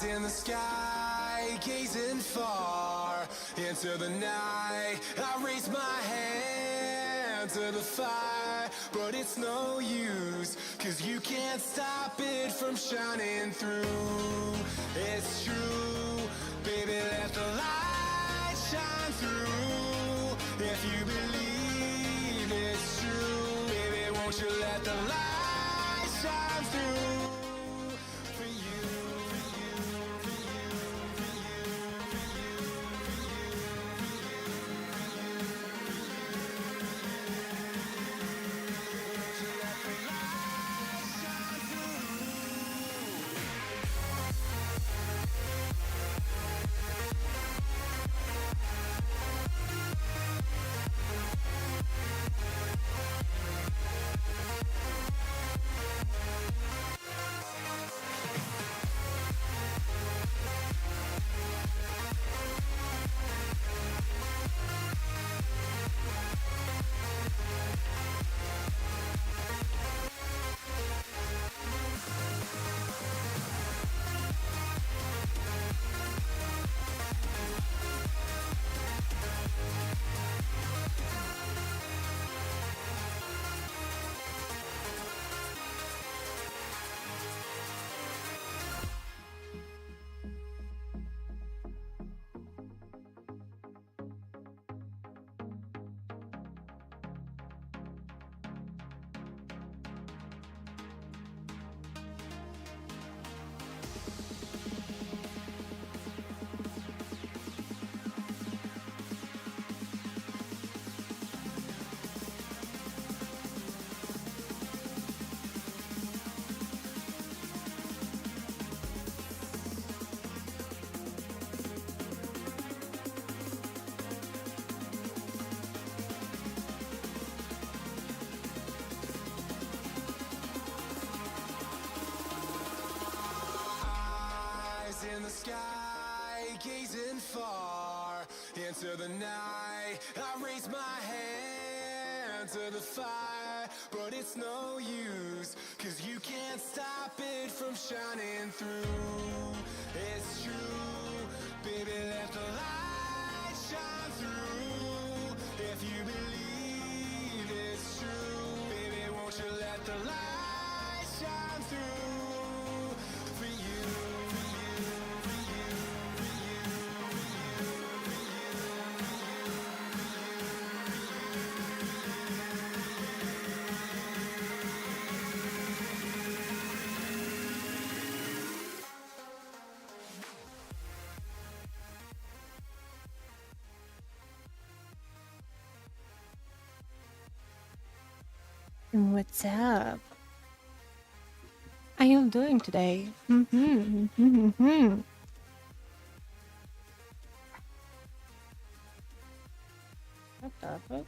In the sky, gazing far into the night, I raise my hand to the fire, but it's no use, 'cause you can't stop it from shining through. It's true, baby, let the light shine through. If you believe it's true, baby, won't you let the light shine through? In the sky, gazing far into the night, I raise my hand to the fire, but it's no use, 'cause you can't stop it from shining through. It's true, baby, let the light shine through. If you believe it's true, baby, won't you let the light shine through for you. What's up? How you doing today? What the fuck?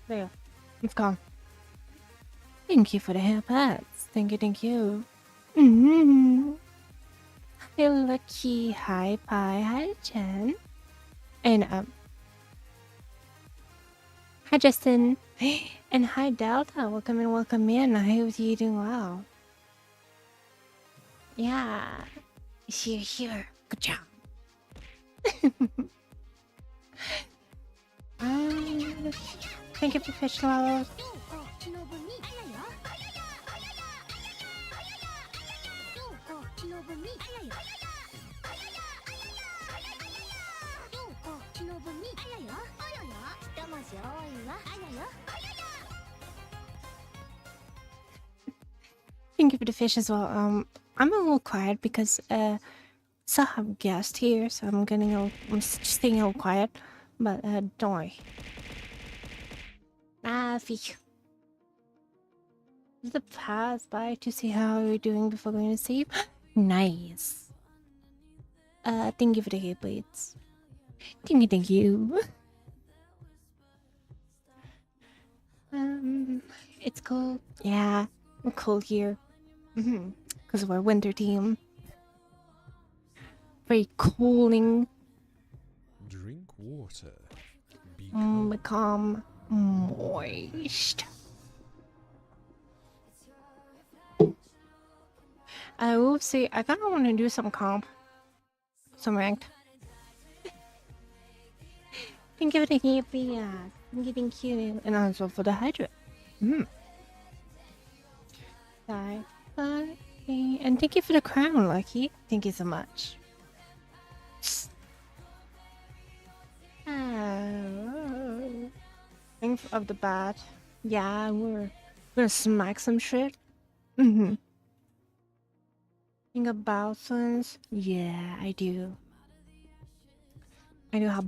There, it's gone. Thank you for the hair pets. Thank you, thank you. Hi, Lucky. Hi, Pie. Hi, Jen. And hi, Justin. And hi, Delta. Welcome in, welcome in. I hope you're doing well. Yeah. Here. Good job. Thank you, professional. Thank you for the fish as well. I'm a little quiet because still have guests here, so I'm staying a little quiet. But don't worry. Fish. Just a pass by to see how you're doing before going to sleep. Nice. Thank you for the Keyblades. Thank you. It's cold. Yeah, we're cold here. Because of our winter team. Very cooling. Drink water. Be cool. Become moist. I will say, I kind of want to do some comp. Some ranked. Thank you for the happy. Thank you. And also for the hydrate. Bye. Bye. And thank you for the crown, Lucky. Thank you so much. Think of the bat. Yeah, we're gonna smack some shit. Think about things. Yeah, I do. I do have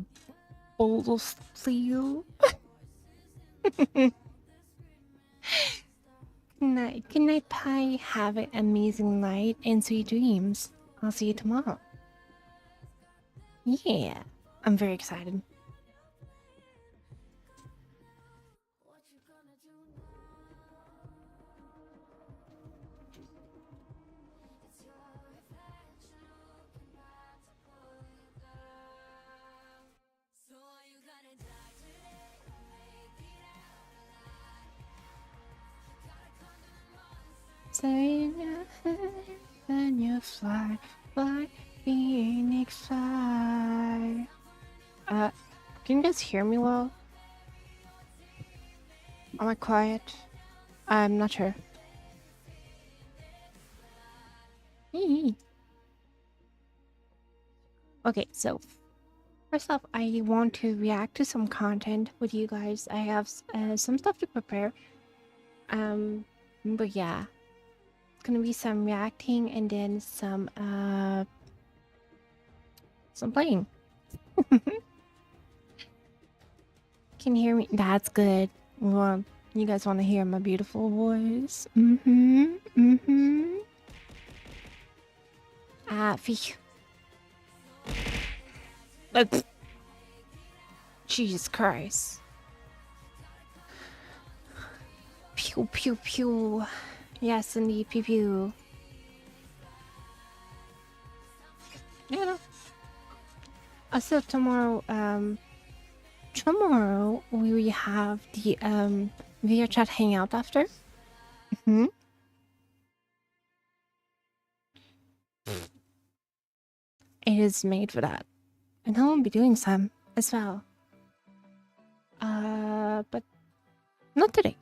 balls feel. Good night. Good night, Pie. Have an amazing night and sweet dreams. I'll see you tomorrow. Yeah, I'm very excited. Say when you fly, fly, Phoenix fly. Can you guys hear me well? Am I quiet? I'm not sure. Okay, so first off, I want to react to some content with you guys. I have some stuff to prepare. But yeah, it's gonna be some reacting and then some playing. Can you hear me? That's good. Well, you guys want to hear my beautiful voice? Phew. Jesus Christ. Pew pew pew. Yes, indeed, pew pew. Yeah. So tomorrow, we have the VR chat hangout after. It is made for that, and I will be doing some as well. But not today.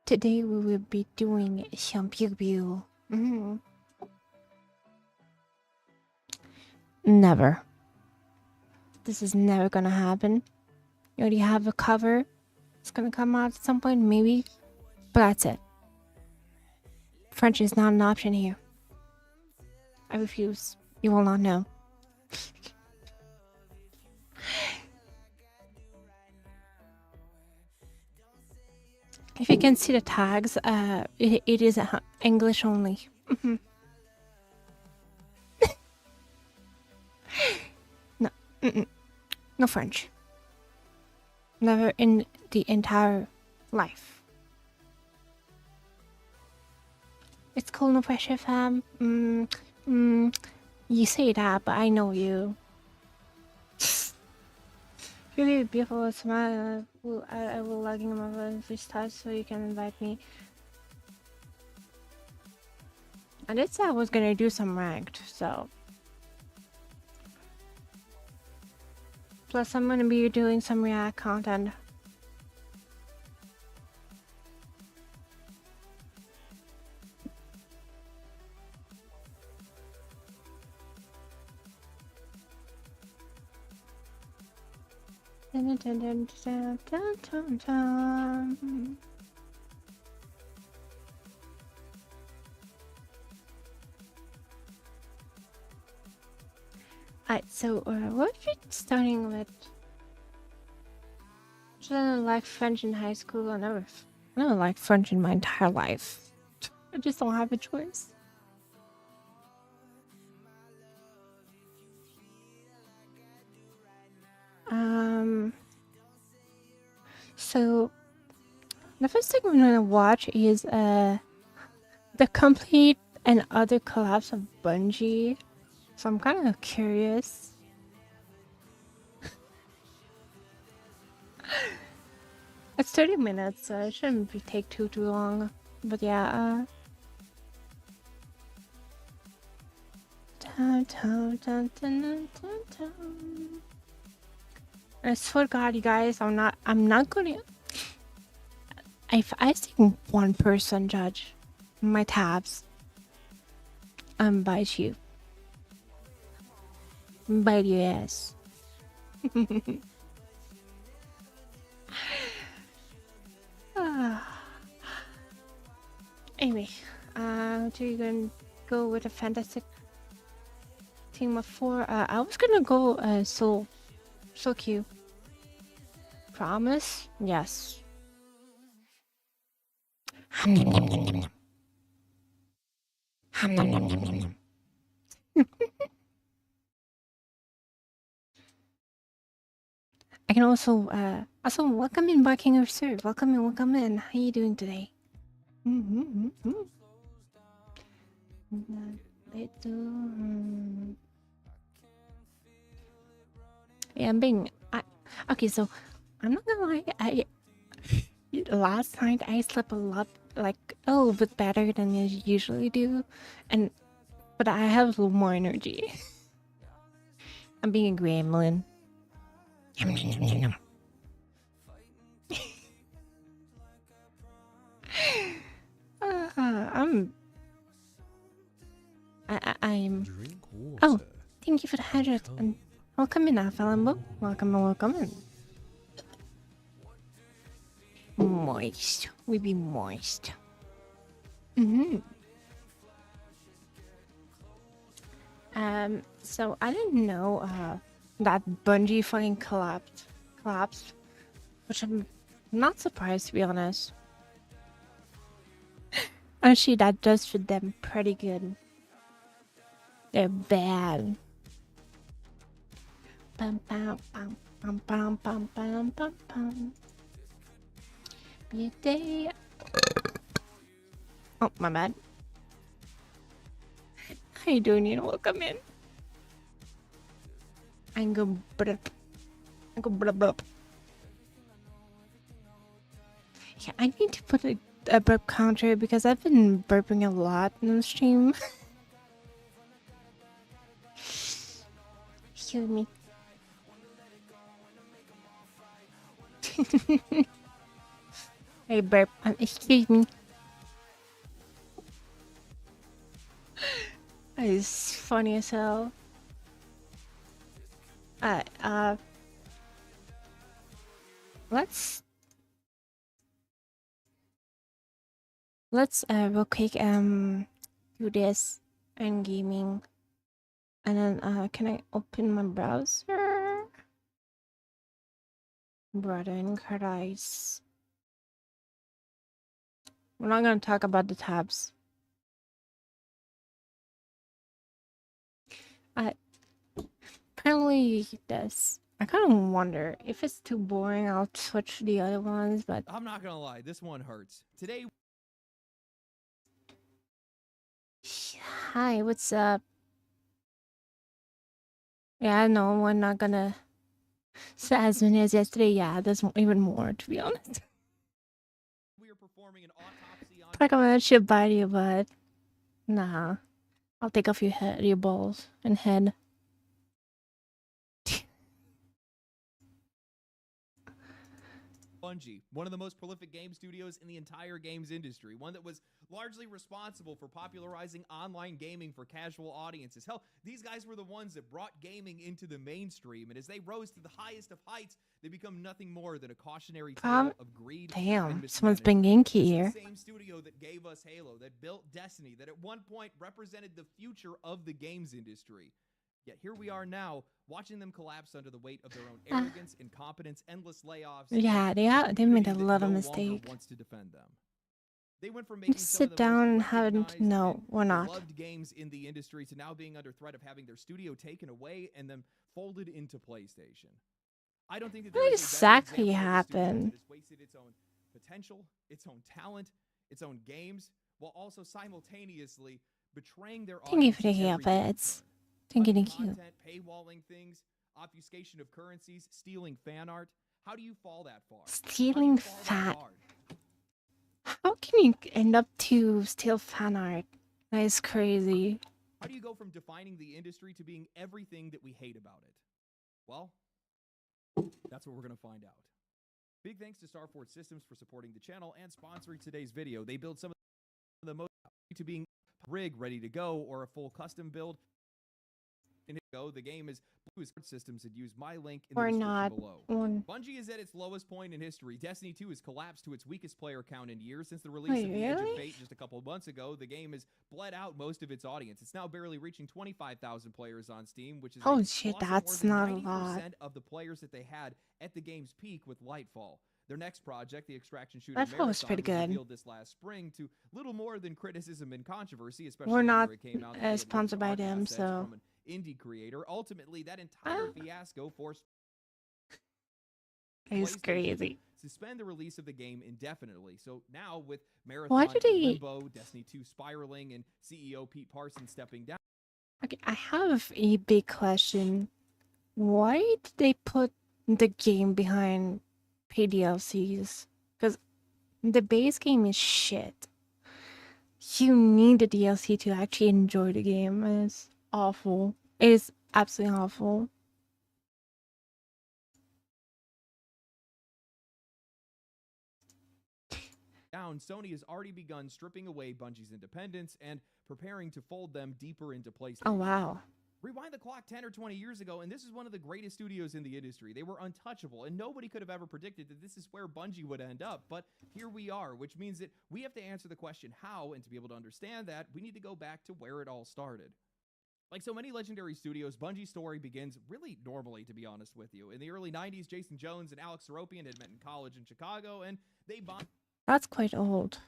Today we will be doing some pew pew. Never. This is never gonna happen. You already have a cover. It's gonna come out at some point, maybe. But that's it. French is not an option here. I refuse. You will not know. If you can see the tags, it is English only. No, no French. Never in the entire life. It's cool, no pressure, fam. You say that, but I know you. Really beautiful smile. I will log in my first touch so you can invite me. I did say I was gonna do some ranked, so. Plus, I'm gonna be doing some React content. Alright, so what are we starting with? I didn't like French in high school. I never liked French in my entire life. I just don't have a choice. So the first thing we're gonna watch is the complete and utter collapse of Bungie. So I'm kind of curious. It's 30 minutes, so it shouldn't take too long. But yeah, dun, dun, dun, dun, dun, dun, dun. I swear to God, you guys, I'm not gonna. If I see one person judge my tabs, I'm bite you. Bite your ass. Anyway, do you gonna go with a fantastic team of 4? I was gonna go so cute. Promise? Yes. I can also welcome in Barking of Sir. Welcome in. How you doing today? Yeah, I'm being okay, so I'm not gonna lie, last night I slept a lot, like a little bit better than I usually do, but I have a little more energy. I'm being a gremlin. I'm. Oh, thank you for the 100 and welcome in, Alphalambo. Welcome in. Moist. We be moist. So I didn't know that Bungie fucking collapsed, which I'm not surprised, to be honest. Actually, that does fit them pretty good. They're bad. Bum, bum, bum, bum, bum, bum, bum, bum, bum. Be a day. Oh, my bad. How you doing? You know, welcome in. I can go blip. I go blip blip. Yeah, I need to put a burp counter because I've been burping a lot in the stream. Excuse me. Hey, burp. Excuse me. That is funny as hell. Let's real quick do this and gaming, and then can I open my browser? Brother in paradise. We're not gonna talk about the tabs. Apparently this. I kind of wonder if it's too boring. I'll switch to the other ones, but I'm not gonna lie, this one hurts. Today. Hi, what's up? Yeah, no, we're not gonna. So as many as yesterday, yeah, there's even more, to be honest. We are performing an autopsy on. Talk about shit bite you, but nah. I'll take off your balls and head. Bungie, one of the most prolific game studios in the entire games industry, one that was largely responsible for popularizing online gaming for casual audiences. Hell, these guys were the ones that brought gaming into the mainstream, and as they rose to the highest of heights, they become nothing more than a cautionary tale of greed. Damn, someone's been Yankee here. The same studio that gave us Halo, that built Destiny, that at one point represented the future of the games industry. Yet here we are now, watching them collapse under the weight of their own arrogance, incompetence, endless layoffs. Yeah, they made a lot of mistakes. Wants to defend them. They went from making Just sit down and haven't. No, we're not. Loved games in the industry to now being under threat of having their studio taken away and them folded into PlayStation. I don't think that What there is a better exactly example of a studio happened? that has wasted its own potential, its own talent, its own games, while also simultaneously betraying their Thank you audience for the at help, every given Eds. turn. Thank you, Cutting thank you. content, paywalling things, obfuscation of currencies, stealing fan art. How do you fall that far? How do you Stealing fall that fan. hard? How can you end up to steal fan art? That is crazy. How do you go from defining the industry to being everything that we hate about it? Well, that's what we're going to find out. Big thanks to Starford Systems for supporting the channel and sponsoring today's video. They build some of the most to being rig ready to go or a full custom build. And here we go. The game is Blue's Systems and use my link in the Or description not. below. One. Bungie is at its lowest point in history. Destiny 2 has collapsed to its weakest player count in years since the release Wait, of The Edge of really? Fate just a couple of months ago. The game has bled out most of its audience. It's now barely reaching 25,000 players on Steam, which is Holy a shit, loss of that's more not than a 90% lot. of the players that they had at the game's peak with Lightfall. Their next project, the extraction shooter That was Marathon, pretty good. revealed this last spring to little more than criticism and controversy, especially We're not after it came out that they had ripped sponsored by art them, assets so. from an indie creator. Ultimately, that entire fiasco forced It's PlayStation crazy. to suspend the release of the game indefinitely. So now with Why Marathon, do they- Limbo, Destiny 2 spiraling, and CEO Pete Parsons stepping down, Okay, I have a big question. Why did they put the game behind paid DLCs? Because the base game is shit. You need the DLC to actually enjoy the game, and it's awful. It is absolutely awful. Sony has already begun stripping away Bungie's independence and preparing to fold them deeper into PlayStation. Oh wow. Rewind the clock 10 or 20 years ago, and this is one of the greatest studios in the industry. They were untouchable, and nobody could have ever predicted that this is where Bungie would end up. But here we are, which means that we have to answer the question how, and to be able to understand that, we need to go back to where it all started. Like so many legendary studios, Bungie's story begins really normally, to be honest with you. In the early 90s, Jason Jones and Alex Seropian had met in college in Chicago, and they bonded That's quite old.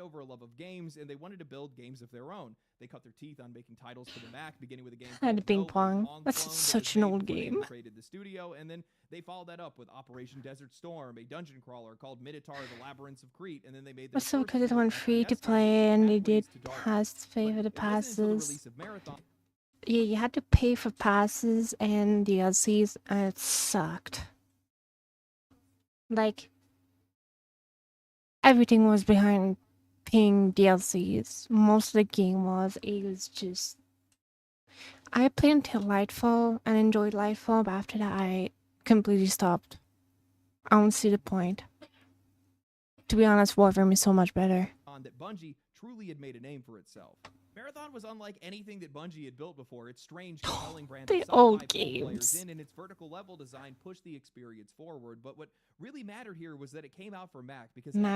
over a love of games, and they wanted to build games of their own. They cut their teeth on making titles for the Mac, beginning with a game And called Ping Nope, a Pong. Pong That's clone that such was an made old before they game. created the studio, and then they followed that up with Operation Desert Storm, a dungeon crawler called Minotaur: The Labyrinths of Crete, and then they made their Also first because it real went free to FPS play title, and they Pathways did to Darkness. pass pay But for the it wasn't until the passes. release of Marathon Yeah, you had to pay for passes and DLCs, and it sucked. Like, everything was behind paying DLCs. Most of the game was. It was just. I played until Lightfall and enjoyed Lightfall, but after that, I completely stopped. I don't see the point. To be honest, Warframe is so much better. that Bungie truly had made a name for itself. Marathon was unlike anything that Bungie had built before. Its strange, compelling brand The of sci-fi old pulled players games. in, and its vertical level design pushed the experience forward. But what really mattered here was that it came out for Mac, because at the time,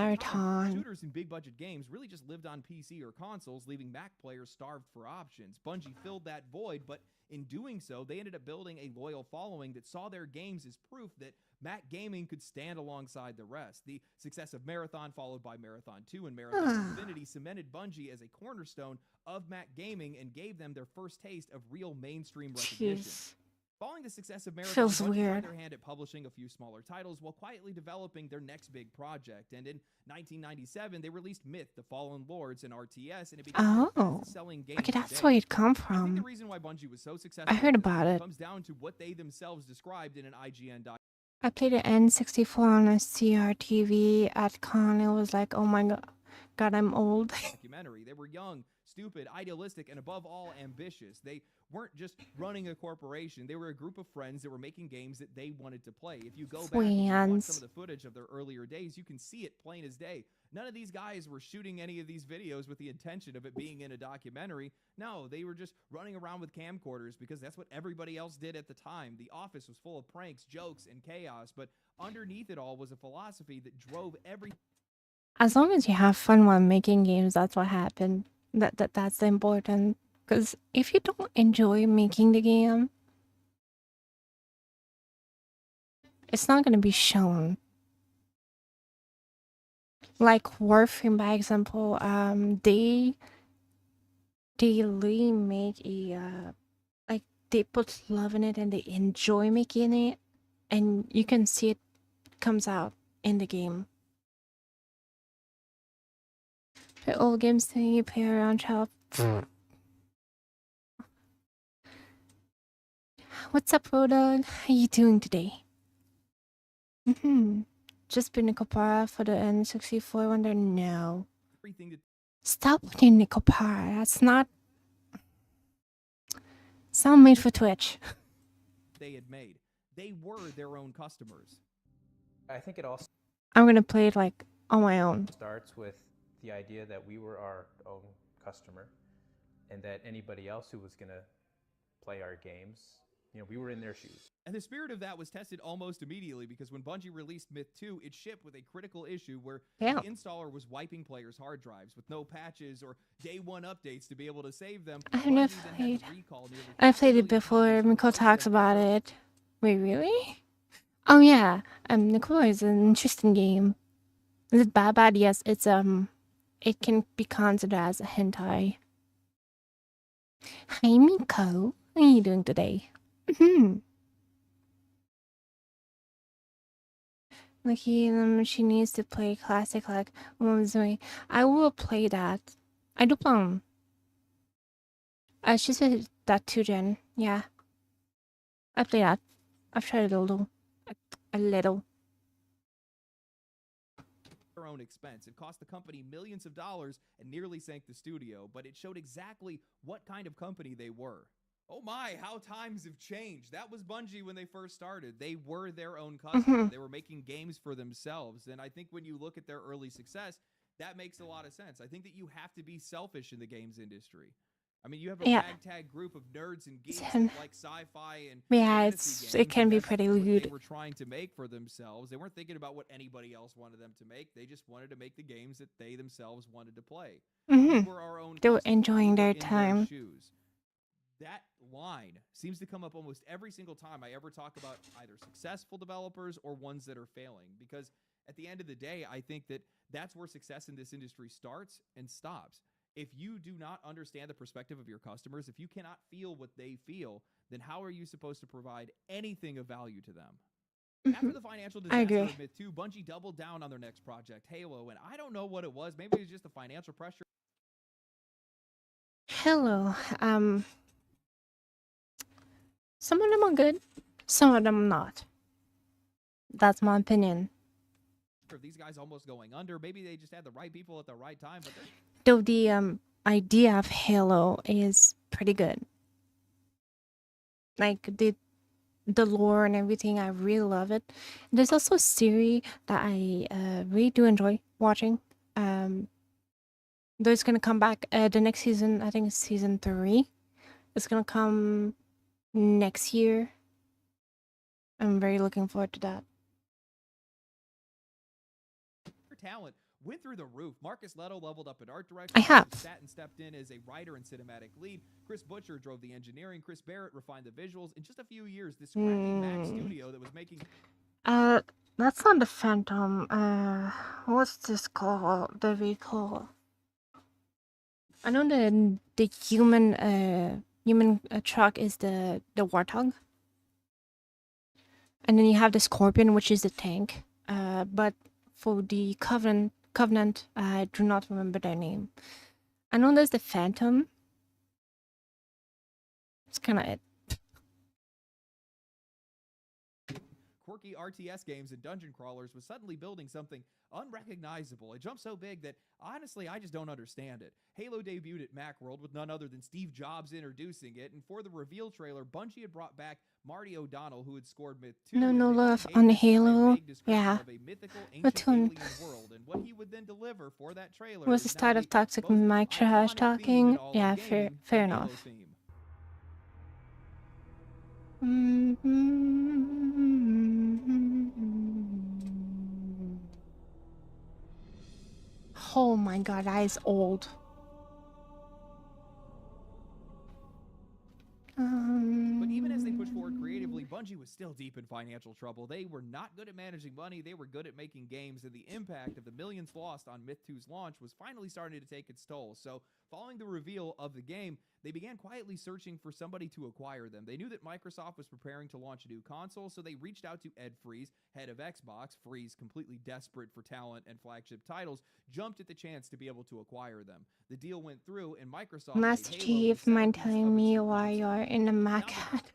Marathon. shooters and big budget games really just lived on PC or consoles, leaving Mac players starved for options. Bungie filled that void, but in doing so, they ended up building a loyal following that saw their games as proof that Mac gaming could stand alongside the rest. The success of Marathon, followed by Marathon 2 and Marathon Infinity, cemented Bungie as a cornerstone of Mac gaming and gave them their first taste of real mainstream recognition. Jeez. Following the success of Marathon, Feels Bungie weird. tried their hand at publishing a few smaller titles while quietly developing their next big project. And in 1997, they released Myth: The Fallen Lords in RTS, and it became their Oh. best-selling game Okay, to that's date. where it come I think the from. reason why Bungie was so successful I heard at this about it. comes down to what they themselves described in an IGN I played an N64 on a CRTV at con. It was like, oh my god, I'm old. documentary. They were young, stupid, idealistic, and above all, ambitious. They weren't just running a corporation. They were a group of friends that were making games that they wanted to play. If you go back and you watch some of the footage of their earlier days, you can see it plain as day. None of these guys were shooting any of these videos with the intention of it being in a documentary. No, they were just running around with camcorders because that's what everybody else did at the time. The office was full of pranks, jokes, and chaos, but underneath it all was a philosophy that drove every As long as you have fun while making games, that's what happened. That's important. Because if you don't enjoy making the game, it's not gonna be shown. Like Warframe, by example, they really make a like they put love in it and they enjoy making it. and you can see it comes out in the game. Play old games thing you play around child. What's up, Rodog? How you doing today? Just been Nicopara for the N64 Wonder? No. Everything that Stop putting Nicopara. That's not. It's not made for Twitch. they had made. They were their own customers. I think it all I'm gonna play it like on my own. starts with the idea that we were our own customer and that anybody else who was going to play our games, you know, we were in their shoes. And the spirit of that was tested almost immediately because when Bungie released Myth 2, it shipped with a critical issue where Yeah. the installer was wiping players' hard drives with no patches or day one updates to be able to save them. I've Bungie never then had played. to recall nearly I played 5 it before. million copies Nicole of talks them about ever. it. Wait, really? Oh yeah. Nicole is an interesting game. Is it bad? Yes, it's it can be considered as a hentai. Hi Miko. How are you doing today? Like she needs to play classic like what was doing. I will play that. I do plan. She said that too, Jen. Yeah. I play that. I've tried it a little. A little. Their own expense. It cost the company millions of dollars and nearly sank the studio, but it showed exactly what kind of company they were. Oh my, how times have changed. That was Bungie when they first started. They were their own customer. They were making games for themselves. And I think when you look at their early success, that makes a lot of sense. I think that you have to be selfish in the games industry. I mean, you have a Yeah. ragtag group of nerds and geeks Zen. that like sci-fi and Yeah, fantasy it games, can and be that's pretty what lewd. they were trying to make for themselves. They weren't thinking about what anybody else wanted them to make. They just wanted to make the games that they themselves wanted to play. We were our own They were customers. enjoying We their were in time. shoes. That line seems to come up almost every single time I ever talk about either successful developers or ones that are failing, because at the end of the day, I think that that's where success in this industry starts and stops. If you do not understand the perspective of your customers, if you cannot feel what they feel, then how are you supposed to provide anything of value to them? After the financial I disaster agree. of Myth 2, Bungie doubled down on their next project, Halo, and I don't know what it was. Maybe it was just the financial pressure. Hello. Some of them are good. Some of them not. That's my opinion. Of these guys almost going under. Maybe they just had the right people at the right time, but Though the idea of Halo is pretty good. Like the lore and everything, I really love it. There's also a series that I really do enjoy watching. Though it's gonna come back the next season. I think it's season 3. It's gonna come next year. I'm very looking forward to that. talent went through the roof. Marcus Leto leveled up in art direction. I have. Sat and stepped in as a writer and cinematic lead. Chris Butcher drove the engineering. Chris Barrett refined the visuals. In just a few years, this scrappy Mac studio that was making... That's not the Phantom. What's this called? The vehicle. I know the human truck is the Warthog. And then you have the Scorpion, which is the tank. But for the Covenant, I do not remember their name. I know there's the Phantom. It's kind of it. Quirky RTS games and dungeon crawlers was suddenly building something unrecognizable. It jumped so big that, honestly, I just don't understand it. Halo debuted at Macworld with none other than Steve Jobs introducing it, and for the reveal trailer, Bungie had brought back Marty O'Donnell, who had scored Myth 2. No love on Halo. Yeah. Platoon. World, and what he would then deliver for that trailer was the start of Toxic Mike Trash talking. Yeah, fair enough. Oh my god, that is old. But even as they pushed forward creatively, Bungie was still deep in financial trouble. They were not good at managing money. They were good at making games, and the impact of the millions lost on Myth 2's launch was finally starting to take its toll. So, following the reveal of the game, they began quietly searching for somebody to acquire them. They knew that Microsoft was preparing to launch a new console, so they reached out to Ed Freeze, head of Xbox. Freeze, completely desperate for talent and flagship titles, jumped at the chance to be able to acquire them. The deal went through, and Microsoft Master made Halo Chief, the mind centerpiece telling of its me new why console. you're in a Mac Now hat?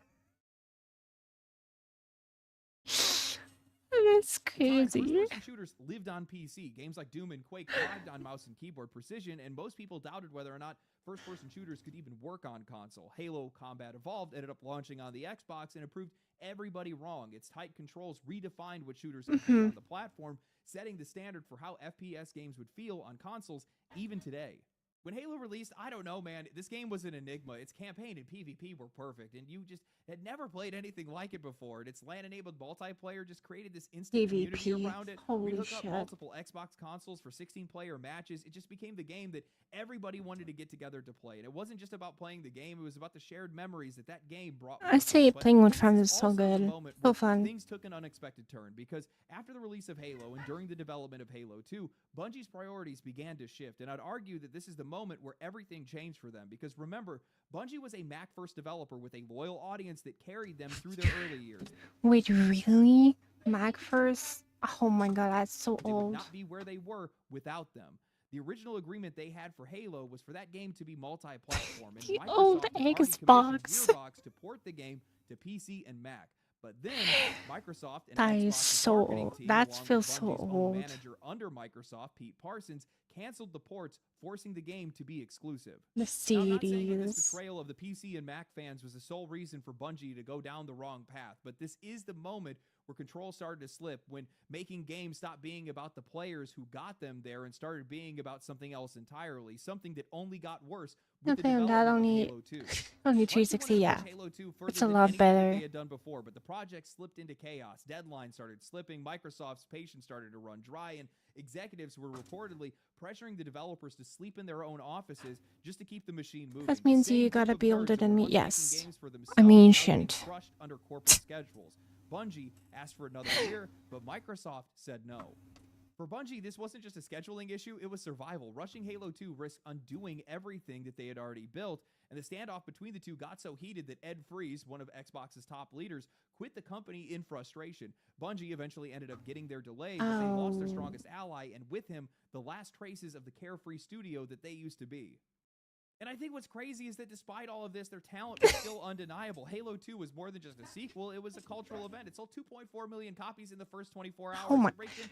That's crazy. First-person shooters lived on PC. Games like Doom and Quake thrived on mouse and keyboard precision, and most people doubted whether or not first-person shooters could even work on console. Halo Combat Evolved ended up launching on the Xbox, and it proved everybody wrong. Its tight controls redefined what shooters could be on the platform, setting the standard for how FPS games would feel on consoles even today. When Halo released, I don't know, man, this game was an enigma. Its campaign and PvP were perfect, and you just had never played anything like it before. And its LAN-enabled multiplayer just created this instant community PvP. around it. Holy We hook up shit. multiple Xbox consoles for 16-player matches. It just became the game that everybody wanted to get together to play. And it wasn't just about playing the game. It was about the shared memories that that game brought I with say it. But playing with this friends is is so also the good. moment So where fun. things took an unexpected turn, because after the release of Halo and during the development of Halo 2, Bungie's priorities began to shift. And I'd argue that this is the moment where everything changed for them, because remember, Bungie was a Mac-first developer with a loyal audience that carried them through their early years. Wait, really? Mac first? Oh my god, that's so They would old. not be where they were without them. The original agreement they had for Halo was for that game to be multi-platform, and The Microsoft old had already commissioned Xbox. Gearbox to port the game to PC and Mac. But then Microsoft and That is Xbox's so marketing old. team, That along with feels so Bungie's own old. manager under Microsoft, Pete Parsons, canceled the ports, forcing the game to be exclusive. The Now, I'm not saying that this CDs. betrayal of the PC and Mac fans was the sole reason for Bungie to go down the wrong path, but this is the moment where control started to slip, when making games stopped being about the players who got them there and started being about something else entirely, something that only got worse with the Nothing that development of only Halo 2. only Bungie 360, wanted to yeah. push Halo 2 further It's a than lot anything that better. they had done before, but the project slipped into chaos. Deadlines started slipping, Microsoft's patience started to run dry, and executives were reportedly pressuring the developers to sleep in their own offices just to keep the machine moving. That The means same you group gotta of be nerds older that than were me. once making Yes. games for themselves I'm are now being ancient. crushed under corporate schedules. Bungie asked for another year, but Microsoft said no. For Bungie, this wasn't just a scheduling issue, it was survival. Rushing Halo 2 risked undoing everything that they had already built, and the standoff between the two got so heated that Ed Freeze, one of Xbox's top leaders, quit the company in frustration. Bungie eventually ended up getting their delay, but they lost their Oh. strongest ally, and with him, the last traces of the carefree studio that they used to be. And I think what's crazy is that despite all of this, their talent was still undeniable. Halo 2 was more than just a sequel, it was a cultural event. It sold 2.4 million copies in the first 24 hours. Oh my- It raked in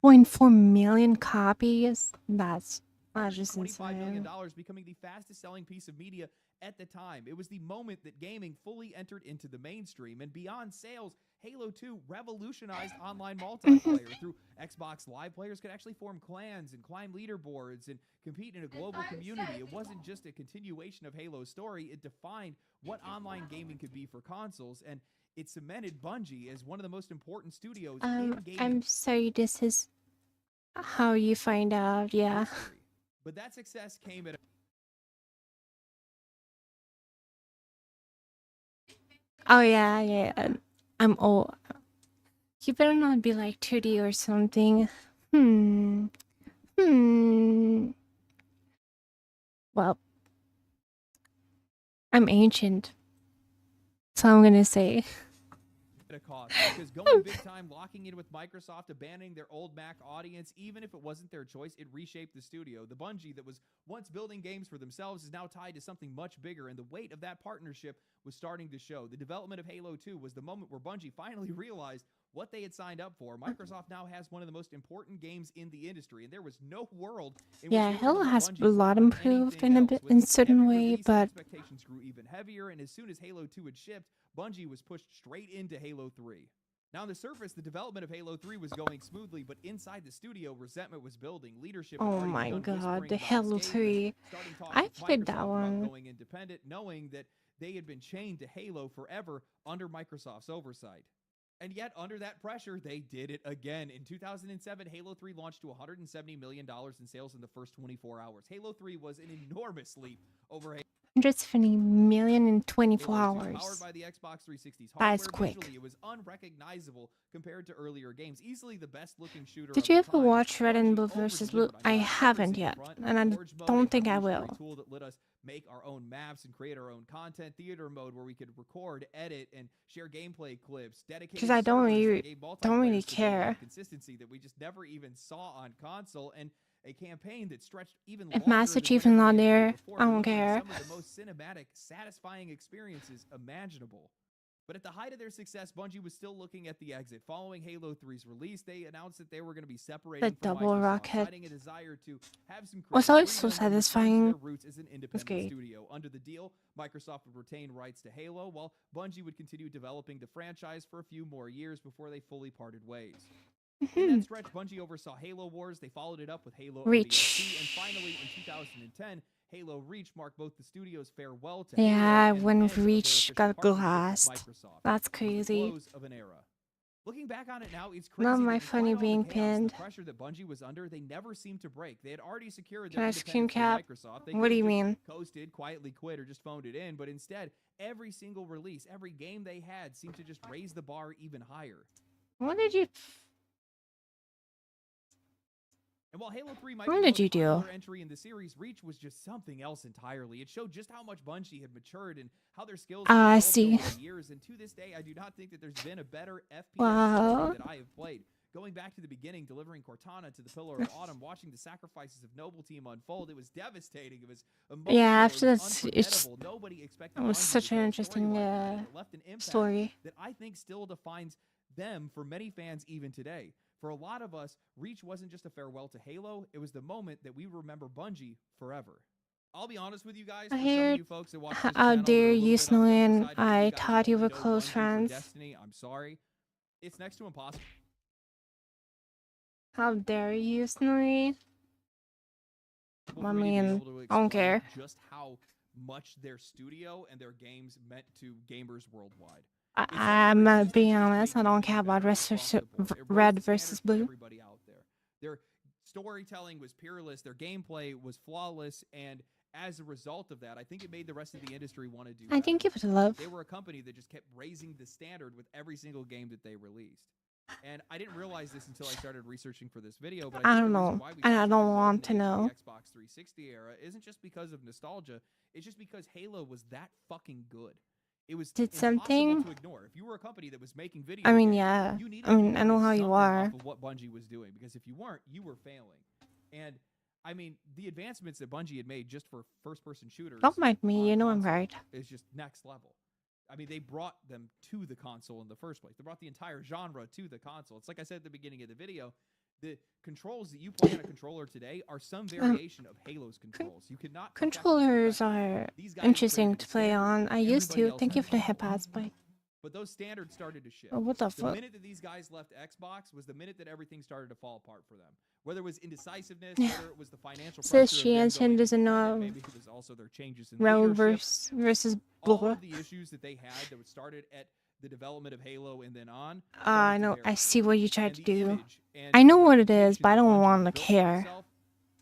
0.4 million copies? That's just $25 million, insane. becoming the fastest selling piece of media at the time. It was the moment that gaming fully entered into the mainstream, and beyond sales, Halo 2 revolutionized online multiplayer. Through Xbox Live, players could actually form clans and climb leaderboards and compete in a global community. It wasn't just a continuation of Halo's story, it defined what online gaming could be for consoles, and it cemented Bungie as one of the most important studios in gaming I'm sorry, this is how you find out, yeah. history. But that success came at a Oh yeah, yeah. I'm old. You better not be like 2D or something. Hmm. Well, I'm ancient. So I'm gonna say. at a cost, because going big time, locking in with Microsoft, abandoning their old Mac audience, even if it wasn't their choice, it reshaped the studio. The Bungie that was once building games for themselves is now tied to something much bigger, and the weight of that partnership was starting to show. The development of Halo 2 was the moment where Bungie finally realized what they had signed up for. Microsoft now has one of the most important games in the industry, and there was no world in Yeah, which they were Halo gonna let has Bungie a lot front improved anything in a else. bit With in certain every way, release, but expectations grew even heavier, and as soon as Halo 2 had shipped, Bungie was pushed straight into Halo 3. Now, on the surface, the development of Halo 3 was going smoothly, but inside the studio, resentment was building. Leadership had oh already my begun god, whispering the about Halo escape and 3. starting talks I with played Microsoft that about one. going independent, knowing that they had been chained to Halo forever under Microsoft's oversight. And yet, under that pressure, they did it again. In 2007, Halo 3 launched to $170 million in sales in the first 24 hours. Halo 3 was an enormous leap over 170 million in 24 Halo 2, powered hours. by the Xbox 360's That hardware, is quick. visually, it was unrecognizable compared to earlier games. Easily the best-looking shooter Did of you the ever time. watch Red and Bungie Blue versus Blue? over-delivered. I mean, haven't cameras in yet, front, and I Forge mode, don't a think I revolutionary will. tool that let us make our own maps and create our own content. Theater mode, where we could record, edit, and share gameplay clips. Dedicated Because I don't servers really, that gave don't really multiplayer stability and care. consistency that we just never even saw on console, and a campaign that stretched even If longer Master than Chief is whatever not game we did there, before, I don't delivering care. some of the most cinematic, satisfying experiences imaginable. But at the height of their success, Bungie was still looking at the exit. Following Halo 3's release, they announced that they were going to be separating from double Microsoft, rocket citing a desire to have some was creative always so freedom and return to satisfying. their roots as an independent great. studio. Under the deal, Microsoft would retain rights to Halo, while Bungie would continue developing the franchise for a few more years before they fully parted ways. In that stretch, Bungie oversaw Halo Wars. They followed it up with Halo ODST, and finally, in 2010, Halo Reach marked both the studio's farewell to Yeah, Halo and when the end of their Reach official got partnership with glassed. Microsoft. That's It was the crazy. close of an era. Looking back on it now, it's crazy Not that my despite funny all the being chaos, pinned. The pressure that Bungie was under, they never seemed to break. They had already secured Can their I screen independence cap? from Microsoft. They What do could've you just mean? coasted, quietly quit, or just phoned it in, but instead, every single release, every game they had seemed to just raise the bar even higher. What did you? And while Halo 3 might What be the did most you do? popular entry in the series, Reach was just something else entirely. It showed just how much Bungie had matured and how their skills had I developed see. over the years. And to this day, I do not think that there's been a better FPS Wow. story that I have played. Going back to the beginning, delivering Cortana to the Pillar of Autumn, watching the sacrifices of Noble Team unfold, it was devastating. It was emotional. Yeah, It after was this, it's unforgettable. Nobody expected it was Bungie to such an tell a interesting story like that, and it left an impact story. that I think still defines them for many fans even today. For a lot of us, Reach wasn't just a farewell to Halo, it was the moment that we remember Bungie forever. I'll be honest with you guys, for some of you folks that watch this How channel that are a dare little you, bit on the younger Snowin? side, maybe I you guys thought you only were know close Bungie for friends. Destiny. I'm sorry. It's next to impossible. How dare you, Snowy? For I me to be mean, able to I don't explain care. just how much their studio and their games meant to gamers worldwide. I'm being honest. I don't care about red versus blue. Everybody out there. Their storytelling was peerless. Their gameplay was flawless, and as a result of that, I think it made the rest of the industry want to do. I think give it love. They were a company that just kept raising the standard with every single game that they released. And I didn't realize this until I started researching for this video, but I think don't the reason know, why we and saw I such a don't golden want to age of know. the Xbox 360 era isn't just because of nostalgia. It's just because Halo was that fucking good. It was Did impossible something? to ignore. If you were a company that was making video I mean, games, yeah. you needed I mean, to I know do how you something are. off of what Bungie was doing, because if you weren't, you were failing. And I mean, the advancements that Bungie had made just for first-person shooters. Don't mind me. on You know I'm console right. is just next level. I mean, they brought them to the console in the first place. They brought the entire genre to the console. It's like I said at the beginning of the video, the controls that you play on a controller today are some variation of Halo's controls. You cannot perfect them Controllers perfectly. are These guys interesting created to the play standard on. that I used everybody to. else Thank had you to for the follow. hip pads, but But those standards started to shift. what the The fuck? minute that these guys left Xbox was the minute that everything started to fall apart for them. Whether it was indecisiveness, Yeah. whether it was the financial Says pressure she of them answered going doesn't independent, know maybe it was also their changes in Row leadership. versus All blue. of the issues that they had that started at the development of Halo and then on. I started to know. bear I fruit. see what you tried And to the do. image and I know the what it is, reputation but I that don't Bungie want to built for care. itself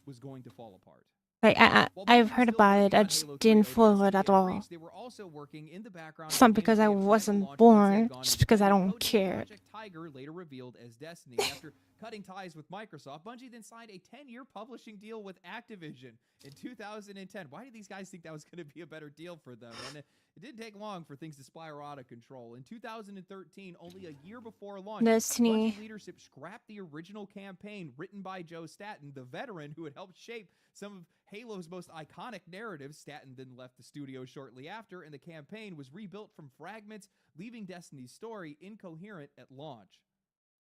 was going to fall apart. Like While I've Bungie heard was still about it. working I on just Halo 3 didn't follow ODST it at and all. Reach, they were also working in the background It's on not because I games they had planned to wasn't launch once they born, had gone just because I independent, don't codenamed care. Project Tiger, later revealed as Destiny. After cutting ties with Microsoft, Bungie then signed a 10-year publishing deal with Activision in 2010. Why did these guys think that was going to be a better deal for them? And it didn't take long for things to spiral out of control. In 2013, only a year before launch, Destiny. Bungie leadership scrapped the original campaign written by Joe Staten, the veteran who had helped shape some of Halo's most iconic narratives. Staten then left the studio shortly after, and the campaign was rebuilt from fragments, leaving Destiny's story incoherent at launch.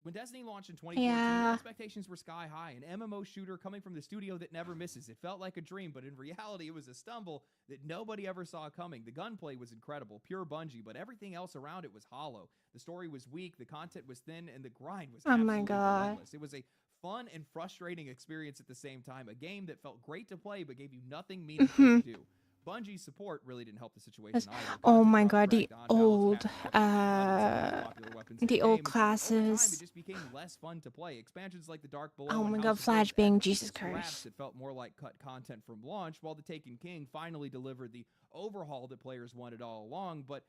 When Destiny launched in 2014, Yeah. expectations were sky high. An MMO shooter coming from the studio that never misses. It felt like a dream, but in reality, it was a stumble that nobody ever saw coming. The gunplay was incredible, pure Bungie, but everything else around it was hollow. The story was weak, the content was thin, and the grind was Oh my absolutely God. relentless. It was a fun and frustrating experience at the same time. A game that felt great to play, but gave you nothing meaningful to do. Bungie's support really didn't help the situation either. Oh Content my dropped god, the dragged on, old, battles kept popular weapons in the game, old and over time, it classes. just became less fun to play. Expansions like the Dark Below Oh and my House god, of Flash Wolves Bang, added Jesus scraps Christ. that felt more like cut content from launch, while the Taken King finally delivered the overhaul that players wanted all along, but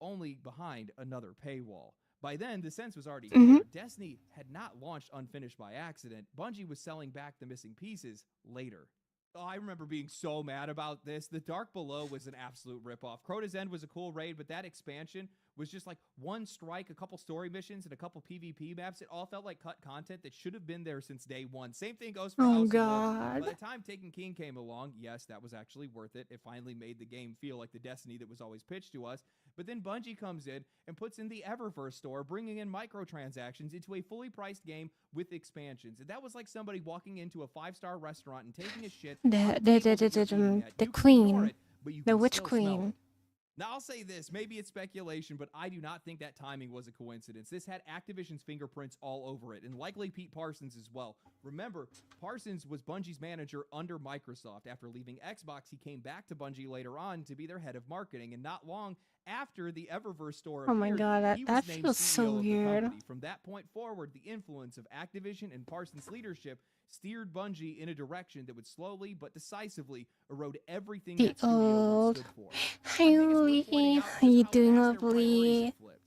only behind another paywall. By then, the sense was already clear. Destiny had not launched unfinished by accident. Bungie was selling back the missing pieces later. Oh, I remember being so mad about this. The Dark Below was an absolute ripoff. Crota's End was a cool raid, but that expansion was just like one strike, a couple story missions, and a couple PvP maps. It all felt like cut content that should have been there since day one. Same thing goes for Oh House of Wolves. god. By the time Taken King came along, yes, that was actually worth it. It finally made the game feel like the Destiny that was always pitched to us. But then Bungie comes in and puts in the Eververse store, bringing in microtransactions into a fully priced game with expansions. And that was like somebody walking into a 5-star restaurant and taking a shit on the table that you're eating at. The You can ignore queen, it, but you the can witch still smell queen. it. Now, I'll say this, maybe it's speculation, but I do not think that timing was a coincidence. This had Activision's fingerprints all over it, and likely Pete Parsons as well. Remember, Parsons was Bungie's manager under Microsoft. After leaving Xbox, he came back to Bungie later on to be their head of marketing, and not long after the Eververse store Oh my appeared, god, he that was named feels CEO so of the weird. company. From that point forward, the influence of Activision and Parsons' leadership steered Bungie in a direction that would slowly but decisively erode everything The that studio old. once stood for. Hi, I think it's worth Louie. pointing out How just you how doing, fast their priorities lovely? have flipped.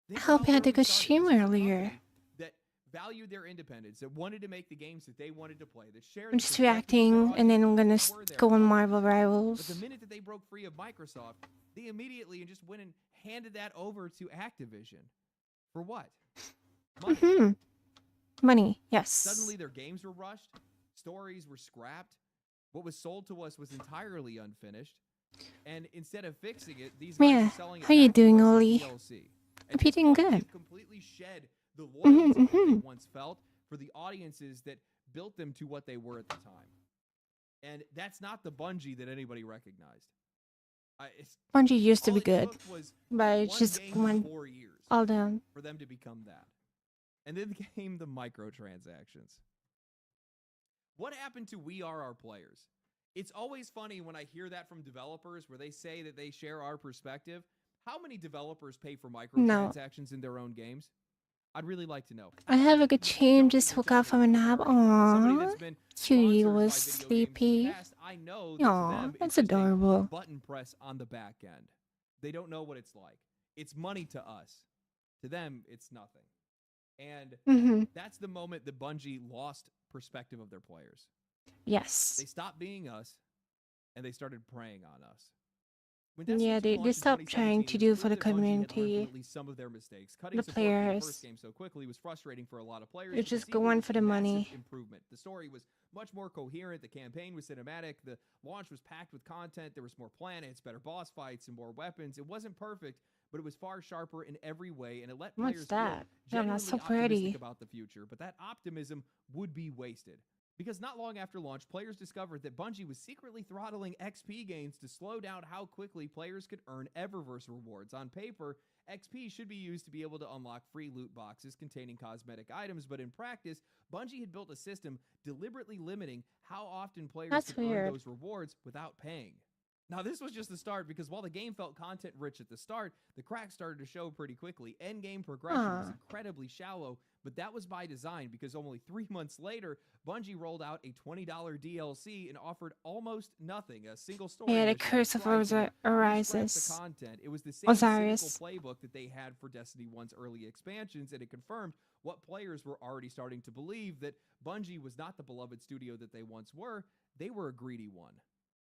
Think I of hope how you had a early good started stream this. This was a earlier. company that valued their independence, that wanted to make the games that they wanted to play, that shared I'm the just perspective of their reacting, and then I'm gonna audience who were their go on audience. Marvel But the Rivals. minute that they broke free of Microsoft, they immediately just went and handed that over to Activision. For what? Money. Money, yes. Suddenly their games were rushed, stories were scrapped, what was sold to us was entirely unfinished, and instead of fixing it, these guys Mia, are selling it how you back to doing, us as Oli? DLC. Hope At you're this doing point, good. they've completely shed the loyalty that they once felt for the audiences that built them to what they were at the time. And that's not the Bungie that anybody recognized. Bungie used to All be it good, took was but it one just game went in 4 years all down. for them to become that. And then came the microtransactions. What happened to we are our players? It's always funny when I hear that from developers where they say that they share our perspective. How many developers pay for microtransactions in their own games? I'd really like to know. I have a good change. Just woke up from a nap. Somebody Aww. that's been Cutie sponsored by was video games in the sleepy. past, I know that to Aw, them, that's it's just a adorable. button press on the back end. They don't know what it's like. It's money to us. To them, it's nothing. And that's the moment that Bungie lost perspective of their players. Yes. They stopped being us, and they started preying on us. When Yeah, Destiny 2 they launched in stopped trying 2017, to it do was for the clear that Bungie had learned from community. at least some of their mistakes. Cutting The support for the players. first game so quickly was frustrating for a lot of players. It's but the just sequel going was for a the massive money. improvement. The story was much more coherent. The campaign was cinematic. The launch was packed with content. There was more planets, better boss fights, and more weapons. It wasn't perfect, but it was far sharper in every way, and it let What's players that? feel Damn, that's so genuinely optimistic pretty. about the future. But that optimism would be wasted. Because not long after launch, players discovered that Bungie was secretly throttling XP gains to slow down how quickly players could earn Eververse rewards. On paper, XP should be used to be able to unlock free loot boxes containing cosmetic items, but in practice, Bungie had built a system deliberately limiting how often players That's could earn weird. those rewards without paying. Now, this was just the start, because while the game felt content-rich at the start, the cracks started to show pretty quickly. Endgame progression was incredibly shallow, but that was by design, because only 3 months later, Bungie rolled out a $20 DLC and offered almost nothing, a single story Yeah, the mission, Curse of strike, and Osiris. re-scrapped the content. It was the same Osiris. cynical playbook that they had for Destiny 1's early expansions, and it confirmed what players were already starting to believe, that Bungie was not the beloved studio that they once were. They were a greedy one.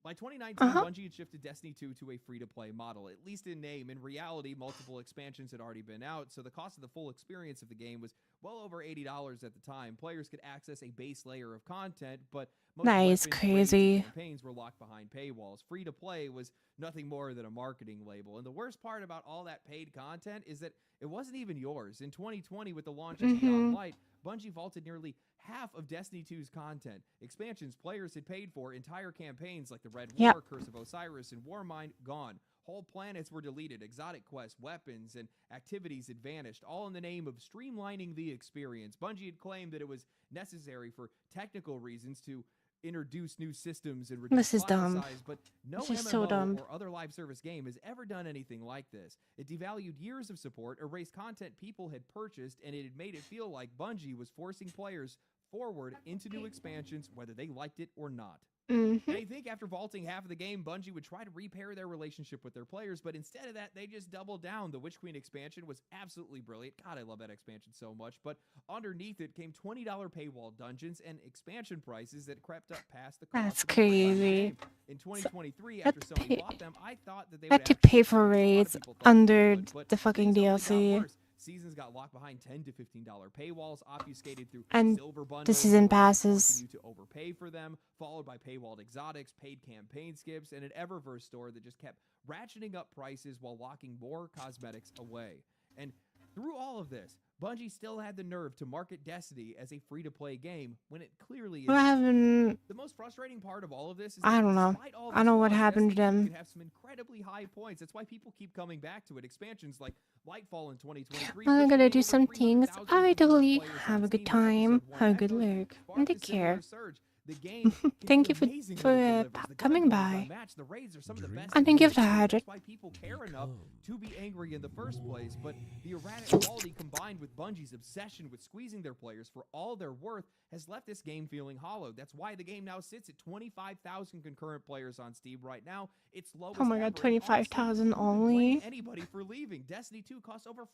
By 2019, Bungie had shifted Destiny 2 to a free-to-play model, at least in name. In reality, multiple expansions had already been out, so the cost of the full experience of the game was well over $80 at the time. Players could access a base layer of content, but most That is weapons, crazy. raids, and campaigns were locked behind paywalls. Free-to-play was nothing more than a marketing label. And the worst part about all that paid content is that it wasn't even yours. In 2020, with the launch of Beyond Light, Bungie vaulted nearly half of Destiny 2's content. Expansions players had paid for, entire campaigns like the Red War, Curse of Osiris, and Warmind, gone. Whole planets were deleted, exotic quests, weapons, and activities had vanished, all in the name of streamlining the experience. Bungie had claimed that it was necessary for technical reasons to introduce new systems and This reduce is file dumb. size, but no This is MMO so dumb. or other live service game has ever done anything like this. It devalued years of support, erased content people had purchased, and it had made it feel like Bungie was forcing players forward into new expansions, whether they liked it or not. And I think after vaulting half of the game, Bungie would try to repair their relationship with their players, but instead of that, they just doubled down. The Witch Queen expansion was absolutely brilliant. God, I love that expansion so much. But underneath it came $20 paywall dungeons and expansion prices that crept up past the cost. That's of the full-price crazy. game. In 2023, had after to Sony pay- bought them, I thought that they I would had to pay actually for change. A lot of raids people thought they under would, but the fucking things only got DLC. worse. Seasons got locked behind $10 to $15 paywalls, obfuscated through And silver bundles. the season that were forcing passes. you to overpay for them, followed by paywalled exotics, paid campaign skips, and an Eververse store that just kept ratcheting up prices while locking more cosmetics away. And through all of this, Bungie still had the nerve to market Destiny as a free-to-play game when it clearly I is. haven't. The most frustrating part of all of this is I that don't know. despite all I the know what flaws, happened to Destiny 2 them. can have some incredibly high points. That's why people keep coming back to it. Expansions like Lightfall in 2023. I'm pushed gonna the do game some over things. 300,000 I concurrent totally players have on a good Steam when time, Episode 1 have a good echoed, look, sparked and a take care. similar surge. The game can Thank be you for amazing when it delivers. The coming gunplay is by. unmatched. The raids are some of the best And in thank you for the history. 100. That's why people care enough to be angry in the first place. But the erratic quality combined with Bungie's obsession with squeezing their players for all their worth has left this game feeling hollow. That's why the game now sits at 25,000 concurrent players on Steam right now. It's lowest Oh my god, ever. And 25,000 honestly, who could blame only? anybody for leaving? Destiny 2 costs over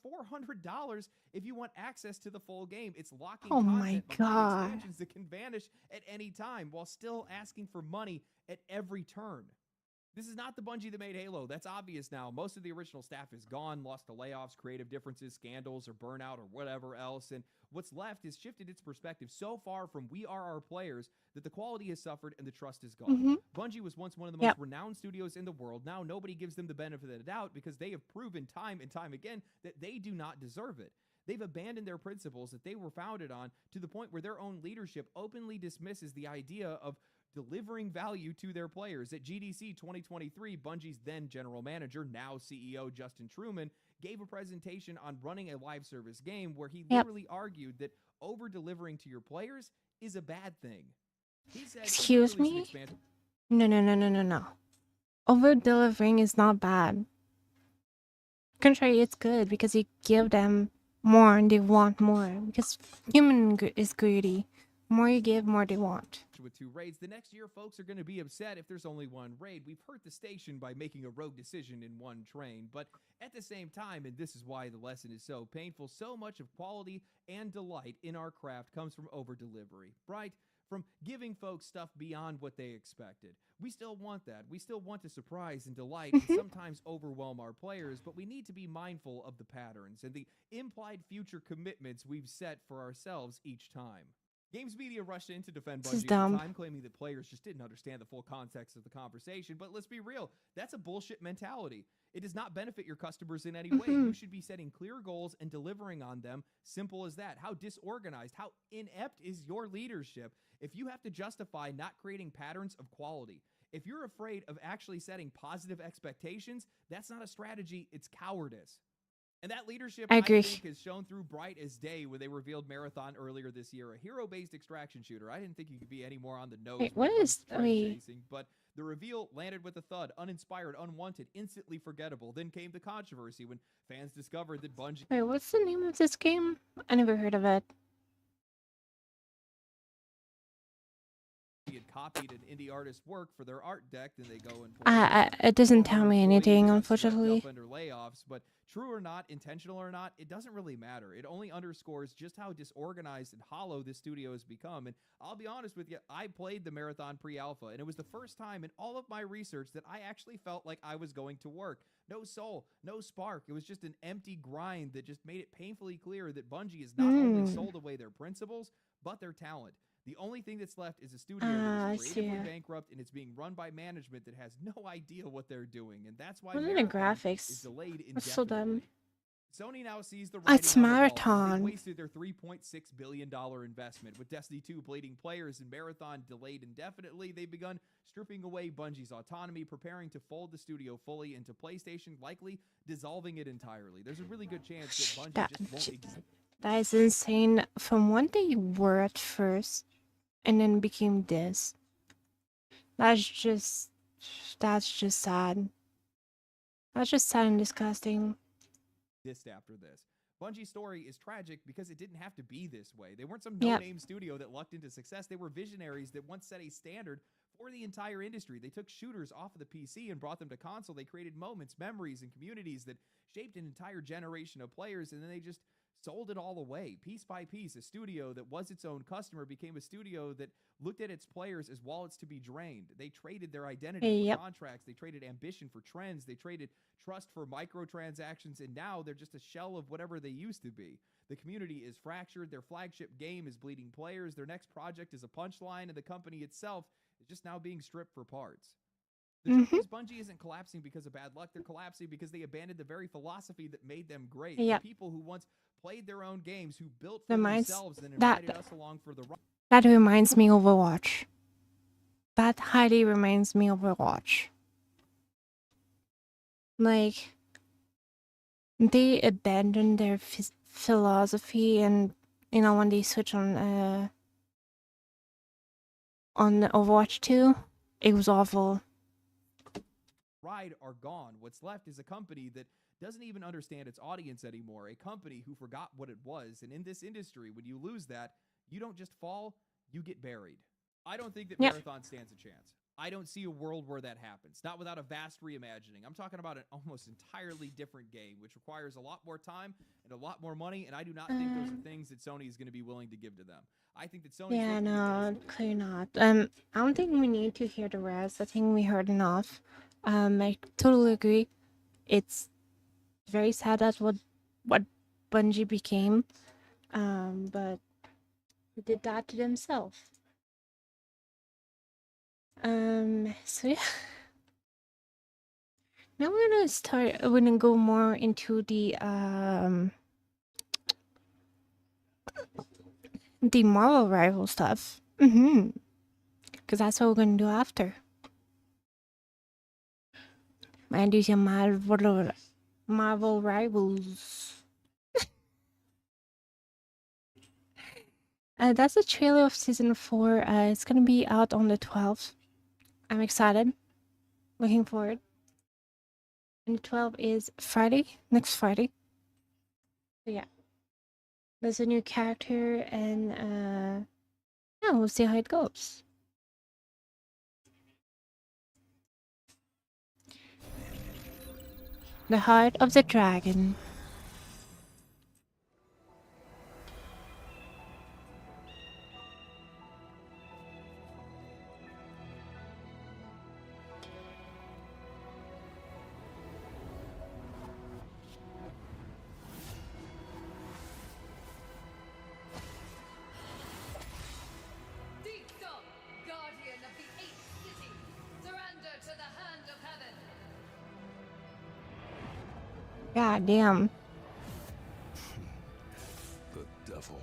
$400 if you want access to the full game. It's locking Oh my content behind god. expansions that can vanish at any time while still asking for money at every turn. This is not the Bungie that made Halo. That's obvious now. Most of the original staff is gone, lost to layoffs, creative differences, scandals, or burnout, or whatever else. And what's left has shifted its perspective so far from we are our players that the quality has suffered and the trust is gone. Bungie was once one of the most renowned studios in the world. Now nobody gives them the benefit of the doubt because they have proven time and time again that they do not deserve it. They've abandoned their principles that they were founded on to the point where their own leadership openly dismisses the idea of delivering value to their players. At GDC 2023, Bungie's then general manager, now CEO Justin Truman, gave a presentation on running a live service game where he literally argued that over-delivering to your players is a bad thing. He said, Excuse me? No. Over delivering is not bad. Contrary, it's good because you give them more and they want more. Because human is greedy. More you give, more they want. With 2 raids, the next year folks are going to be upset if there's only 1 raid. We've hurt the station by making a rogue decision in 1 train, but at the same time, and this is why the lesson is so painful, so much of quality and delight in our craft comes from over-delivery, right? From giving folks stuff beyond what they expected. We still want that. We still want to surprise and delight and sometimes overwhelm our players, but we need to be mindful of the patterns and the implied future commitments we've set for ourselves each time. Games media rushed in to defend This is Bungie at dumb. the time, claiming that players just didn't understand the full context of the conversation. But let's be real, that's a bullshit mentality. It does not benefit your customers in any way. You should be setting clear goals and delivering on them. Simple as that. How disorganized, how inept is your leadership if you have to justify not creating patterns of quality? If you're afraid of actually setting positive expectations, that's not a strategy, it's cowardice. And that leadership, I agree. think, is shown through bright as day when they revealed Marathon earlier this year, a hero-based extraction shooter. I didn't think you could be any more on the nose Wait, when what it comes is- to trend wait. chasing, but the reveal landed with a thud, uninspired, unwanted, instantly forgettable. Then came the controversy when fans discovered that Bungie Wait, what's the name of this game? I never heard of it. had copied an indie artist's work for their art deck, then they go and It doesn't tell former me employees anything, got swept unfortunately. up under layoffs, but true or not, intentional or not, it doesn't really matter. It only underscores just how disorganized and hollow this studio has become. And I'll be honest with you, I played the Marathon pre-alpha, and it was the first time in all of my research that I actually felt like I was going to work. No soul, no spark. It was just an empty grind that just made it painfully clear that Bungie has not only sold away their principles, but their talent. The only thing that's left is a studio that is creatively bankrupt, and it's being run by management that has no idea what they're doing, and that's why What are the Marathon graphics? is delayed indefinitely. That's so dumb. Sony now sees the It's writing on the wall. Marathon. They wasted their $3.6 billion investment. With Destiny 2 bleeding players and Marathon delayed indefinitely, they've begun stripping away Bungie's autonomy, preparing to fold the studio fully into PlayStation, likely dissolving it entirely. There's a really good chance that Bungie just won't exist. That is insane. From what they were at first, and then became this. That's just sad. That's just sad and disgusting. After this. Bungie's story is tragic because it didn't have to be this way. They weren't some Yep. no-name studio that lucked into success. They were visionaries that once set a standard for the entire industry. They took shooters off of the PC and brought them to console. They created moments, memories, and communities that shaped an entire generation of players, and then they just sold it all away. Piece by piece, a studio that was its own customer became a studio that looked at its players as wallets to be drained. They traded their identity Yep. for contracts. They traded ambition for trends. They traded trust for microtransactions, and now they're just a shell of whatever they used to be. The community is fractured. Their flagship game is bleeding players. Their next project is a punchline, and the company itself is just now being stripped for parts. The truth is, Bungie isn't collapsing because of bad luck. They're collapsing because they abandoned the very philosophy that made them great. Yep. The people who once played their own games, who built for Reminds- themselves and that- invited us along for the ride. That reminds me of Overwatch. That highly reminds me of Overwatch. Like, they abandoned their philosophy, and you know, when they switch on Overwatch 2, it was awful. Ride are gone. What's left is a company that doesn't even understand its audience anymore, a company who forgot what it was. And in this industry, when you lose that, you don't just fall, you get buried. I don't think that Yeah. Marathon stands a chance. I don't see a world where that happens, not without a vast reimagining. I'm talking about an almost entirely different game, which requires a lot more time and a lot more money, and I do not think those are things that Sony is going to be willing to give to them. I think that Sony. Yeah, no, clearly not. I don't think we need to hear the rest. I think we heard enough. I totally agree. It's very sad that's what Bungie became. But they did that to themselves. So yeah. Now we're gonna go more into the Marvel rival stuff. Because that's what we're gonna do after. And do some Marvel rivals. That's the trailer of season 4. It's gonna be out on the 12th. I'm excited. Looking forward. And the 12th is Friday, next Friday. So yeah. There's a new character, and yeah, we'll see how it goes. The Heart of the Dragon. Guardian of the Eighth City, surrender to the hand of heaven. God damn. The devil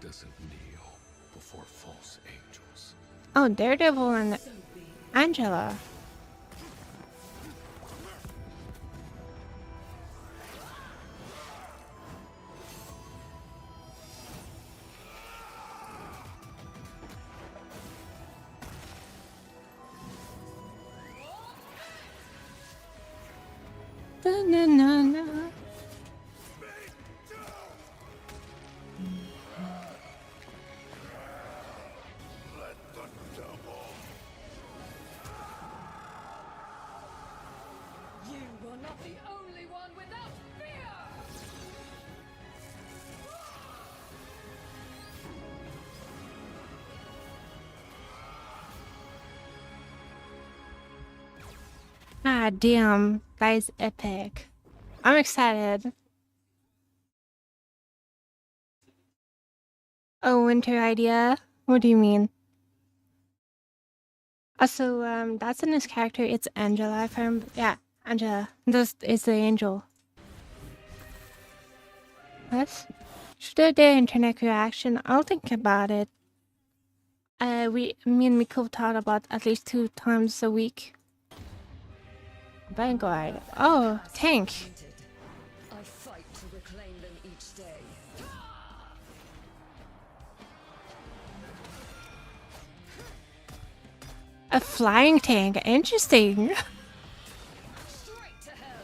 doesn't kneel before false angels. Oh, Daredevil and Angela. Da-na-na-na. You are not the only one without fear! Ah, damn. That is epic. I'm excited. Oh, winter idea? What do you mean? Also, that's in this character. It's Angela. If I remember. Yeah, Angela. This is the angel. What? Should I do internet reaction? I'll think about it. Me and Miko talk about at least 2 times a week. Vanguard. Oh, tank. I fight to reclaim them each day. A flying tank. Interesting. Straight to hell.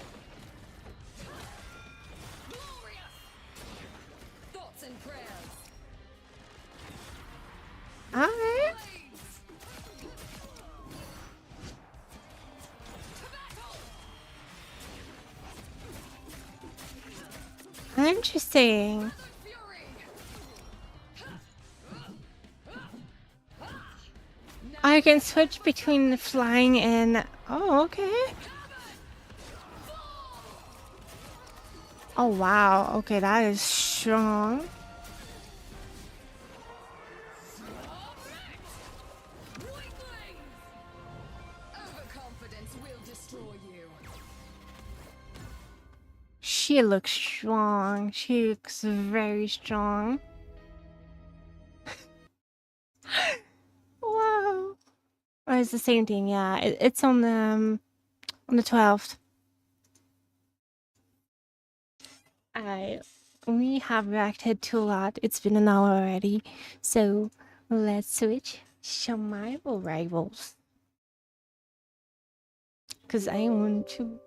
Glorious. Thoughts and prayers. Alright. Blades. To battle. Interesting. Fury. I can switch between the flying and... Oh, okay. Oh, wow. Okay, that is strong. Weaklings. Overconfidence will destroy you. She looks strong. She looks very strong. Wow. Oh, it's the same thing, yeah. It's on the 12th. We have reacted to a lot. It's been an hour already. So let's switch survival rivals. Cause I want to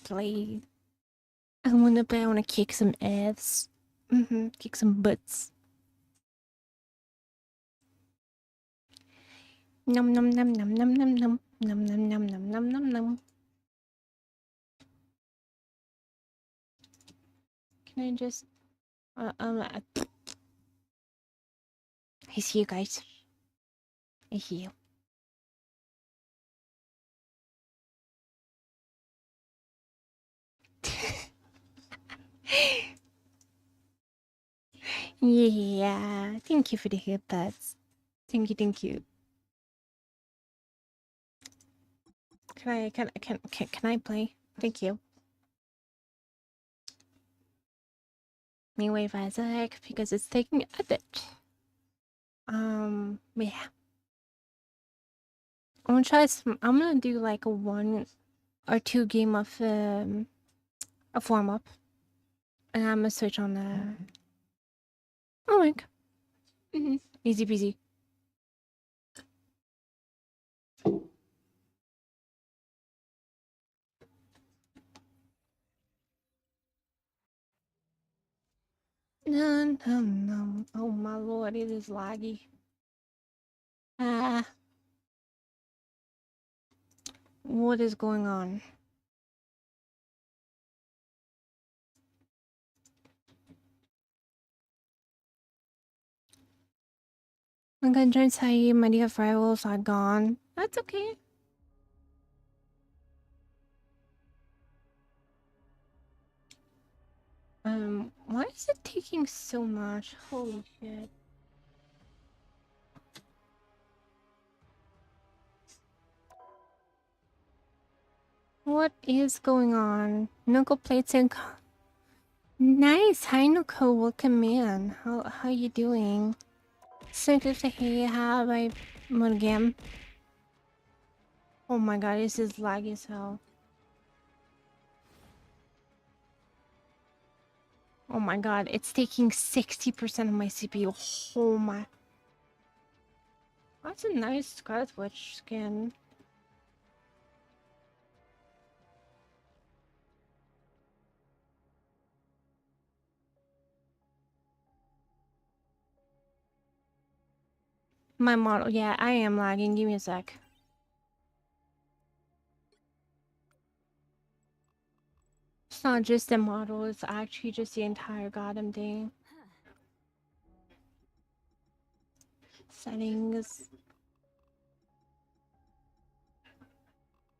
play. I wanna play, I wanna kick some ass. Kick some butts. Num num num num num num num num num num num num num num. Can I just I see you guys. I see you. Yeah, thank you for the headpats. Thank you, thank you. Can I play? Thank you. Me wait for a sec because it's taking a bit. Yeah. I'm gonna try some. I'm gonna do like a 1 or 2 game of a warm up, and I'm gonna switch on the. Oh my god. Easy peasy. No, no, no. Oh my lord, it is laggy. Ah. What is going on? I'm gonna try and tell you my dear rivals are gone. That's okay. Why is it taking so much? Holy shit. What is going on? Knuckle plates and nice. Hi Nuko, welcome in. How you doing? So good to hear you have a game. Oh my god, this is laggy as hell. Oh my god, it's taking 60% of my CPU. Oh my. That's a nice Scarlet Witch skin. My model, yeah, I am lagging. Give me a sec. It's not just the model, it's actually just the entire goddamn thing. Settings.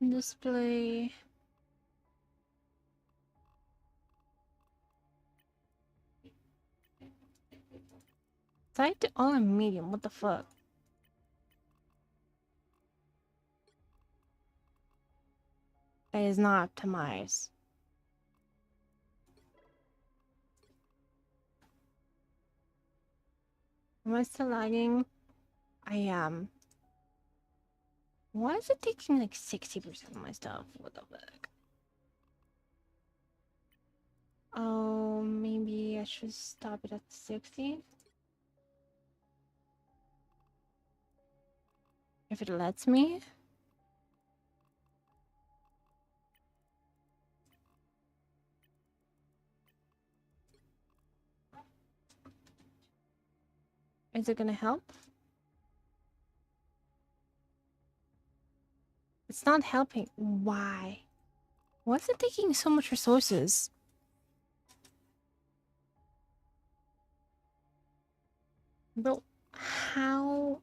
Display. Site all in medium, what the fuck? That is not optimized. Am I still lagging? I am. Why is it taking like 60% of my stuff? What the fuck? Oh, maybe I should stop it at 60? If it lets me. Is it gonna help? It's not helping. Why? Why is it taking so much resources? Bro, how?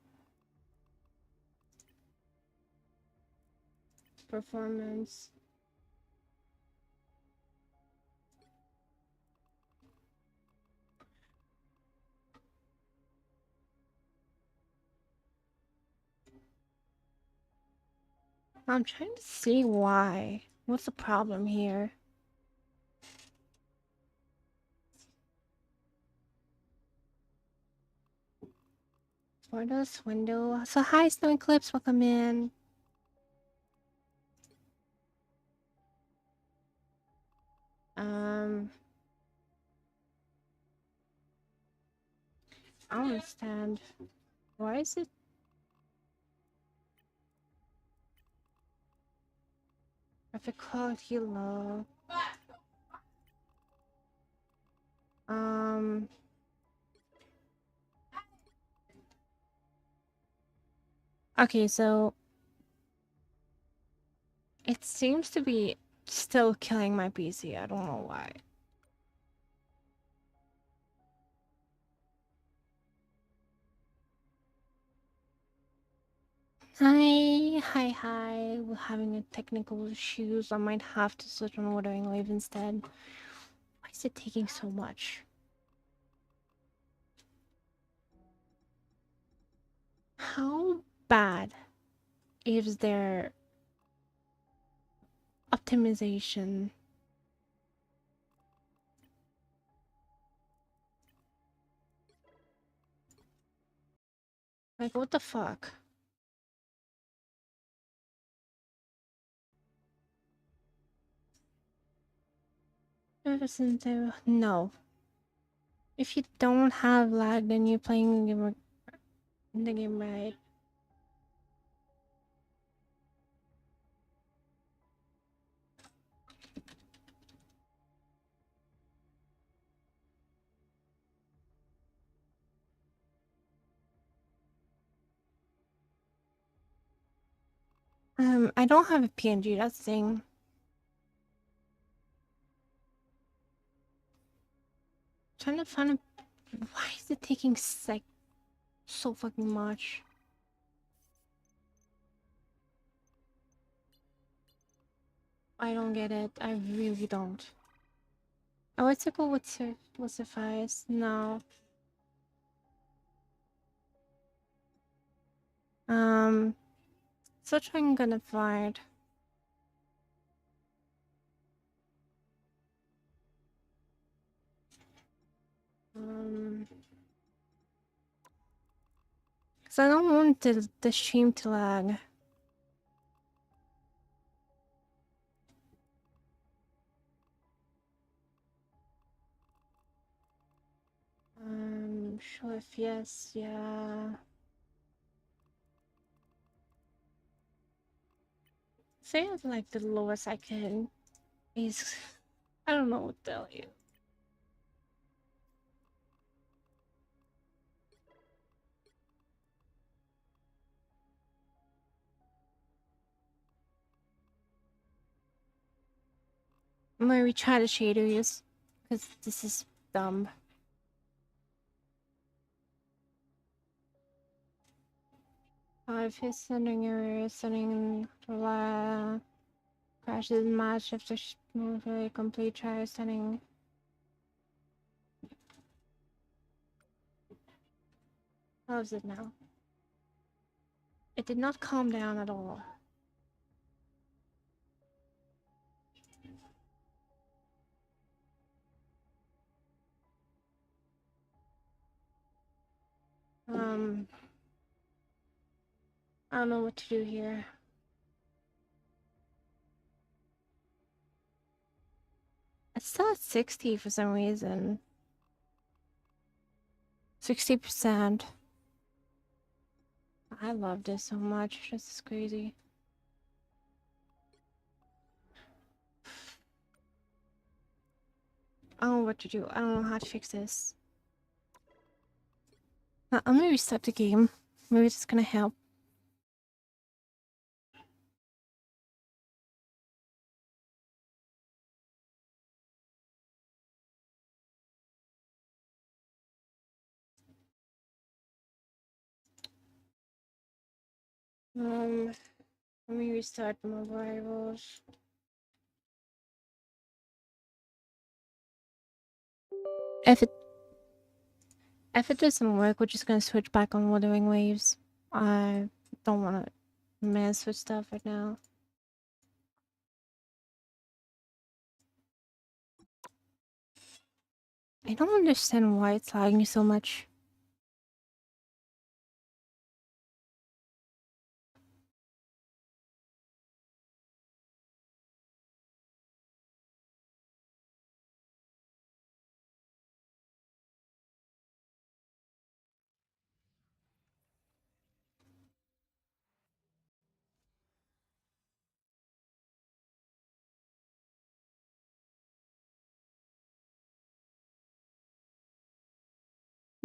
Performance. I'm trying to see why. What's the problem here? For this window. So hi, Snow Eclipse, welcome in. I don't understand. Why is it? Graphic quality low. Okay, so it seems to be still killing my PC. I don't know why. Hi. We're having a technical issues. I might have to switch on Wuthering Wave instead. Why is it taking so much? How bad is their optimization? Like, what the fuck? Ever since no. If you don't have lag, then you're playing the game right. I don't have a PNG, that's the thing. Trying to find a... Why is it taking like so fucking much? I don't get it. I really don't. Oh, it's equal would suffice. No. So I'm gonna find. Cause I don't want the stream to lag. Show if yes, yeah. Say it like the lowest I can is I don't know what to tell you. I'm gonna retry the shaders because this is dumb. If his sending error, sending crashes match after really complete try sending. How is it now? It did not calm down at all. I don't know what to do here. It's still at 60 for some reason. 60%. I love this so much. This is crazy. I don't know what to do. I don't know how to fix this. I'm gonna restart the game. Maybe it's gonna help. Let me restart my rivals. If it doesn't work, we're just gonna switch back on Wuthering Waves. I don't want to mess with stuff right now. I don't understand why it's lagging so much.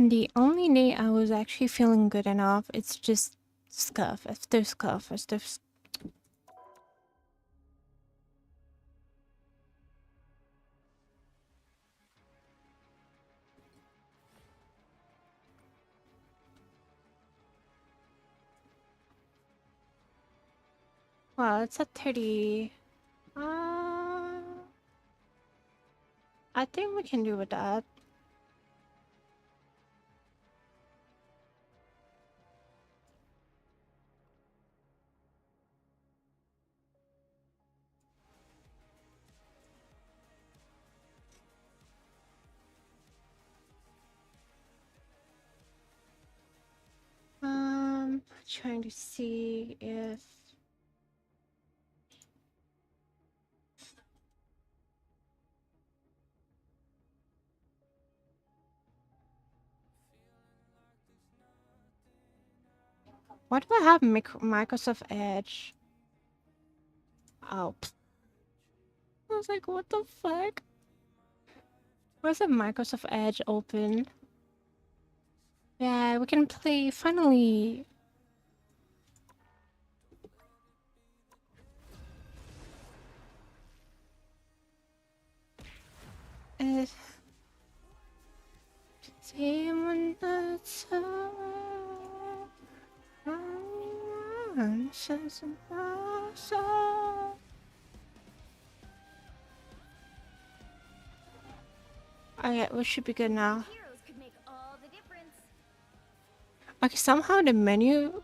The only day I was actually feeling good enough, it's just scuff. After scuff, after well, it's at 30. I think we can do with that. Trying to see if why do I have Microsoft Edge? Oh, I was like, what the fuck? Where's the Microsoft Edge open? Yeah, we can play finally. Okay, we should be good now. Heroes could make all the difference. Okay, somehow the menu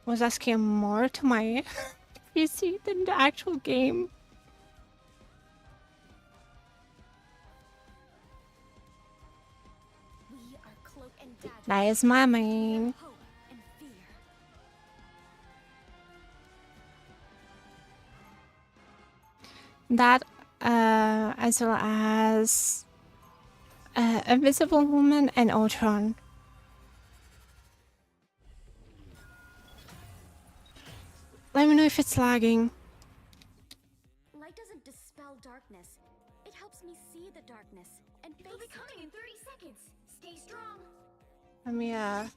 was asking more to my PC than the actual game. We are cloak and dagger. That is my main. Hope and fear. That, as well as Invisible Woman and Ultron. Let me know if it's lagging. Light doesn't dispel darkness. It helps me see the darkness and face it. It'll be coming in 30 seconds. Stay strong. Let me, Oh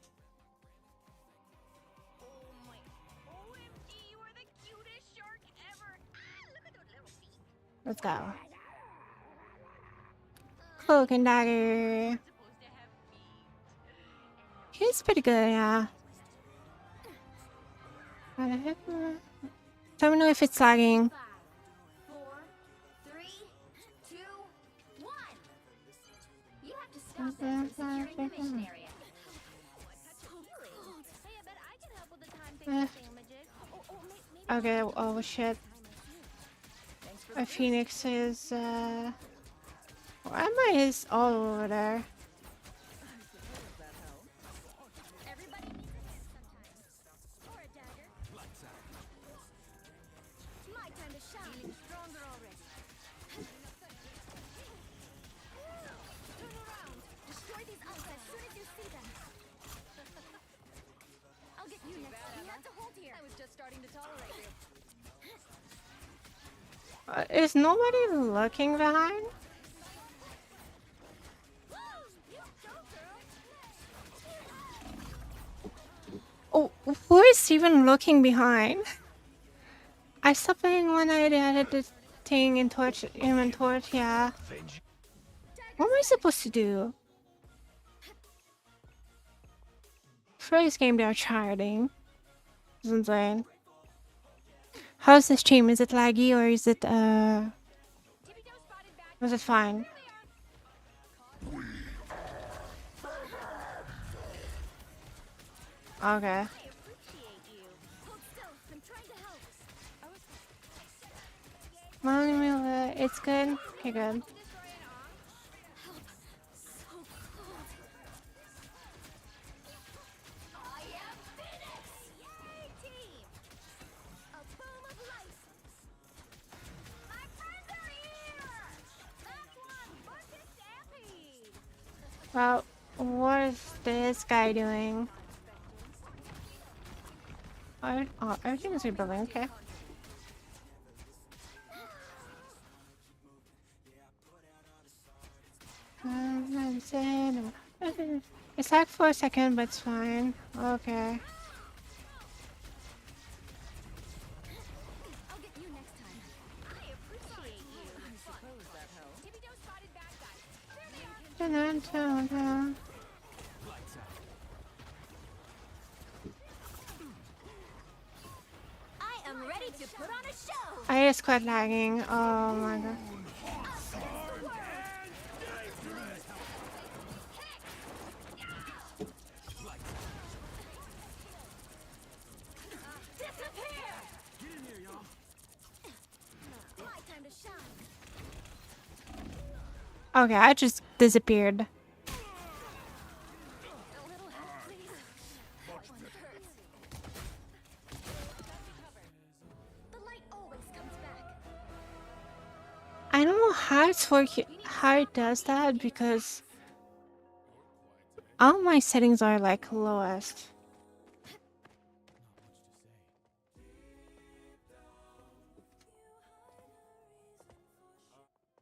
my. OMG, you are the cutest shark ever. Ah, look at those little feet. let's go. Cloak and Dagger. Supposed to have feet. He's pretty good, yeah. Let me know if it's lagging. 5, 4, 3, 2, 1. You have to stop them from securing the mission area. So cold. Hey, I bet I can help with the time sandwiches. Maybe Okay, oh shit. A Phoenix is, why am I is all over there? everybody needs a hand sometimes. Or a dagger. My time to shine. Feeling stronger already. Turn around. Destroy these ults as soon as you see them. I'll get you next. Is nobody looking behind? Oh, who is even looking behind? I stopped playing when I added the thing in Torch, in Torch, yeah. What am I supposed to do? For this game, they're charting. It's insane. How's the stream? Is it laggy or is it, was it fine? Okay. Well, it's good. Okay, good. Well, what is this guy doing? Oh, everything is rebuilding, okay. It's lagged for a second, but it's fine. Okay. I'll get you next time. I appreciate you. I suppose that helps. Tippy-toe spotted bad guys. There they are. I am ready to put on a show. I is quite lagging. Oh my god. Okay, I just disappeared. I don't know how it's working, how it does that, because all my settings are like lowest.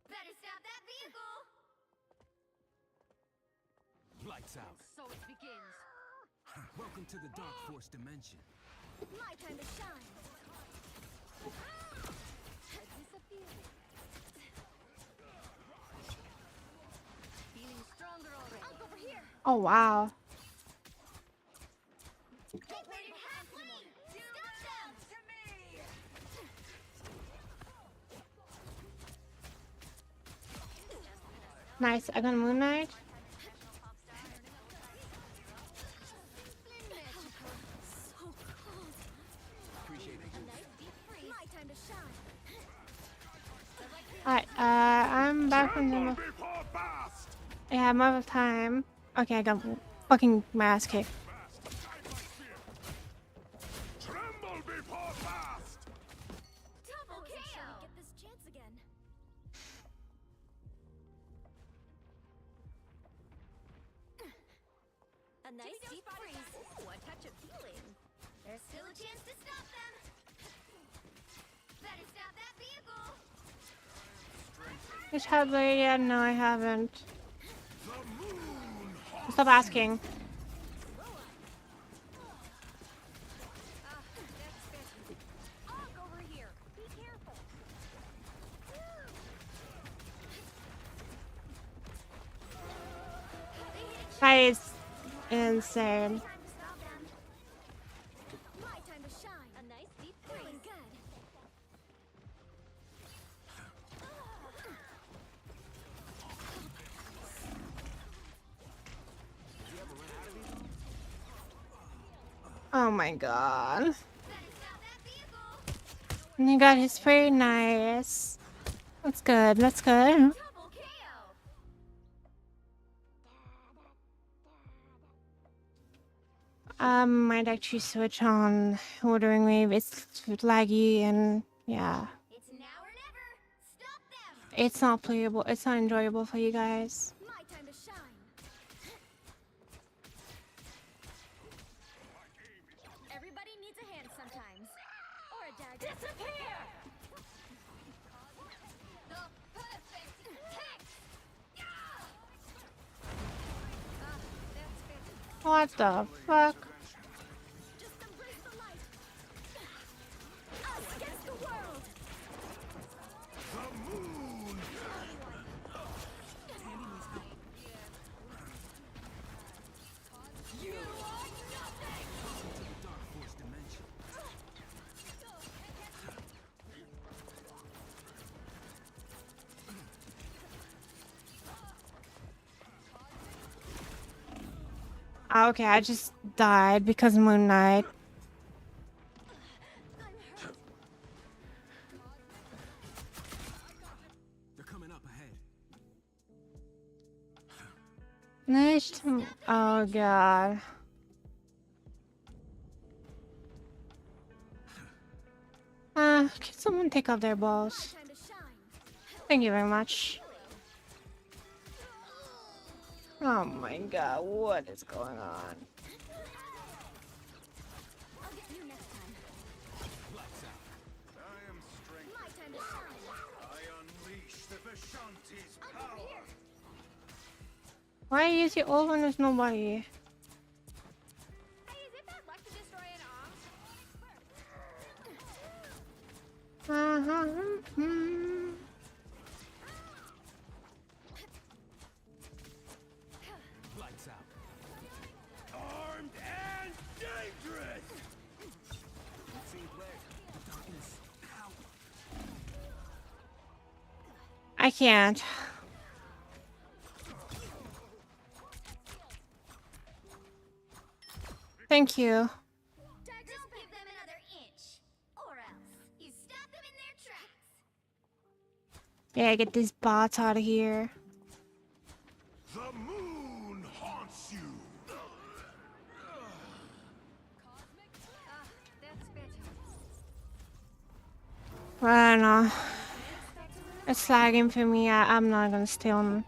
Better stop that vehicle. Lights out. So it begins. Welcome to the Dark Force dimension. My time to shine. Disappear. Feeling stronger already. I'll go over here. Oh wow. Get ready to have me. Stop them to me. Nice, I got a Moon Knight. So cold. Appreciate it. A nice deep freeze. My time to shine. Alright, I'm back from the. Yeah, I'm out of time. Okay, I got fucking my ass kicked. Tremble before fast. Double KO. Get this chance again. A nice deep freeze. Ooh, a touch of healing. There's still a chance to stop them. Better stop that vehicle. Which have I yet? No, I haven't. Stop asking. Arc over here. Be careful. That is insane. Time to stop them. My time to shine. A nice deep feeling good. Oh my god. Better stop that vehicle. And he got his pretty nice. That's good, that's good. Double KO. Might actually switch on Ordering Wave. It's laggy and yeah. It's now or never. Stop them. It's not playable. It's not enjoyable for you guys. My time to shine. Everybody needs a hand sometimes. Or a dagger. Disappear! What the fuck? Just embrace the light. Us against the world. You are nothing. Dark Force dimension. Okay, I just died because of Moon Knight. They're coming up ahead. Nicht. Oh god. Can someone take off their balls? Time to shine. Thank you very much. Oh my god, what is going on? I'll get you next time. Lights out. I am strength. My time to shine. I unleash the Vishanti's I'm power. over here. Why is it all when there's nobody? Hey, is it bad luck to destroy an Lights out. Armed and dangerous. Seeing glare. The darkness. Ow. I can't. Thank you. Don't give them another inch, or else you stop them in their tracks. Yeah, get these bots out of here. The moon haunts you. That's better. I don't know. It's lagging for me. I'm not gonna stay on.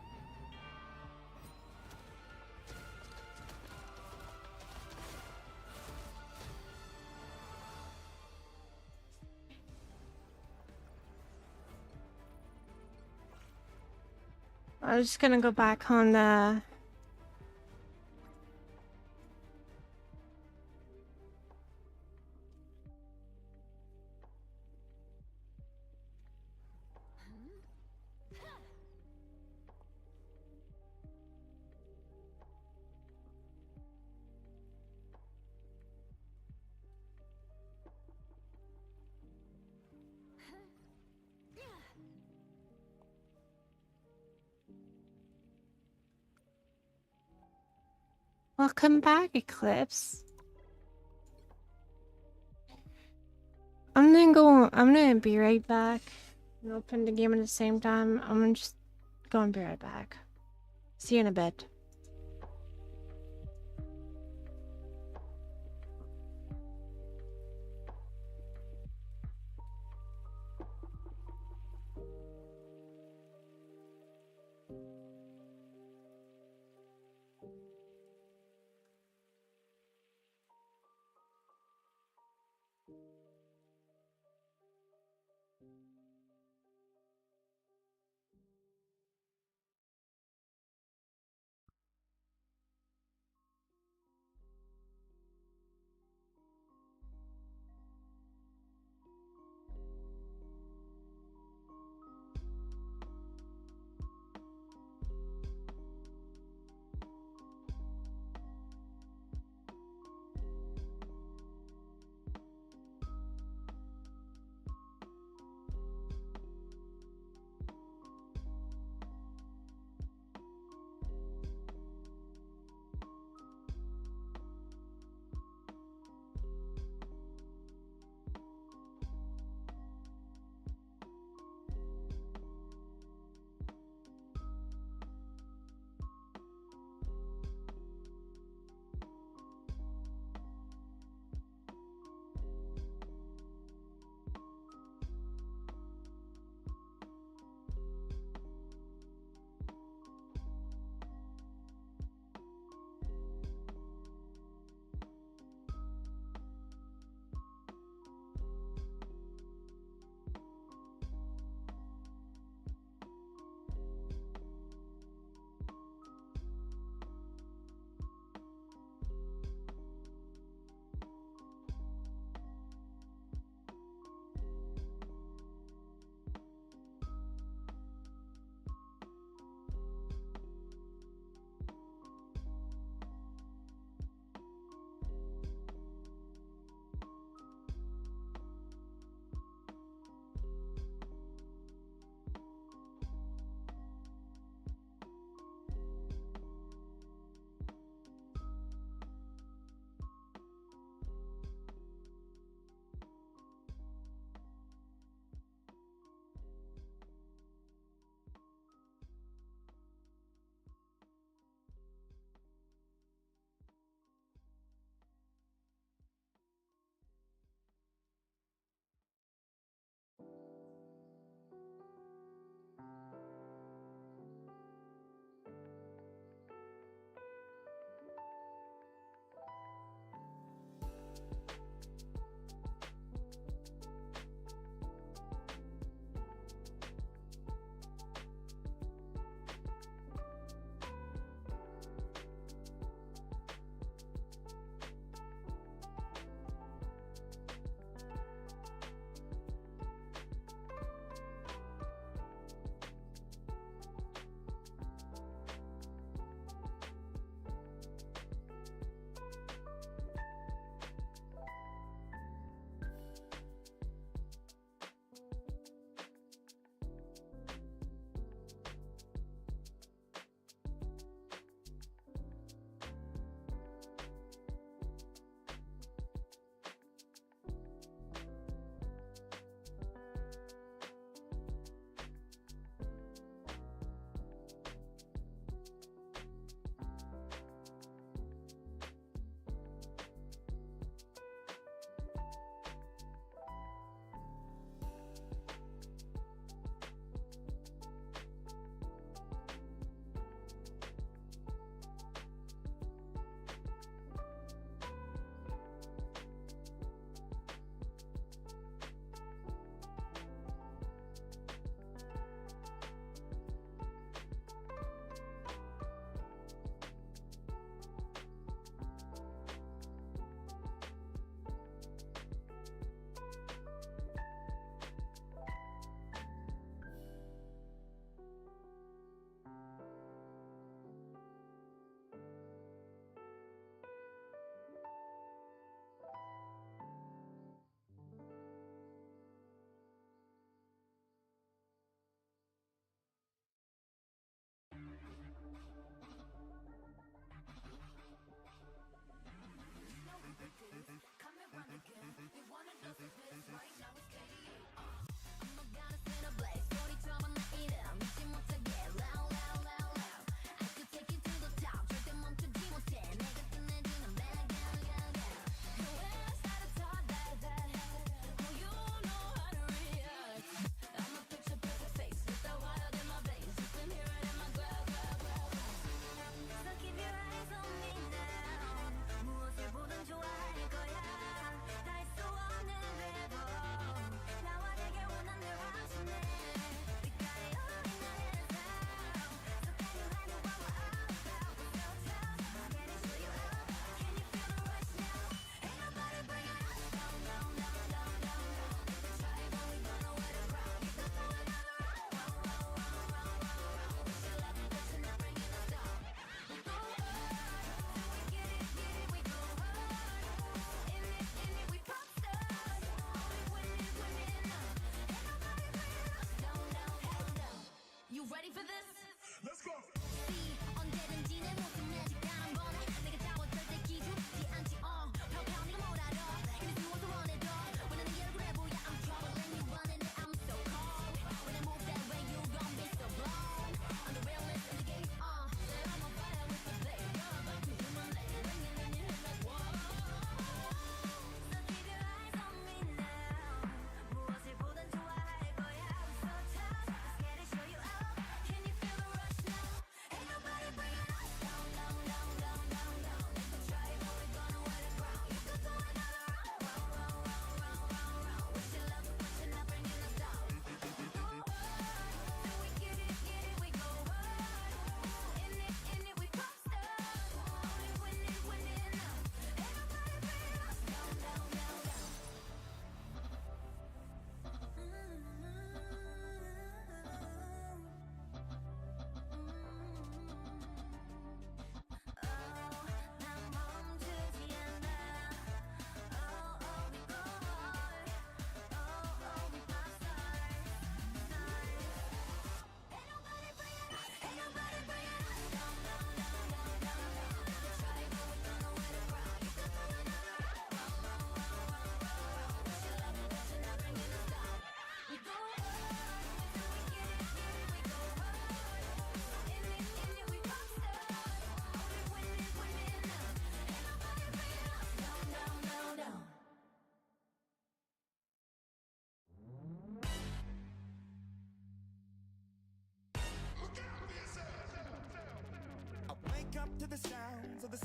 I'm just gonna go back on the. Welcome back, Eclipse. I'm gonna be right back and open the game at the same time. I'm gonna just go and be right back. See you in a bit.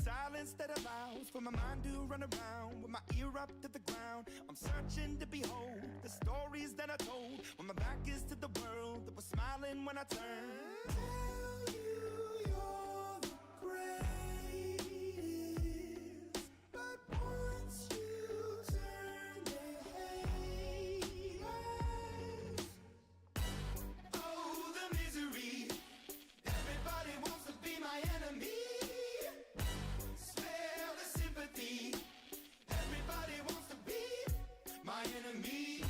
silence that allows for my mind to run around with my ear up to the ground. I'm searching to behold the stories that I told when my back is to the world that was smiling when I turned. Tell you you're the greatest, but once you turn, they hate us. Oh, the misery. Everybody wants to be my enemy. Spare the sympathy. Everybody wants to be my enemy.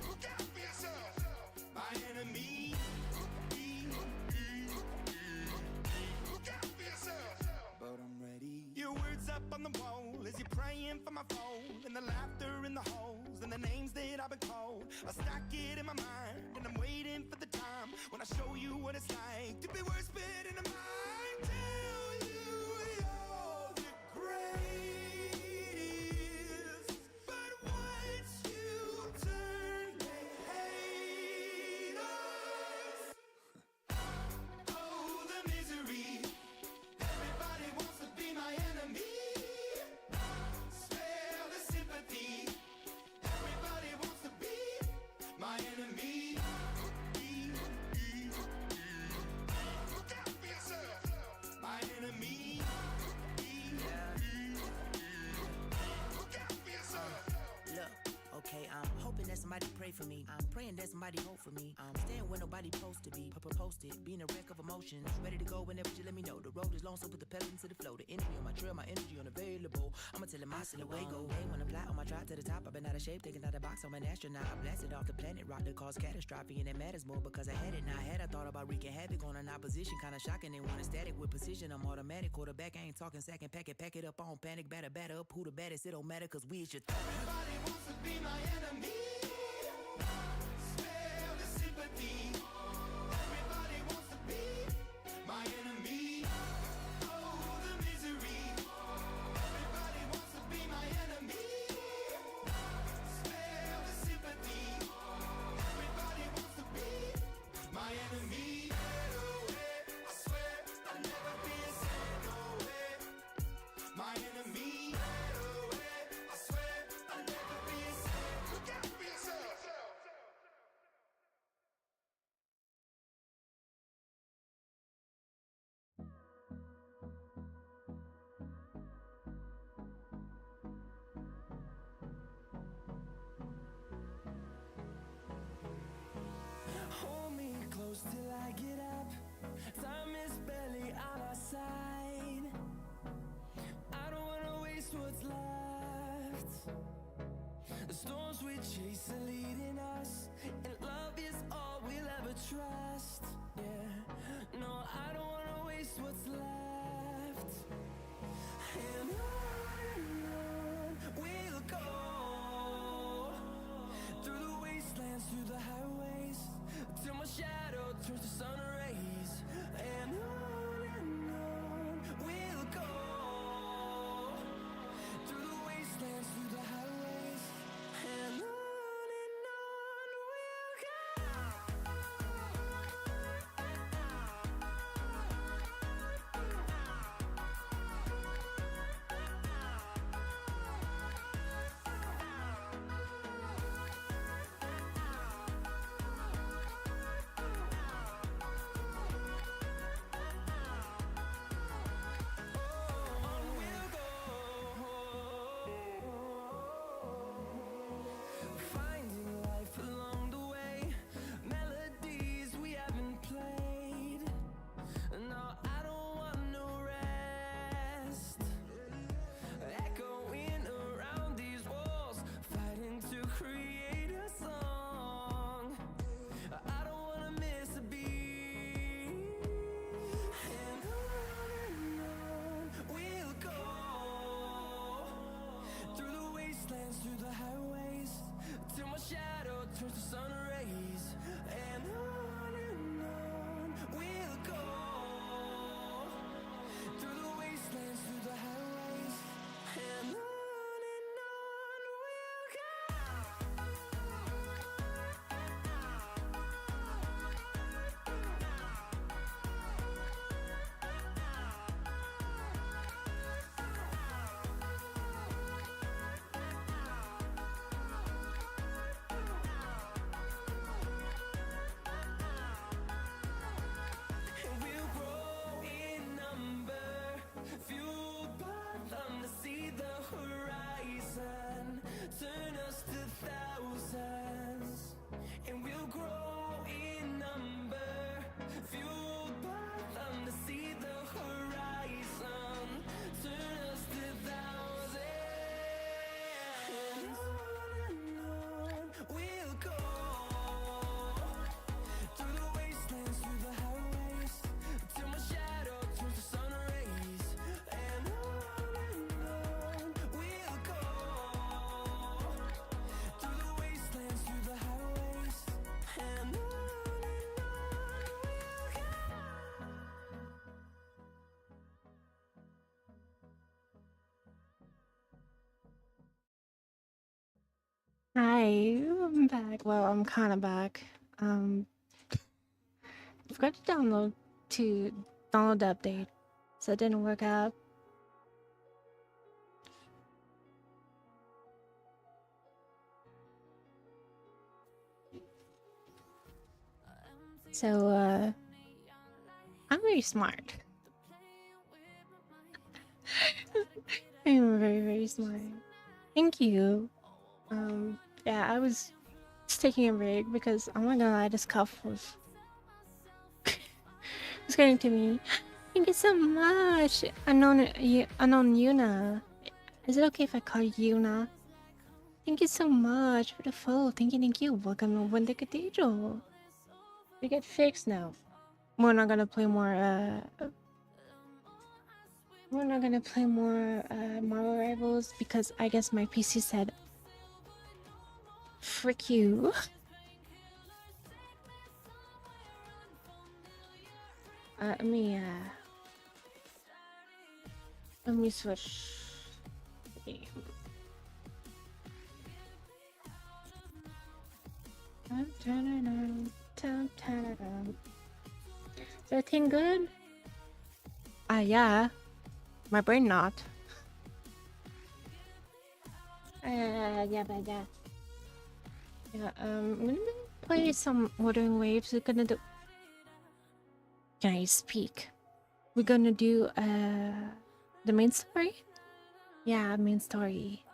Look out for yourself. My enemy. Look out for yourself. But I'm ready. Your words up on the wall as you're praying for my phone, and the laughter in the halls and the names that I've been called. I stack it in my mind and I'm waiting for the time when I show you what it's like to be worse fit in a mind. Tell you you're the greatest, but once you turn, they hate us. Oh, the misery. Everybody wants to be my enemy. Spare the sympathy. Everybody wants to be my enemy. Look out for yourself. My enemy. Look out for yourself. Look, okay, I'm hoping that somebody pray for me. I'm praying that somebody hope for me. I'm staying where nobody supposed to be. Posted, being a wreck of emotions. Ready to go whenever you let me know. The road is long, so put the pedal into the flow. The enemy on my trail, my energy unavailable. I'ma tell him my silhouette go. Hey, when I fly on my drive to the top, I've been out of shape, taking out the box. I'm an astronaut. I blasted off the planet, rock that caused catastrophe, and it matters more because I had it. Now I had I thought about wreaking havoc on an opposition, kinda shocking. They want a static with precision. I'm automatic, quarterback. I ain't talking second pack it up on panic, batter up. Who the baddest? It don't matter, cause we is your Everybody wants to be my enemy. Spare the sympathy. Everybody wants to be my enemy. Oh, the misery. Everybody wants to be my enemy. Spare the sympathy. Everybody wants to be my enemy. I swear I'll never be a saint, no way. My enemy. I swear I'll never be a saint. Look out for yourself. Hold me close till I get up. Time is barely on our side. I don't wanna waste what's left. The storms we chase are leading us, and love is all we'll ever trust. Yeah, no, I don't wanna waste what's left. And on we'll go, through the wastelands, through the highways, till my shadow turns to sun rays. And on we'll go, through the wastelands, through the highways. And on we'll go. Hi, I'm back. Well, I'm kind of back. I forgot to download the update, so it didn't work out. So, I'm very smart. I'm very, very smart. Thank you. Yeah, I was just taking a break because I'm not gonna lie, this cough was it's getting to me. Thank you so much, unknown Yuna. Is it okay if I call you Yuna? Thank you so much for the follow. Thank you. Welcome to Wonder Cathedral. We get fixed now. We're not gonna play more. We're not gonna play more Marvel Rivals because I guess my PC said, "Frick you." Let me switch. Is everything good? Yeah. My brain not. Yeah, but yeah. Yeah, I'm gonna play some Wuthering Waves. We're gonna do. Can I speak? We're gonna do the main story? Yeah, main story.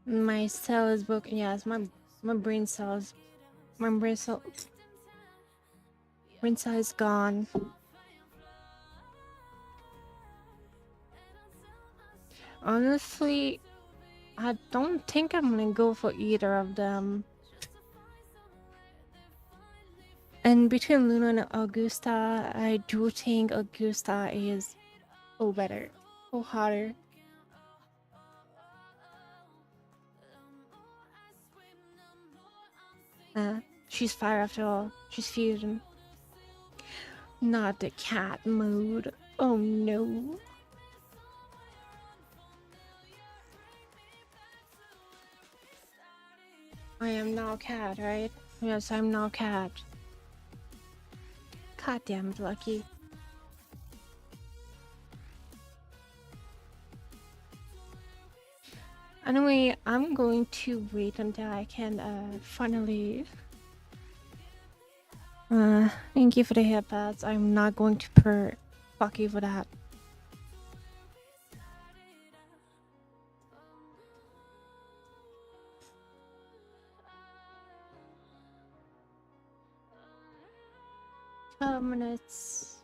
My cell is broken. Yes, my brain cells. My brain cell is gone. Honestly, I don't think I'm gonna go for either of them. And between Luna and Augusta, I do think Augusta is better, hotter. She's fire after all. She's fusion. Not the cat mode. Oh no. I am now cat, right? Yes, I'm now cat. God damn it, Lucky. Anyway, I'm going to wait until I can finally. Thank you for the headpads. I'm not going to purr. Fuck you for that. Minutes.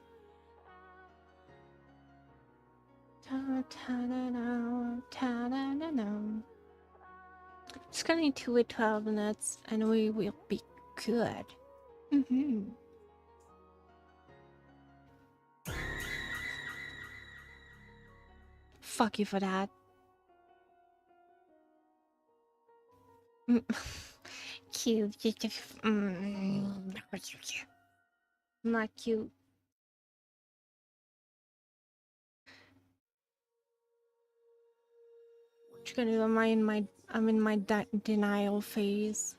Just gonna need to wait 12 minutes and we will be good. Fuck you for that. Cute. Not cute. Just gonna do. I'm in my denial phase.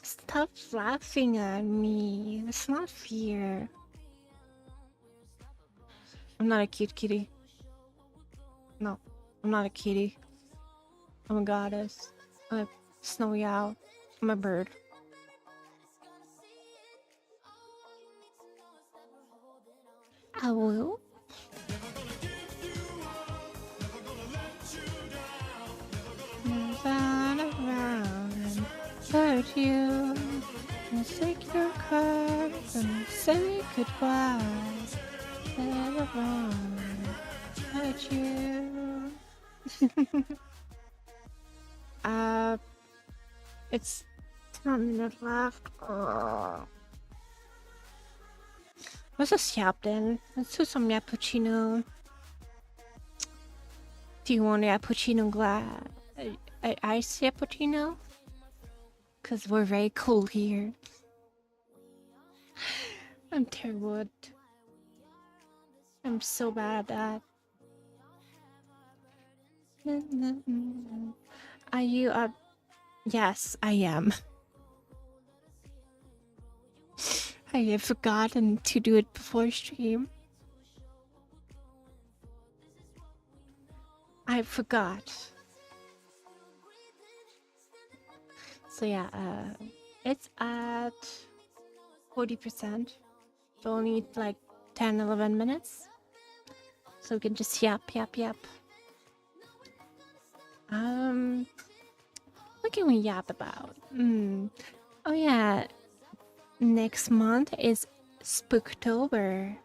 Stop laughing at me. It's not fear. I'm not a cute kitty. No, I'm not a kitty. I'm a goddess. I'm a snowy owl. I'm a bird. I will. Turn around and hurt you. And take your cards and say goodbye. Turn around and hurt you. It's 10 minutes left. What's a captain? Let's do some cappuccino. Do you want a cappuccino glass? an iced cappuccino? Because we're very cool here. I'm terrible at... I'm so bad at that. Are you up? Yes, I am. I have forgotten to do it before stream. I forgot. So yeah, it's at 40%. So only need like 10-11 minutes. So we can just yap. What can we yap about? Oh yeah, next month is Spooktober.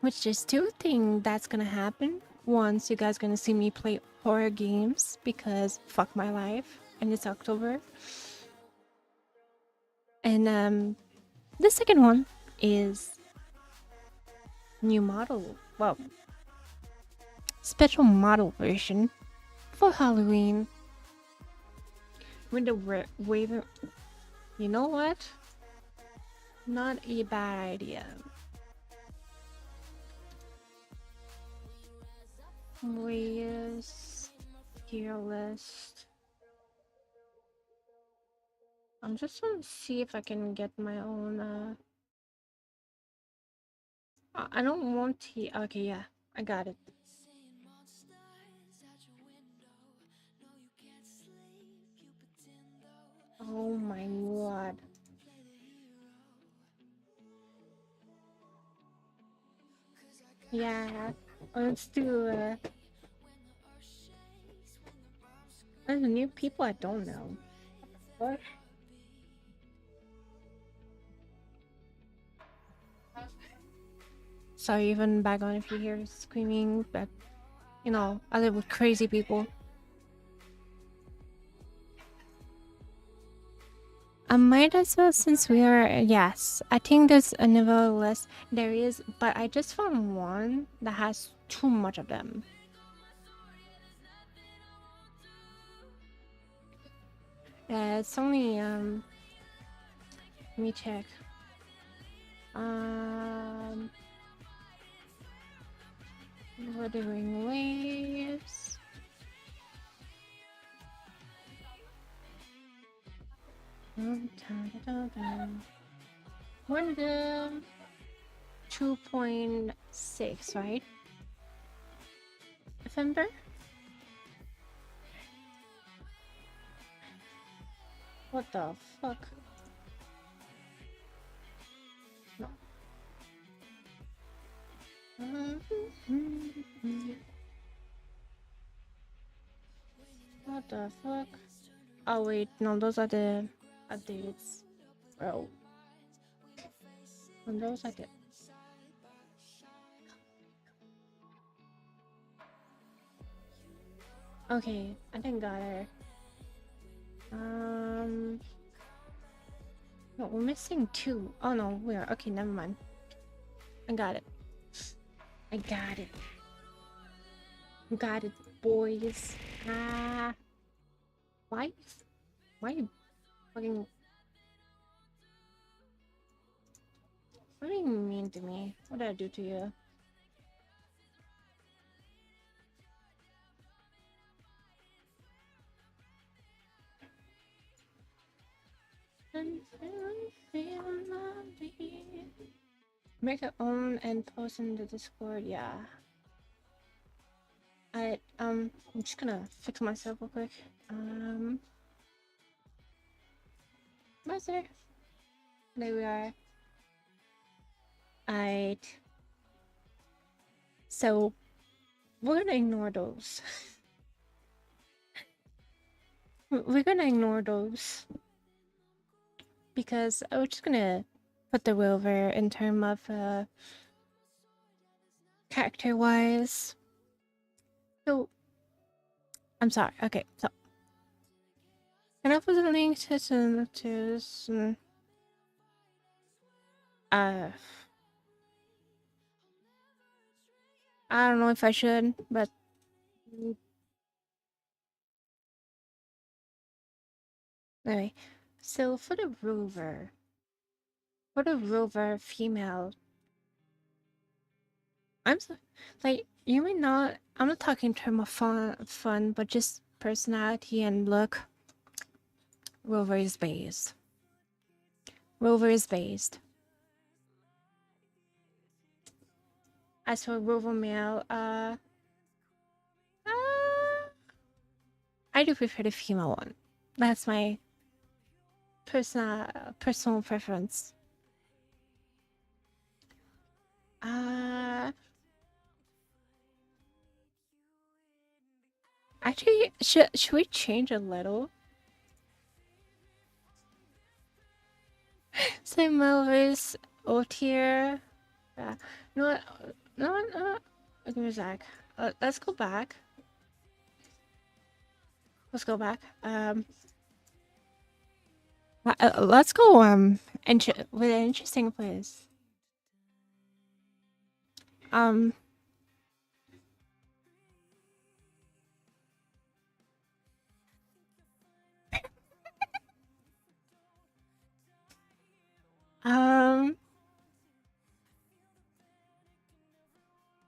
Which there's two things that's gonna happen. Once you guys gonna see me play horror games because fuck my life, and it's October. And the second one is new model. Well, special model version for Halloween. With the wave. You know what? Not a bad idea. Where's tier list? I'm just gonna see if I can get my own. I don't want to. Okay, yeah, I got it. Oh my god. Yeah, let's do. There's new people I don't know. What? Sorry, even back on if you hear screaming, but you know, I live with crazy people. I might as well, since we are, yes, I think there's another list. There is, but I just found one that has too much of them. It's only, let me check. Wuthering Waves. One of them 2.6, right? November? What the fuck? No. What the fuck? Oh wait, no, those are the updates. Bro. And those are the... Okay, I think got her. No, we're missing two. Oh no, we are. Okay, never mind. I got it. I got it. Got it, boys. Ah. Why you fucking... What do you mean to me? What did I do to you? Make your own and post in the Discord, yeah. I'm just gonna fix myself real quick. Where's there? There we are. Alright. So we're gonna ignore those. We're gonna ignore those. Because I'm just gonna put the over in terms of character wise. So I'm sorry. Okay, so can I put a link to this? I don't know if I should, but Anyway, so for the female, I'm so, like you may not. I'm not talking in terms of fun, but just personality and look. Rover is based. Rover is based. As for Rover male, I do prefer the female one. That's my personal preference. Actually, should we change a little? Say Melvis, O tier. Yeah. You know what? No. Give me a sec. Let's go back. Let's go back. Let's go with an interesting place.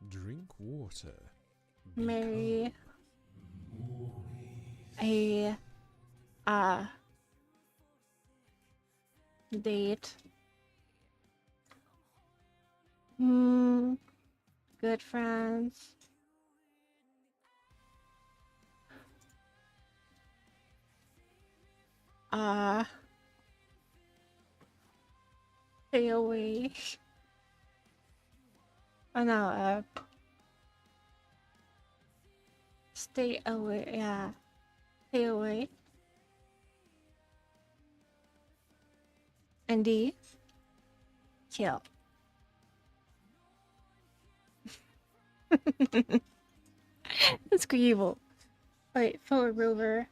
Drink water. Marry a date. Good friends. Stay away. Oh no, stay away, yeah. Stay away. And D. Kill. That's evil. Wait, for Rover.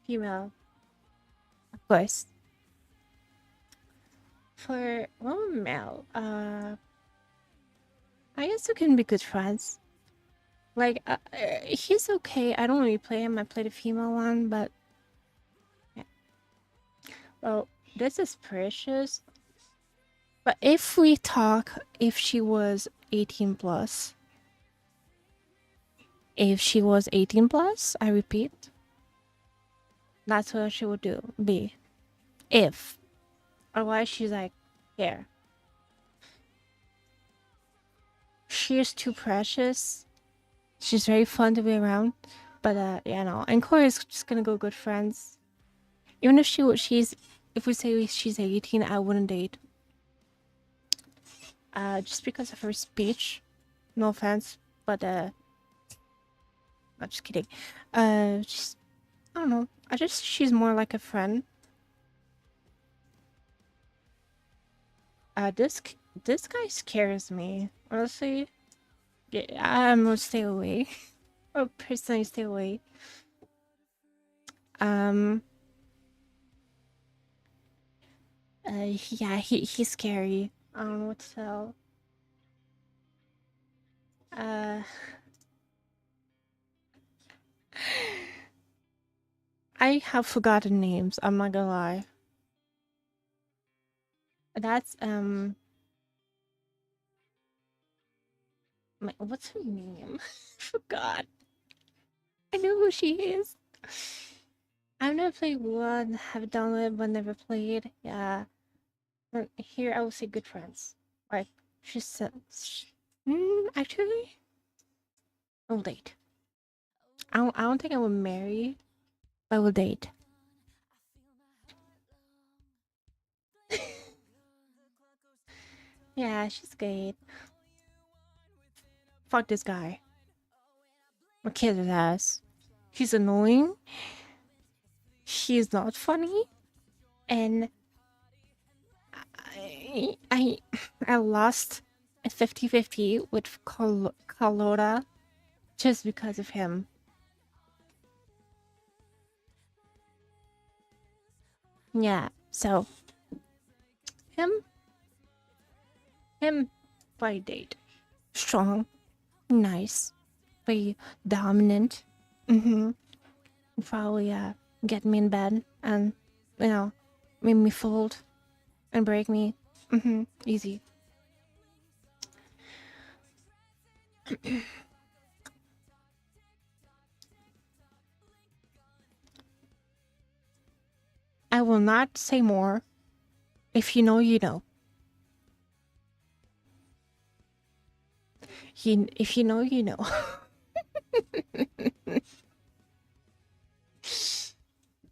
Female. Of course. For male, I guess we can be good friends. Like, he's okay. I don't really play him. I play the female one, but yeah. Well, this is Precious. But if we talk, if she was 18 plus, I repeat, that's what she would be. If. Otherwise, she's like, here. She is too precious. She's very fun to be around. But, yeah, no. And Corey is just gonna go good friends. Even if if we say she's 18, I wouldn't date. Just because of her speech. No offense, but, I'm just kidding. Just, I don't know. She's more like a friend. This guy scares me. Honestly, yeah, I'm gonna stay away. Or personally stay away. Yeah, he's scary. I don't know what to tell. I have forgotten names. I'm not gonna lie. That's what's her name? Forgot. I know who she is. I've never played Wuwa, have downloaded but never played. Yeah. Here I will say good friends. Like she said, actually, I will date. I don't think I will marry, but I will date. Yeah, she's great. Fuck this guy. I'll kill his ass. He's annoying. He's not funny, and I lost a 50-50 with Carlotta just because of him. Yeah, so him by date. Strong, nice, very dominant. Probably get me in bed and, you know, make me fold and break me. Easy. I will not say more. If you know, you know. If you know, you know.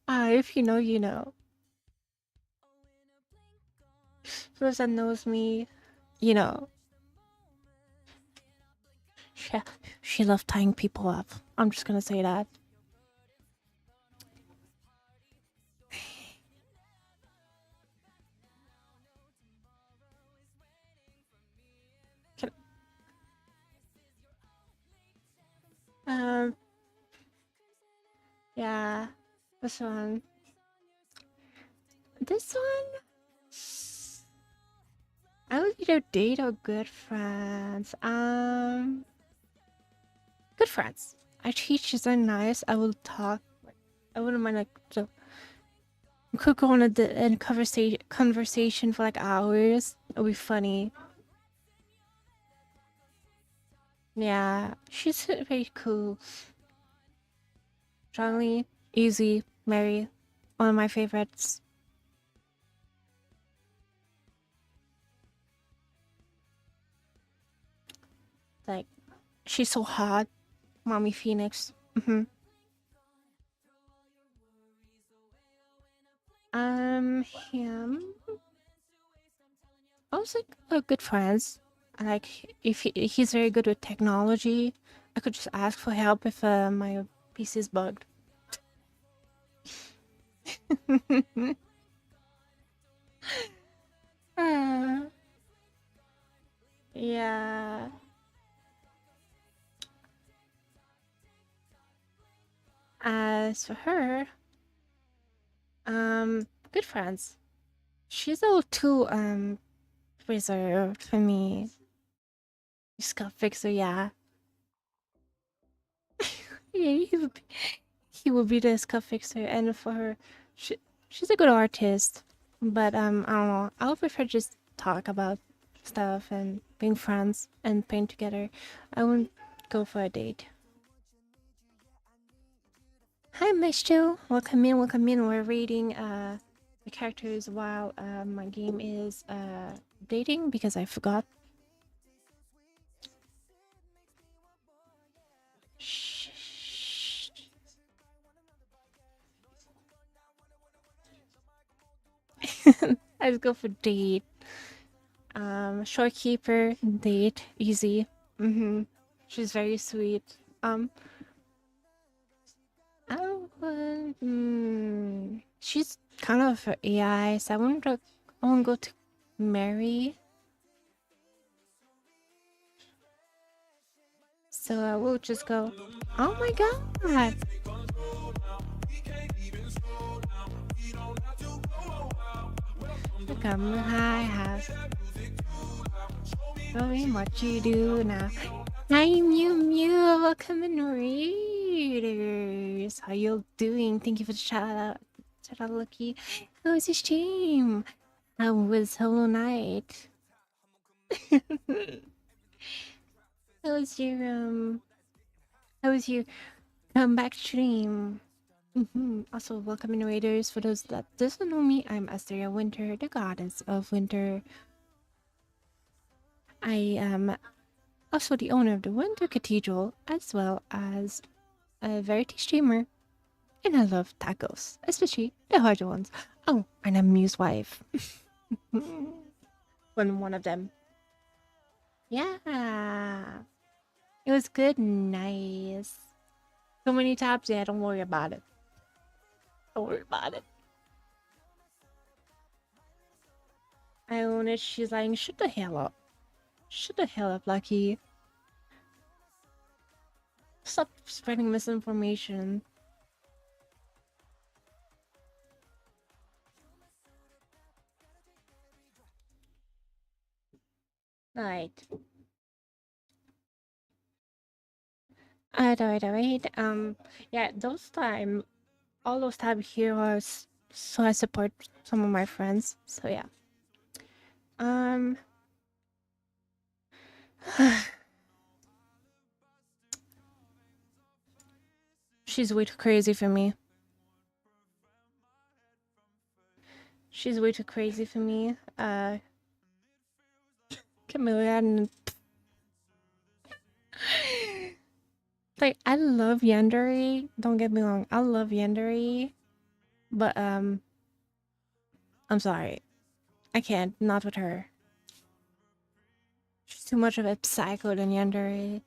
If you know, you know. For those that knows me, you know. She loved tying people up. I'm just gonna say that. Can, um, yeah, this one. This one, I would either date or good friends. Good friends. Actually, she's so nice. I will talk. I wouldn't mind like so. We could go on a conversation for like hours. It'll be funny. Yeah, she's very cool. Strongly, easy, Mary, one of my favorites. Like, she's so hot, Mommy Phoenix. Him. I was like, good friends. Like, if he's very good with technology, I could just ask for help if my PC is bugged. Uh, yeah. As for her, good friends. She's a little too reserved for me. Scott Fixer, yeah. Yeah, he would be the Scott Fixer, and for her, she's a good artist, but I don't know. I would prefer just talk about stuff and being friends and paint together. I wouldn't go for a date. Hi, Mistu. Welcome in. Welcome in. We're reading the characters while my game is dating because I forgot. Shh. I just go for date. Shorekeeper, date, easy. She's very sweet. She's kind of a AI, so I won't go to Mary. So I will just go. Oh my god! Come high house. Show me what you do now. Hi Mew Mew, welcome in readers. How you doing? Thank you for the shout out. Shout out, Lucky. How was your stream? How was Hollow Knight? How was your comeback stream? Also, welcome in raiders. For those that doesn't know me, I'm Asteria Winter, the goddess of winter. I am also the owner of the Winter Cathedral, as well as a Verity streamer. And I love tacos, especially the hard ones. Oh, and I'm Mew's wife. One of them. Yeah. It was good, nice. So many taps, yeah, don't worry about it. Don't worry about it. I own it. She's like, shut the hell up. Shut the hell up, Lucky. Stop spreading misinformation. Alright. Alright. Yeah, those time all those type of heroes. So I support some of my friends. So yeah. She's way too crazy for me. She's way too crazy for me. Chameleon. Like, I love Yandere. Don't get me wrong. I love Yandere. But, I'm sorry. I can't. Not with her. She's too much of a psycho than Yandere.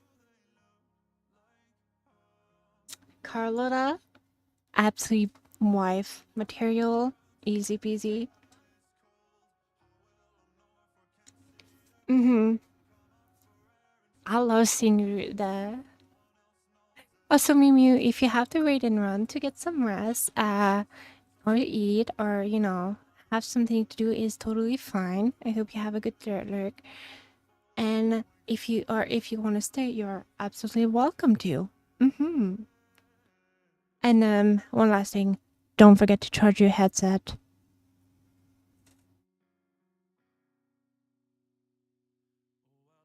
Carlotta. Absolute wife material. Easy peasy. I love seeing the. Also, Miu, if you have to wait and run to get some rest, or eat, or have something to do, is totally fine. I hope you have a good third lurk. And if you want to stay, you're absolutely welcome to. And one last thing, don't forget to charge your headset.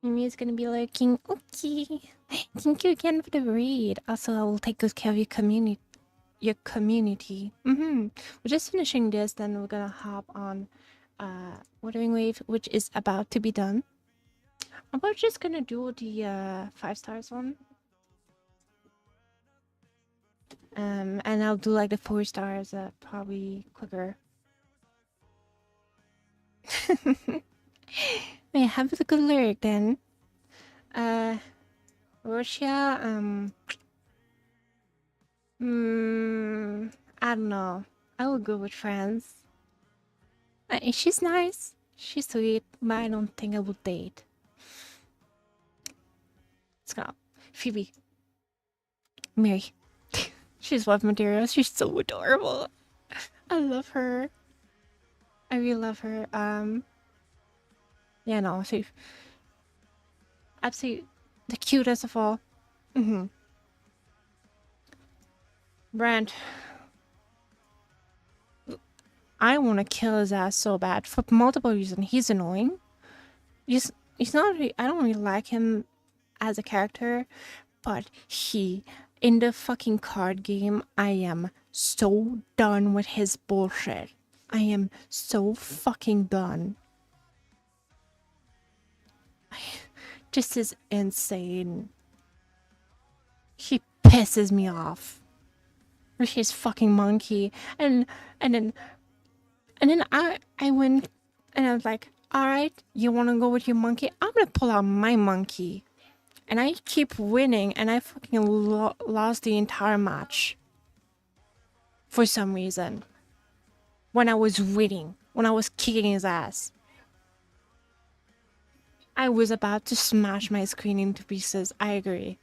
Mimi is gonna be lurking. Okay. Thank you again for the read. Also, I will take good care of your community. We're just finishing this, then we're gonna hop on Wuthering Wave, which is about to be done. I'm probably just gonna do the 5 stars one. And I'll do like the 4 stars probably quicker. Yeah, have a good lyric then. Russia, I don't know. I will go with France. She's nice. She's sweet, but I don't think I would date. Let's go. Phoebe. Mary. She's wife material. She's so adorable. I love her. I really love her. Yeah, no, she absolutely the cutest of all. Brand. I want to kill his ass so bad for multiple reasons. He's annoying. He's not really, I don't really like him as a character, but in the fucking card game, I am so done with his bullshit. I am so fucking done. Just is insane. He pisses me off. With his fucking monkey. And then I went and I was like, alright, you wanna go with your monkey? I'm gonna pull out my monkey. And I keep winning, and I fucking lost the entire match. For some reason. When I was winning. When I was kicking his ass. I was about to smash my screen into pieces. I agree.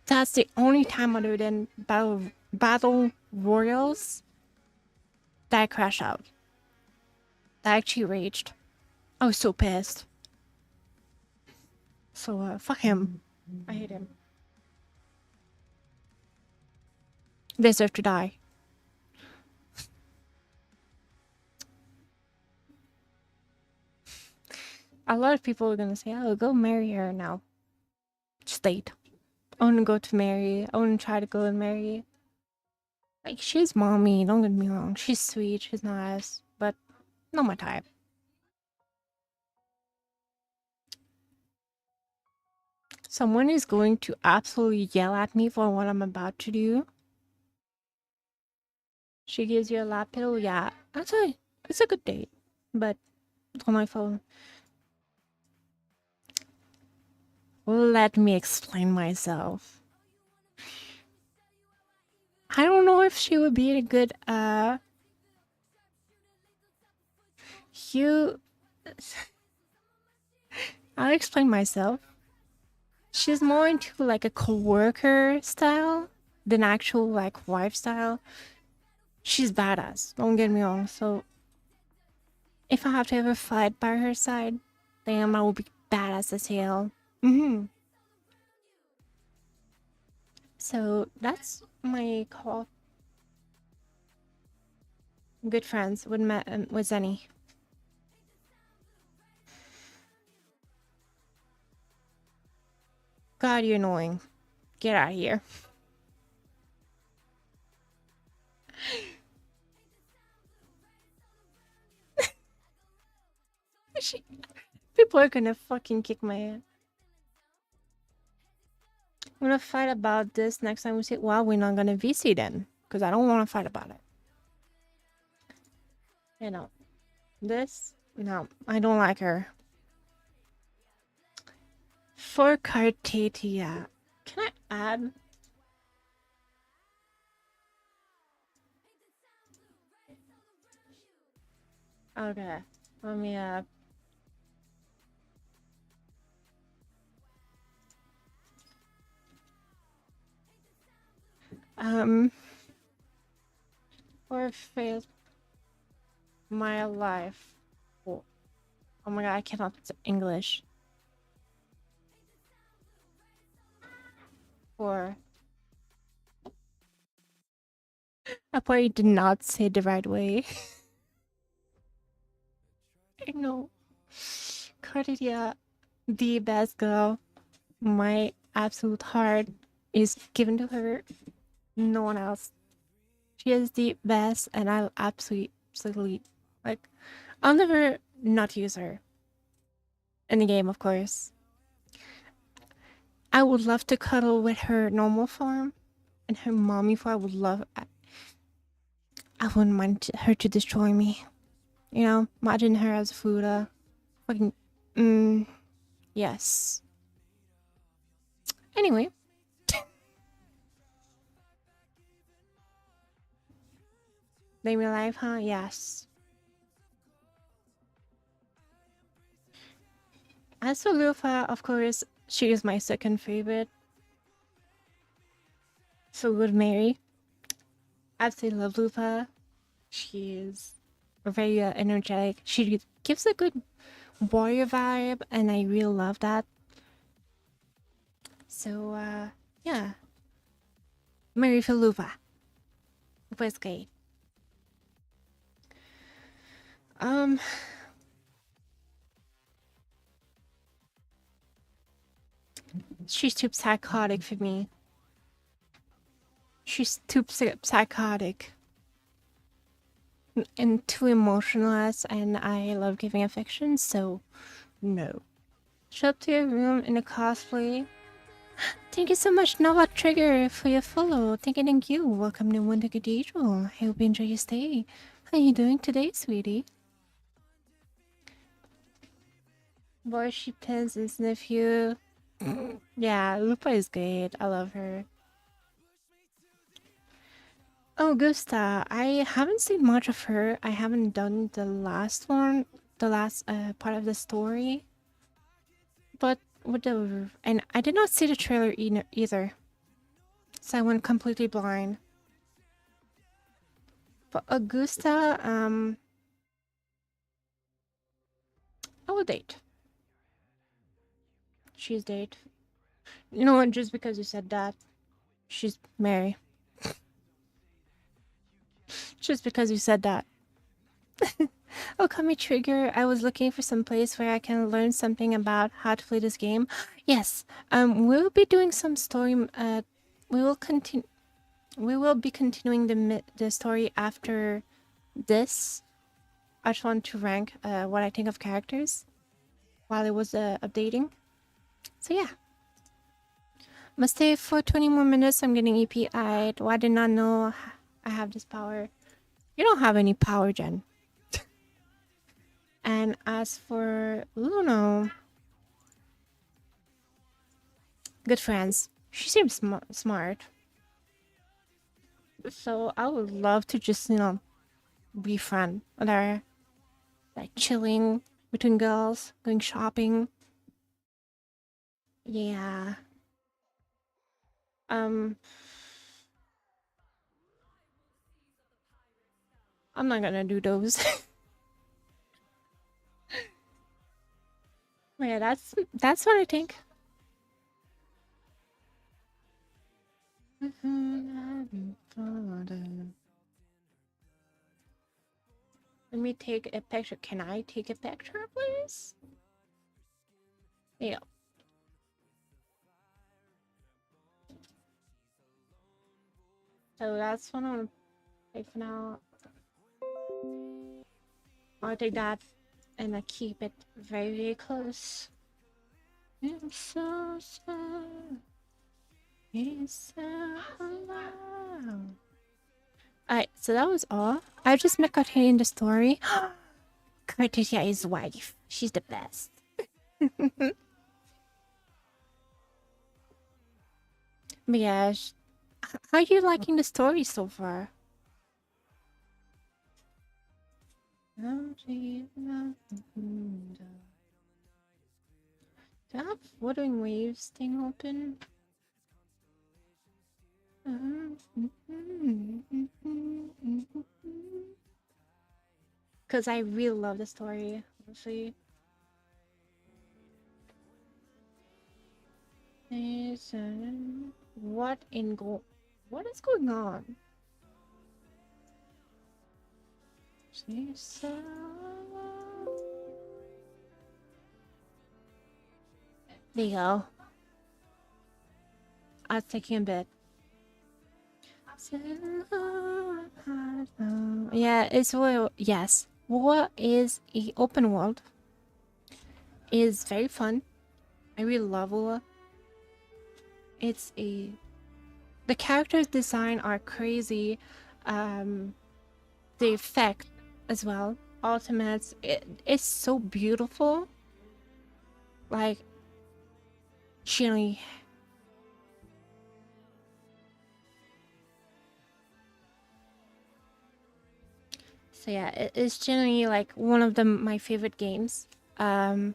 That's the only time other than Battle Royals that I crashed out. That I actually raged. I was so pissed. So, fuck him. I hate him. Deserve to die. A lot of people are gonna say, oh, go marry her now. Just wait. I wanna go to marry. I wanna try to go and marry. Like, she's mommy, don't get me wrong. She's sweet, she's nice, but not my type. Someone is going to absolutely yell at me for what I'm about to do. She gives you a lap pill, yeah. Actually, it's a good date, but it's on my phone. Let me explain myself. I don't know if she would be a good, I'll explain myself. She's more into like a co-worker style than actual like wife style. She's badass, don't get me wrong. So if I have to ever fight by her side, damn, I will be badass as hell. So that's my call. good friends with Zenny. God, you're annoying. Get out of here. People are gonna fucking kick my ass. I'm gonna fight about this next time we see. Well, we're not gonna VC then, because I don't want to fight about it. You know, this. No, I don't like her. For Cartatia, can I add? Okay, let me for fail my life. Oh, oh my god, I cannot say English. For I probably did not say it the right way. I know. Cartatia, the best girl. My absolute heart is given to her. No one else. She is the best, and I'll absolutely like. I'll never not use her in the game, of course. I would love to cuddle with her normal form and her mommy form. I would love. I wouldn't mind her to destroy me. You know, imagine her as Fuda. Fucking. Yes. Anyway. Name your life, huh? Yes. As for Lufa, of course, she is my second favorite. So would Mary. Absolutely love Lufa. She is very energetic. She gives a good warrior vibe, and I really love that. So, yeah. Mary for Lufa. Was great. She's too psychotic for me. She's too psychotic. And too emotionless, and I love giving affection, so no. Show up to your room in a cosplay. Thank you so much, Nova Trigger, for your follow. Thank you. Welcome to Winter Cathedral. I hope you enjoy your stay. How are you doing today, sweetie? Boy, she pins his nephew. Yeah, Lupa is great. I love her. Oh, Gusta, I haven't seen much of her. I haven't done the last one, the last part of the story. But whatever. And I did not see the trailer either. So I went completely blind. But Augusta, I will date. She's date. You know what? Just because you said that, she's Mary. Just because you said that. Oh, call me Trigger. I was looking for some place where I can learn something about how to play this game. Yes. We'll be doing some story. We will continue. We will be continuing the story after this. I just want to rank what I think of characters while it was updating. So yeah. Must stay for 20 more minutes. I'm getting EPI'd. Oh, I did not know I have this power. You don't have any power, Jen. And as for Luno, good friends. She seems smart. So I would love to just, be friend with her. Like chilling between girls, going shopping. Yeah. I'm not gonna do those. Yeah, that's what I think. Let me take a picture. Can I take a picture, please? Yeah. So that's what I'm gonna take for now. I'll take that and I keep it very, very close. It's so sad. It's so loud. Alright, so that was all. I just met Cartier in the story. Cartier is wife. She's the best. But yeah, how are you liking the story so far? Do I have Wuthering Waves thing open? Because I really love the story, honestly. What is going on? There you go. I was taking a bit. Yeah, it's well, yes. War is a open world. Is very fun. I really love Wuwa. The characters design are crazy. The effect as well. Ultimates. It's so beautiful. Like, genuinely. So yeah, it's generally like one of my favorite games. 10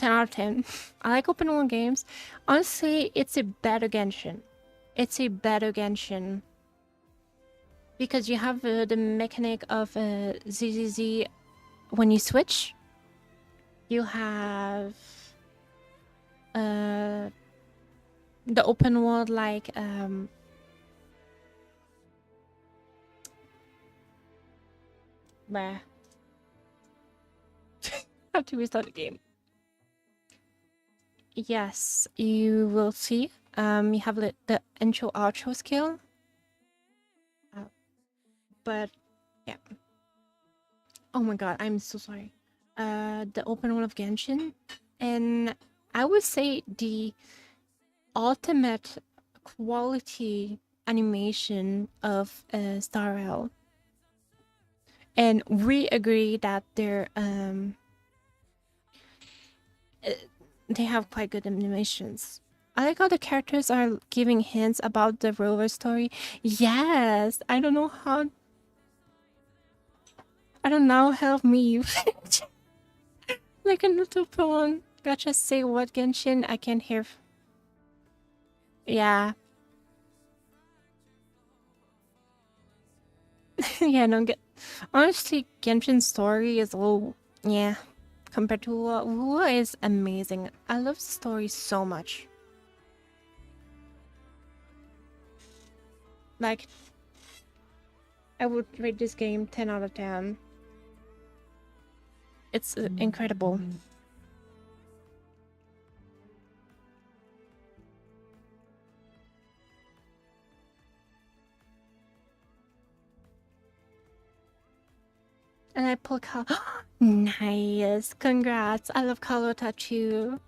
out of 10. I like open world games. Honestly, it's a better Genshin. It's a better Genshin. Because you have the mechanic of ZZZ when you switch. You have the open world like where have to restart the game. Yes, you will see. You have the intro outro skill. But yeah. Oh my god, I'm so sorry. The open world of Genshin, and I would say the ultimate quality animation of Star Rail. And we agree that they have quite good animations. I like how the characters are giving hints about the rover story. Yes, I don't know how. I don't know, help me. Like a little pawn. Gotcha, say what, Genshin? I can't hear. Yeah. Yeah, no, honestly, Genshin's story is a little, yeah, compared to Wuwa. Wuwa is amazing. I love the story so much. Like, I would rate this game 10 out of 10. It's incredible. And I pull Cal. Nice. Congrats. I love Carlota too.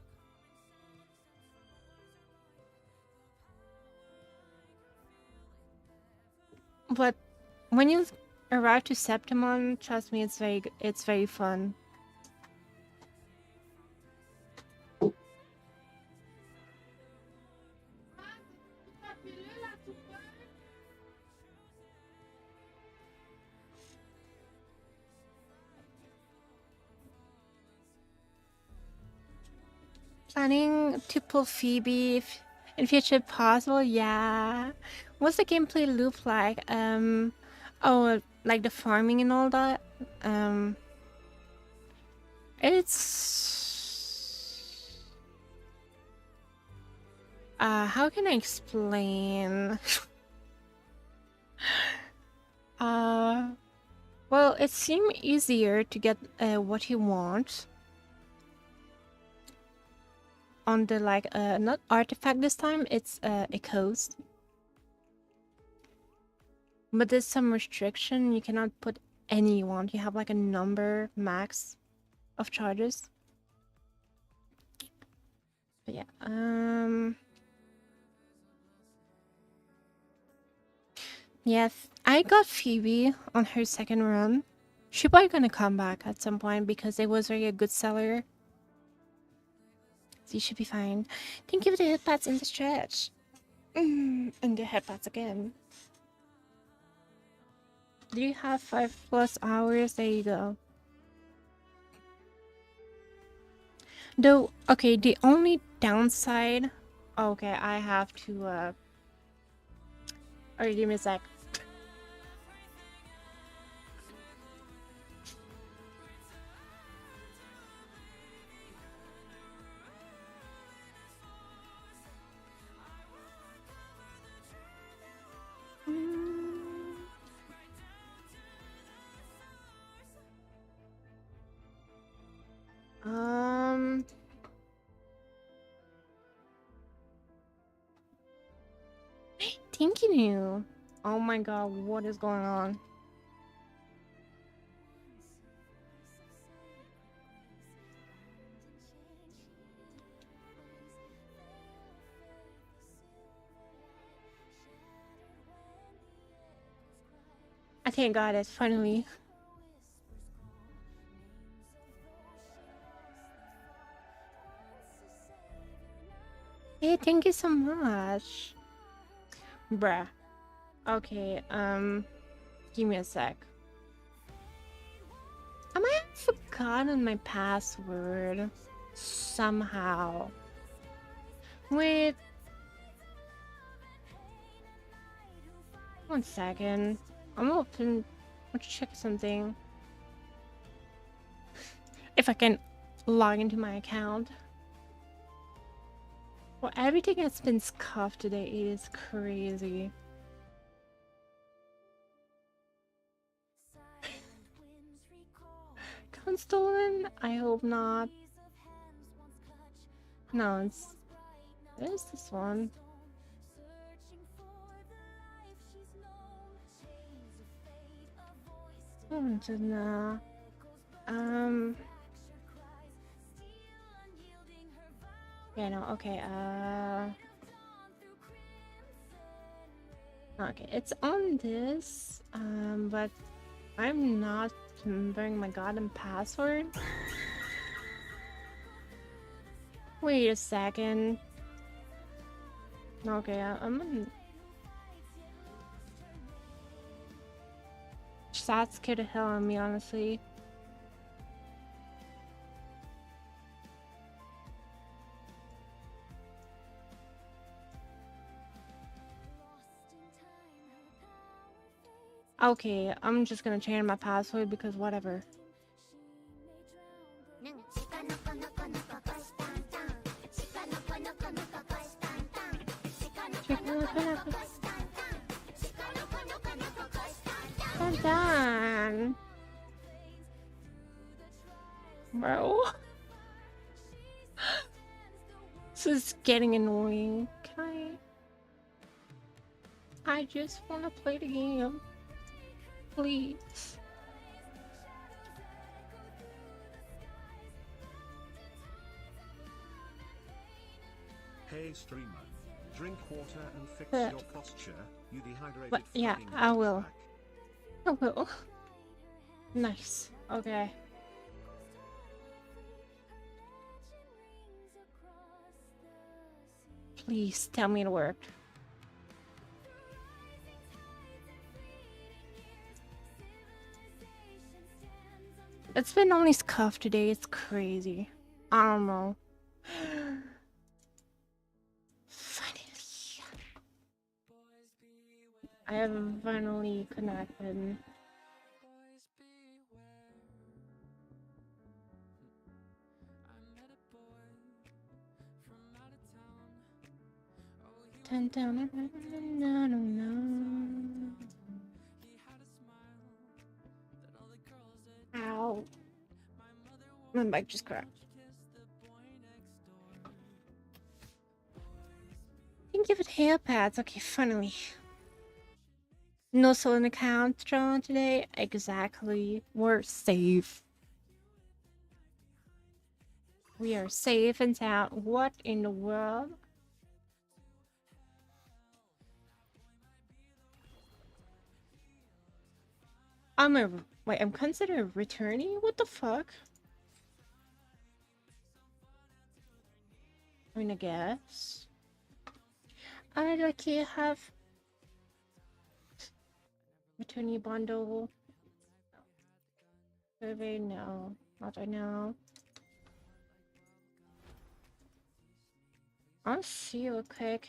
But when you arrive to Septimon, trust me, it's very fun. Planning to pull Phoebe if in future possible, yeah. What's the gameplay loop like? Oh, like the farming and all that? It's... how can I explain? Well, it seemed easier to get what he wants on the like not artifact this time. It's a coast, but there's some restriction. You cannot put any you want. You have like a number max of charges. But yeah, yes, I got Phoebe on her second run. She's probably gonna come back at some point because it was really a good seller. So you should be fine. Thank you for the headpats in the stretch. And the headpats again. Do you have 5+ hours? There you go. Though, okay, the only downside... Okay, I have to, Alright, give me a sec. Thank you. Oh my god, what is going on? I think I got it, finally. Hey, thank you so much. Bruh. Okay, give me a sec. I might have forgotten my password somehow. Wait. 1 second. Let's check something. If I can log into my account. Well, everything has been scuffed today. It is crazy. Gun stolen? I hope not. No, it's... There's this one. Oh, no. Yeah, no, okay, okay, it's on this, but I'm not remembering my goddamn password. Wait a second. Okay, I'm on... That scared the hell out of me, honestly. Okay, I'm just gonna change my password because whatever. I'm done. Bro. This is getting annoying. Can I just want to play the game. Please. Hey streamer, drink water and fix your posture. You dehydrated. But yeah, I will. I will. Nice. Okay. Please tell me it worked. It's been only scuffed today. It's crazy. I don't know. Finally. I have finally connected. My mic just cracked. Thank you for the hair pads. Okay, finally. No stolen account drawn today. Exactly. We're safe. We are safe and sound. What in the world? I'm considered returning? What the fuck? I mean, I guess. I lucky have returning bundle. Survey, no. Not right now. I'll see you real quick.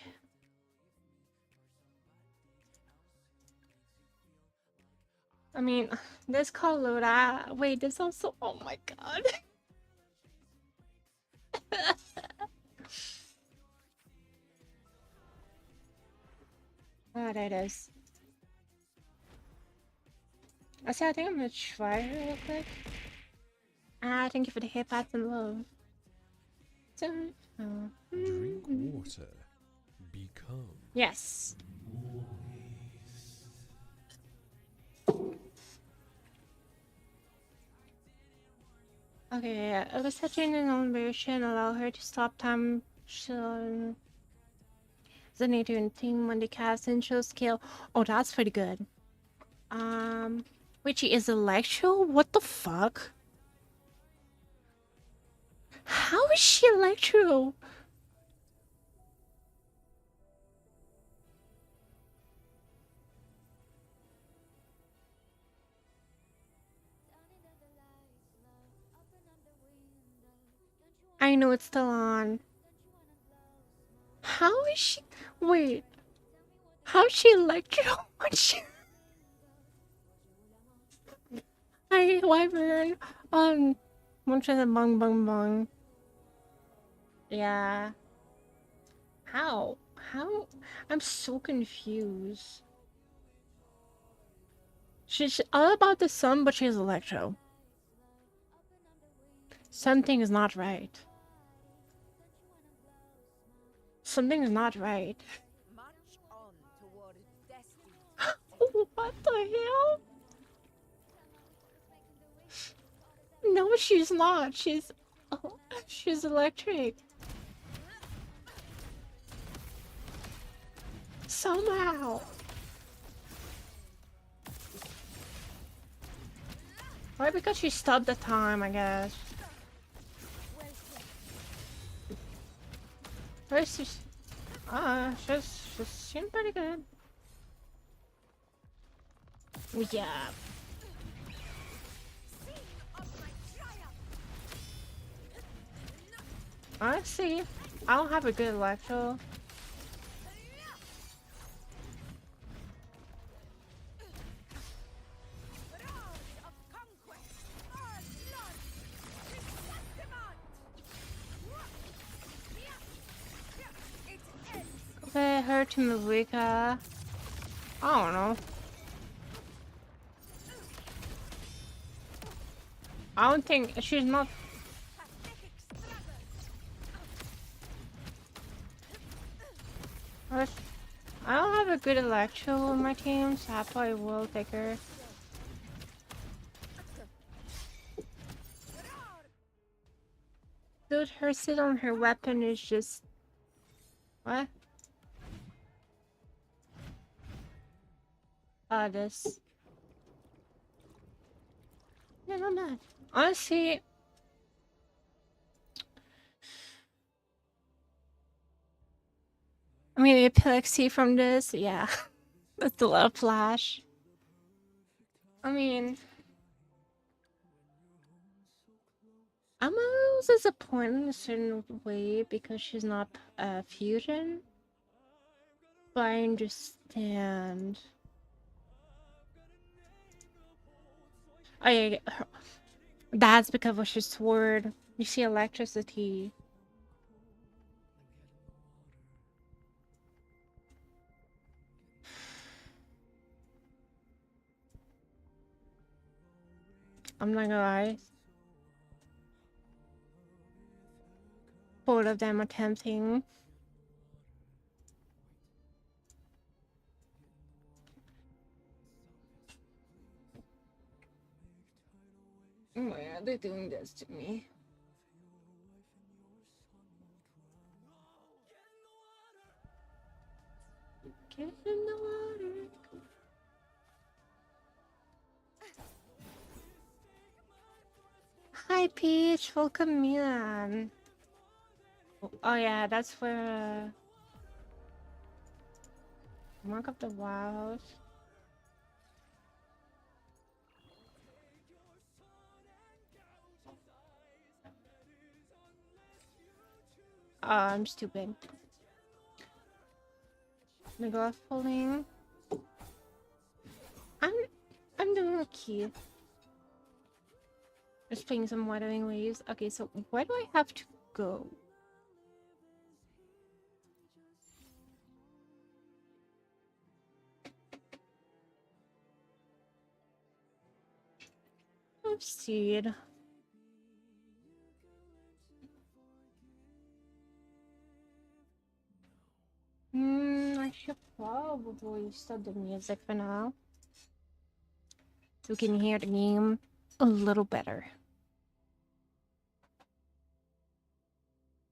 I mean, this call load. Wait, this also. Oh my god. Ah, there it is. I think I'm gonna try her real quick. Thank you for the hip hats and love. Drink water. Become. Yes. Okay, I was touching an own version, allow her to stop time. She'll the nature and team when they cast and show skill. Oh, that's pretty good. Which is Electro? What the fuck? How is she Electro? I know it's still on. How is she? Wait. How is she Electro? What she? Hi, Wyvern. One a bong bong bong. Yeah. How? How? I'm so confused. She's all about the sun, but she's Electro. Something is not right. Something is not right. What the hell? No, she's not. She's electric. Somehow. Why? Because she stopped the time, I guess. Where's she? She's seems pretty good. Yeah. Honestly, I don't have a good electro. Okay, her to Marika. I don't know. I don't think she's not. I don't have a good electro on my team, so I probably will take her. Dude, her sit on her weapon is just... What? This. Yeah, not bad. Honestly... I mean, the epilepsy from this, yeah. That's a lot of flash. I mean... I'm a little disappointed in a certain way because she's not a fusion. But I understand. Oh yeah, that's because of her sword. You see electricity. I'm not gonna lie. both of them are tempting. Oh my god, they're doing this to me. Get in the water. Hi Peach, welcome in. Oh yeah, that's where Mark of the Wild. Oh, I'm stupid. Neglect pulling. I'm doing okay. Just playing some Wuthering Waves. Okay, so where do I have to go? Oh, seed. I should probably stop the music for now, so we can hear the game a little better.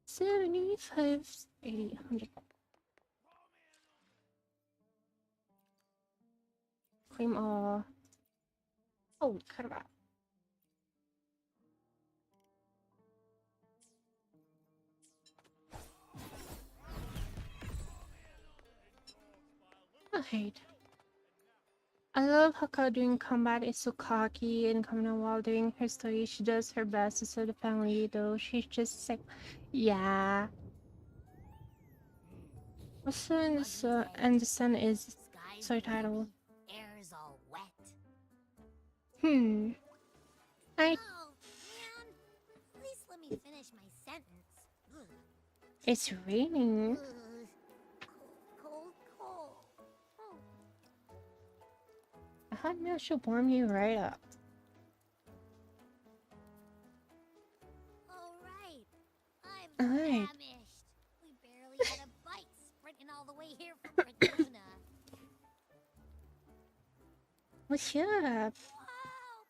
75, 80, 100. Claim all. Oh, crap. Alright. I love how Ka during combat is so cocky and confident while during her story she does her best to serve the family, though she's just like, yeah. Also in the and the sun is story title. Air's all wet. I Oh, man. Please let me finish my sentence. Ugh. it's raining. Cold, cold. Oh. A hot meal should warm you right up. All right. I'm Alright. famished. We barely had a bite sprinting all the way here from Fortuna. What's up? Whoa!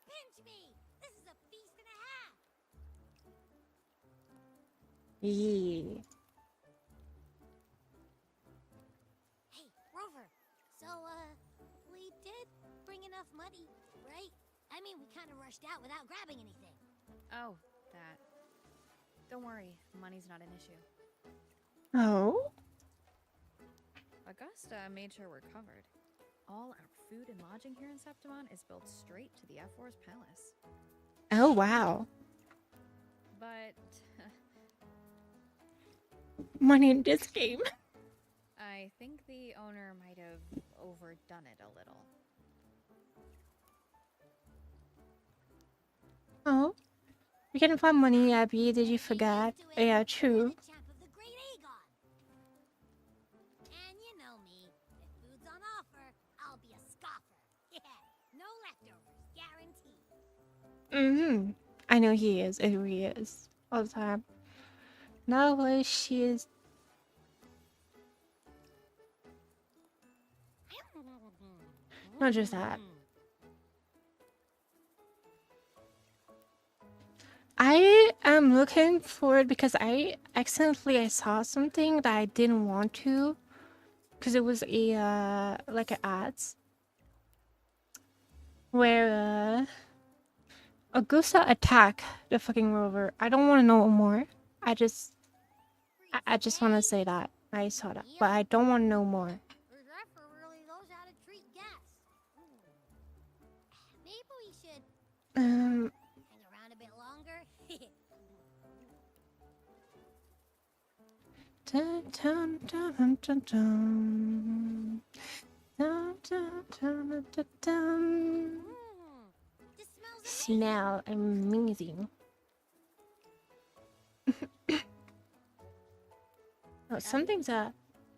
Pinch me! This is a feast and a half! Yeah. Hey, Rover. So, we did bring enough money, right? I mean, we kind of rushed out without grabbing anything. Oh, that. Don't worry, money's not an issue. Oh? Augusta made sure we're covered. All our food and lodging here in Septimon is built straight to the F4's palace. Oh, wow. But Money in this game. I think the owner might have overdone it a little. Oh? We can find money, Abby. Did you forget? Yeah, true. Champ of the Great Aegon. And you know me. If food's on offer, I'll be a scoffer. Yeah, no leftovers, guaranteed. I know he is. It really is. All the time. Not why she is. Not just that. I am looking forward because I saw something that I didn't want to, because it was a like an ads where Augusta attack the fucking rover. I don't want to know more. I just want to say that I saw that, but I don't want to know more. The Zephyr really knows how to treat guests. Maybe we should hang around a bit longer. Dun, dun, dun, dun, dun. Dun, dun, dun, dun, dun. This smells Smell amazing. Oh, something's up.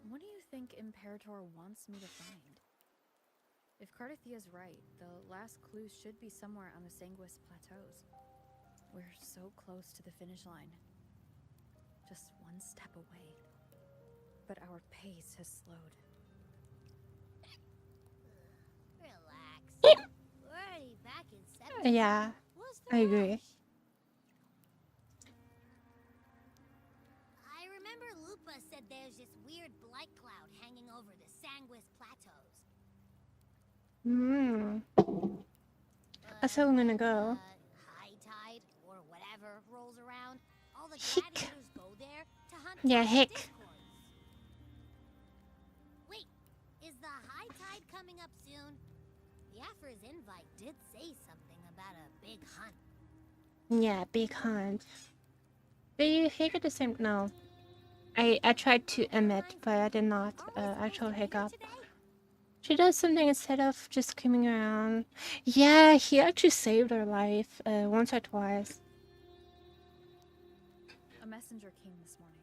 What do you think Imperator wants me to find? If Cardathia's right, the last clues should be somewhere on the Sanguis Plateaus. We're so close to the finish line. just one step away. But our pace has slowed. Relax. We're already back in September. Yeah, What's the I agree. rush? I remember Lupa said there's this weird blight cloud hanging over the Sanguis Plateaus. That's how I'm gonna go. High tide or whatever rolls around. All the Hick. gladiators go there to hunt Yeah, wild hick. discords. Wait, is the high tide coming up soon? The Afra's invite did say something about a big hunt. Yeah, big hunt. Do you hick at the same? No. I tried to emit, but I did not actually hiccup. She does something instead of just screaming around. Yeah, he actually saved her life once or twice. A messenger came this morning.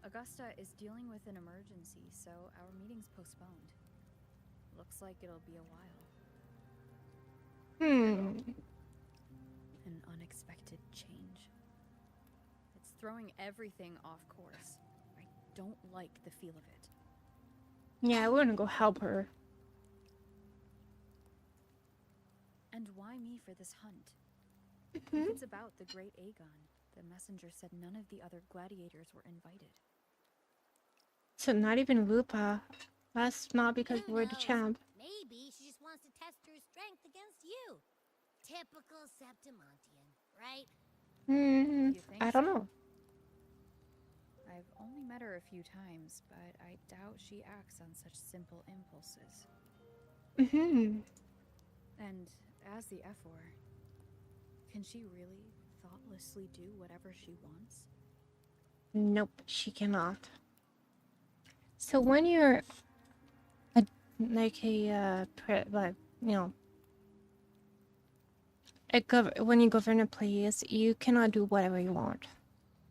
Augusta is dealing with an emergency, so our meeting's postponed. Looks like it'll be a while. An unexpected change. It's throwing everything off course. I don't like the feel of it. Yeah, we're gonna go help her. And why me for this hunt? If it's about the great Aegon, the messenger said none of the other gladiators were invited. So not even Lupa. That's not because Who we're the knows? champ. Maybe she just wants to test her strength against you. Typical Septimontian, right? You think I don't so? know. I've only met her a few times, but I doubt she acts on such simple impulses. And as the Ephor, can she really thoughtlessly do whatever she wants? Nope, she cannot. So when you're when you govern a place, you cannot do whatever you want.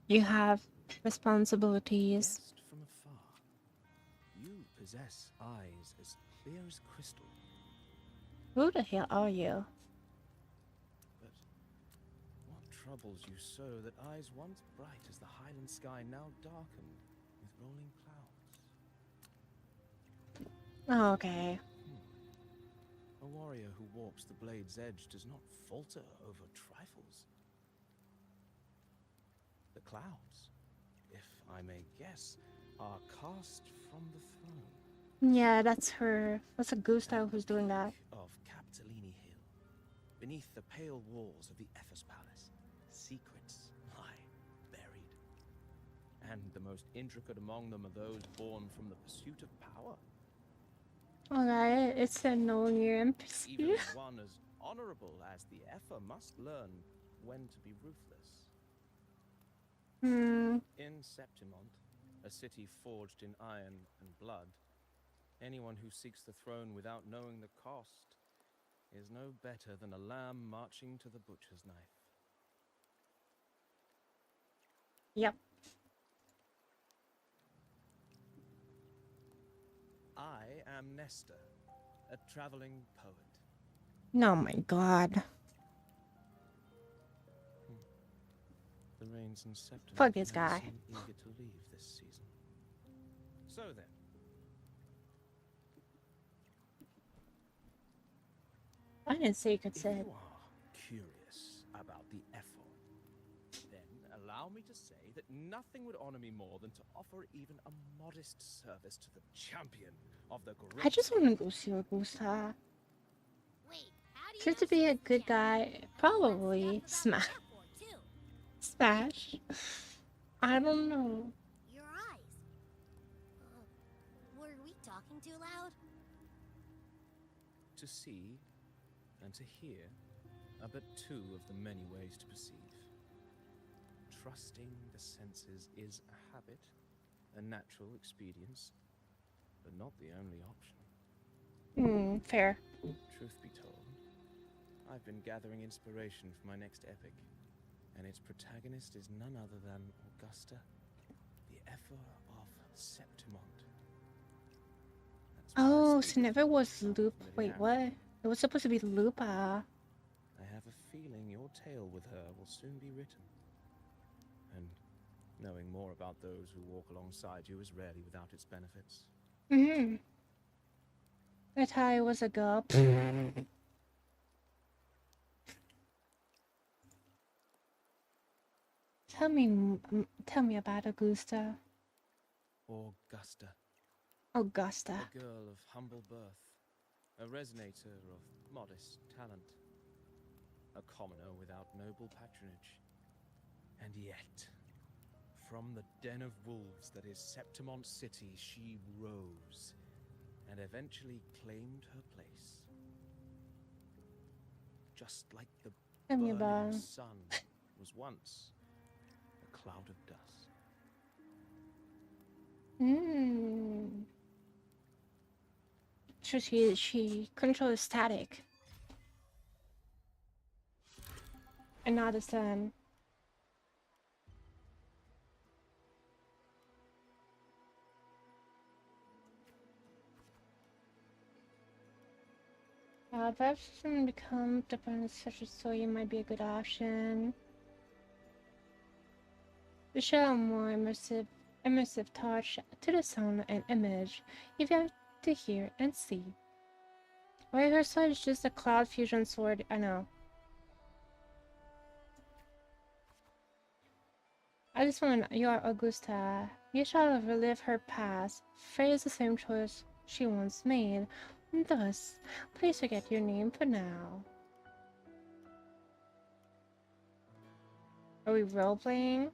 You have responsibilities. Guessed from afar. You possess eyes as clear as crystal. Who the hell are you? But what troubles you so that eyes once bright as the highland sky now darkened with rolling clouds? Okay. A warrior who walks the blade's edge does not falter over trifles. The clouds, if I may guess, are cast from the throne. Yeah, that's her. That's a Gustav who's doing that. Of Capitolini Hill, beneath the pale walls of the Ephes Palace, secrets lie buried. And the most intricate among them are those born from the pursuit of power. Alright, it's a Even no-year NPC. one as honorable as the Epher must learn when to be ruthless. In Septimont, a city forged in iron and blood, anyone who seeks the throne without knowing the cost is no better than a lamb marching to the butcher's knife. Yep. I am Nestor, a traveling poet. Oh my god. The rains in September Fuck this guy. seem eager to leave this season. So then, I didn't say you could if say you it. are curious about the Ephor, then allow me to say that nothing would honor me more than to offer even a modest service to the champion of the great. I just want to go see Augusta. Wait, how do you Seems to know be she's a the good champion? guy. Probably Smash. Smash. I don't know. Your eyes. Were we talking too loud? To see and to hear are but two of the many ways to perceive. Trusting the senses is a habit, a natural expedience, but not the only option. Fair. Truth be told, I've been gathering inspiration for my next epic, and its protagonist is none other than Augusta, the Ephor of Septimont. That's why I Oh, speak so of never her was with Lupa. some Wait, familiarity. what? It was supposed to be Lupa. I have a feeling your tale with her will soon be written. And Knowing more about those who walk alongside you is rarely without its benefits. Mm-hmm. I thought I was a girl. Tell me about Augusta. Augusta. Augusta. A girl of humble birth. A resonator of modest talent. A commoner without noble patronage. And yet, from the den of wolves that is Septimont City, she rose and eventually claimed her place. Just like the Tell me burning about. sun was once a cloud of dust. Hmm. So she controls static. And not the sun. Perhaps to become dependent such a story might be a good option. To show a more immersive touch to the sound and image, you have to hear and see. Why her sword is just a cloud fusion sword, I know. At this moment, you are Augusta. You shall relive her past, phrase the same choice she once made. Thus, please forget your name for now. Are we role-playing?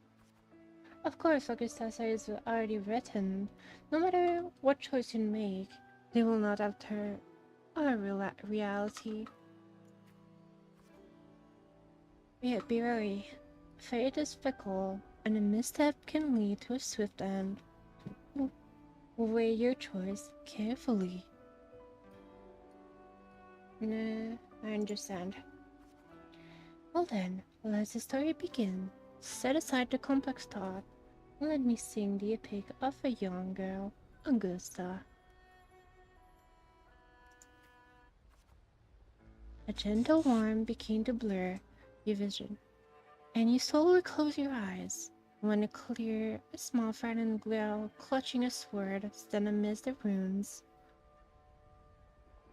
Of course, Augusta's is already written. No matter what choice you make, they will not alter our reality. Yet be wary. Fate is fickle, and a misstep can lead to a swift end. Weigh your choice carefully. Nah, I understand. Well then, let the story begin. Set aside the complex thought. Let me sing the epic of a young girl, Augusta. A gentle warmth began to blur your vision, and you slowly close your eyes when a clear, small, frightened girl clutching a sword stand amidst the ruins.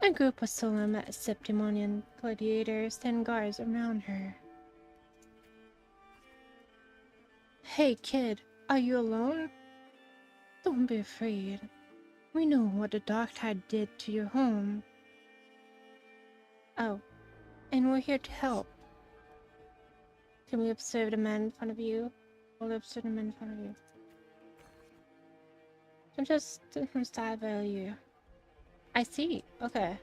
A group of solemn Septimonian gladiators stand guards around her. Hey kid, are you alone? Don't be afraid. We know what the Dark Tide did to your home. Oh, and we're here to help. Can we observe the man in front of you? Will we observe the man in front of you? I'm just different style value. I see. Okay.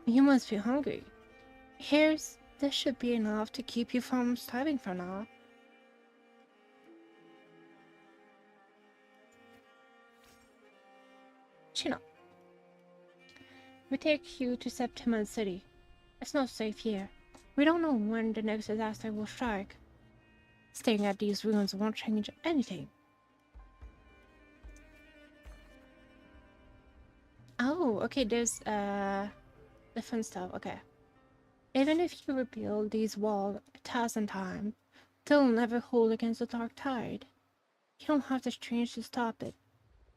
You must be hungry. This should be enough to keep you from starving for now. Chin up. We take you to Septimon City. It's not safe here. We don't know when the next disaster will strike. Staying at these ruins won't change anything. Oh, okay, there's different stuff, okay. Even if you rebuild these walls 1,000 times, they'll never hold against the Dark Tide. You don't have the strength to stop it.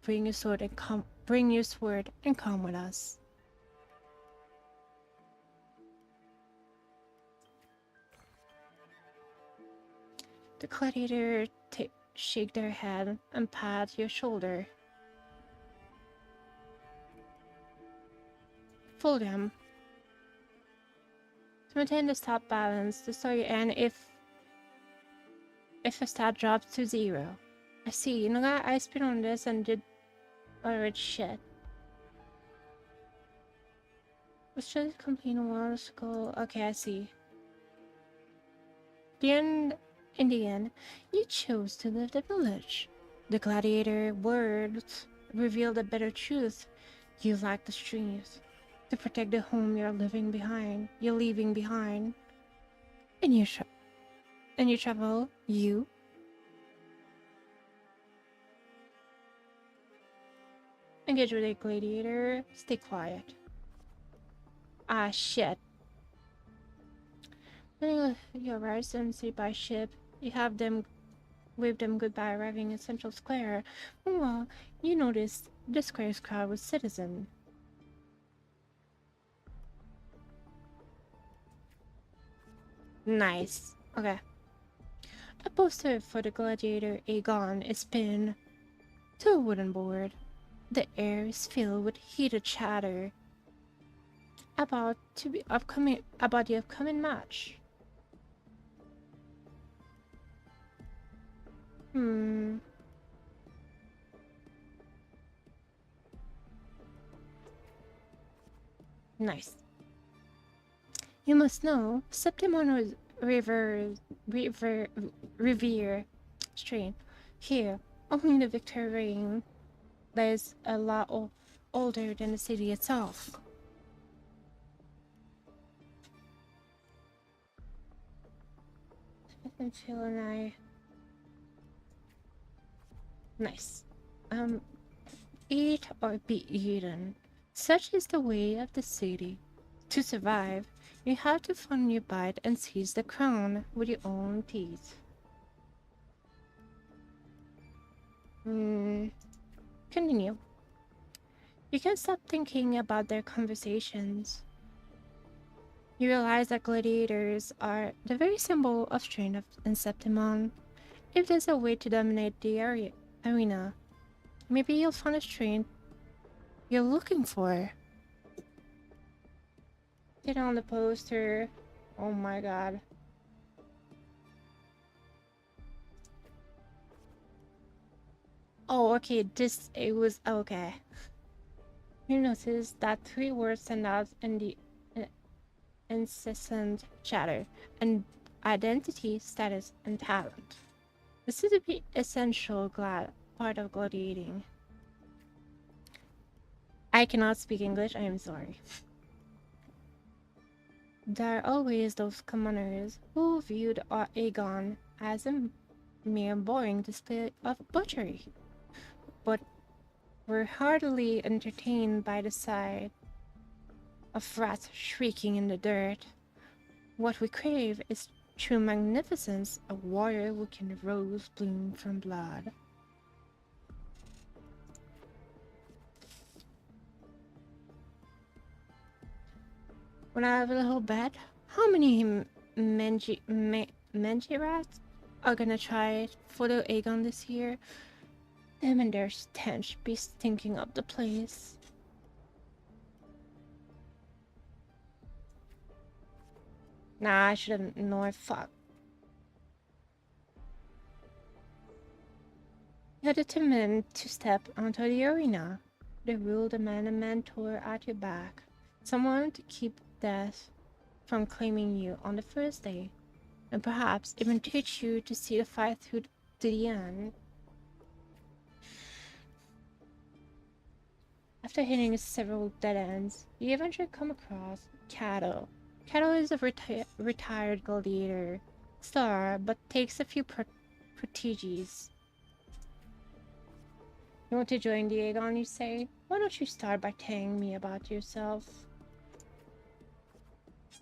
Bring your sword and come with us. The gladiator shake their head and pat your shoulder. Fool them. To maintain the stat balance, the story ends if a stat drops to 0. I see. You know what? I spit on this and did alright shit. Was just complete once ago. Okay, I see. In the end, you chose to leave the village. The gladiator words revealed a bitter truth. You lack the strength to protect the home you're leaving behind. In your travel, you engage with a gladiator. Stay quiet. Ah, shit. You arrive suddenly by ship. You have them wave them goodbye arriving in Central Square. Meanwhile, you notice the square's crowd with citizens. Nice. Okay. A poster for the gladiator Aegon is pinned to a wooden board. The air is filled with heated chatter about the upcoming match. Nice. You must know, Septimon Revere strain. Here, only the victor ring that is a lot older than the city itself. I feel nice. Eat or be eaten. Such is the way of the city. To survive, you have to find your bite and seize the crown with your own teeth. Continue. You can't stop thinking about their conversations. You realize that gladiators are the very symbol of strength in Septimon. If there's a way to dominate the arena, maybe you'll find a strength you're looking for. Get on the poster. Oh my god. Oh, okay, it was okay. You notice that 3 words stand out in the incessant chatter: and identity, status, and talent. This is the essential part of gladiating. I cannot speak English, I am sorry. There are always those commoners who viewed Aegon as a mere boring display of butchery, but were heartily entertained by the sight of rats shrieking in the dirt. What we crave is true magnificence, a warrior who can rose bloom from blood. When I have a little bet, how many mangy rats are gonna try for the Aegon this year? Them and their stench be stinking up the place. Nah, I should have known. Fuck. You're determined to step onto the arena. The rule demand a mentor at your back. Someone to keep death from claiming you on the first day. And perhaps even teach you to see the fight through to the end. After hitting several dead ends, you eventually come across Cato. Cato is a retired gladiator star, but takes a few proteges. You want to join the Aegon, you say? Why don't you start by telling me about yourself?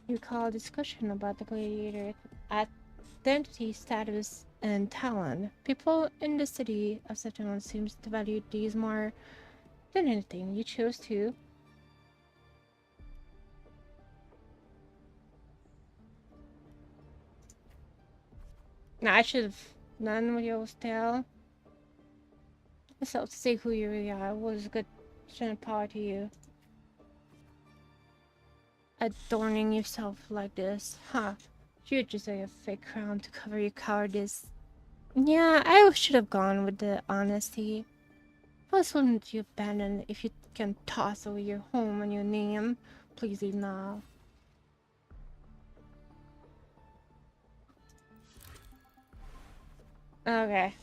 You call a discussion about the gladiator identity, status, and talent. People in the city of Septimon seems to value these more than anything. You chose to. Nah, I should have done what you was tell. Myself to say who you really are was a good strength power to you. Adorning yourself like this, huh? You're just like a fake crown to cover your cowardice. Yeah, I should have gone with the honesty. Plus, wouldn't you abandon if you can toss away your home and your name? Please leave now. Okay.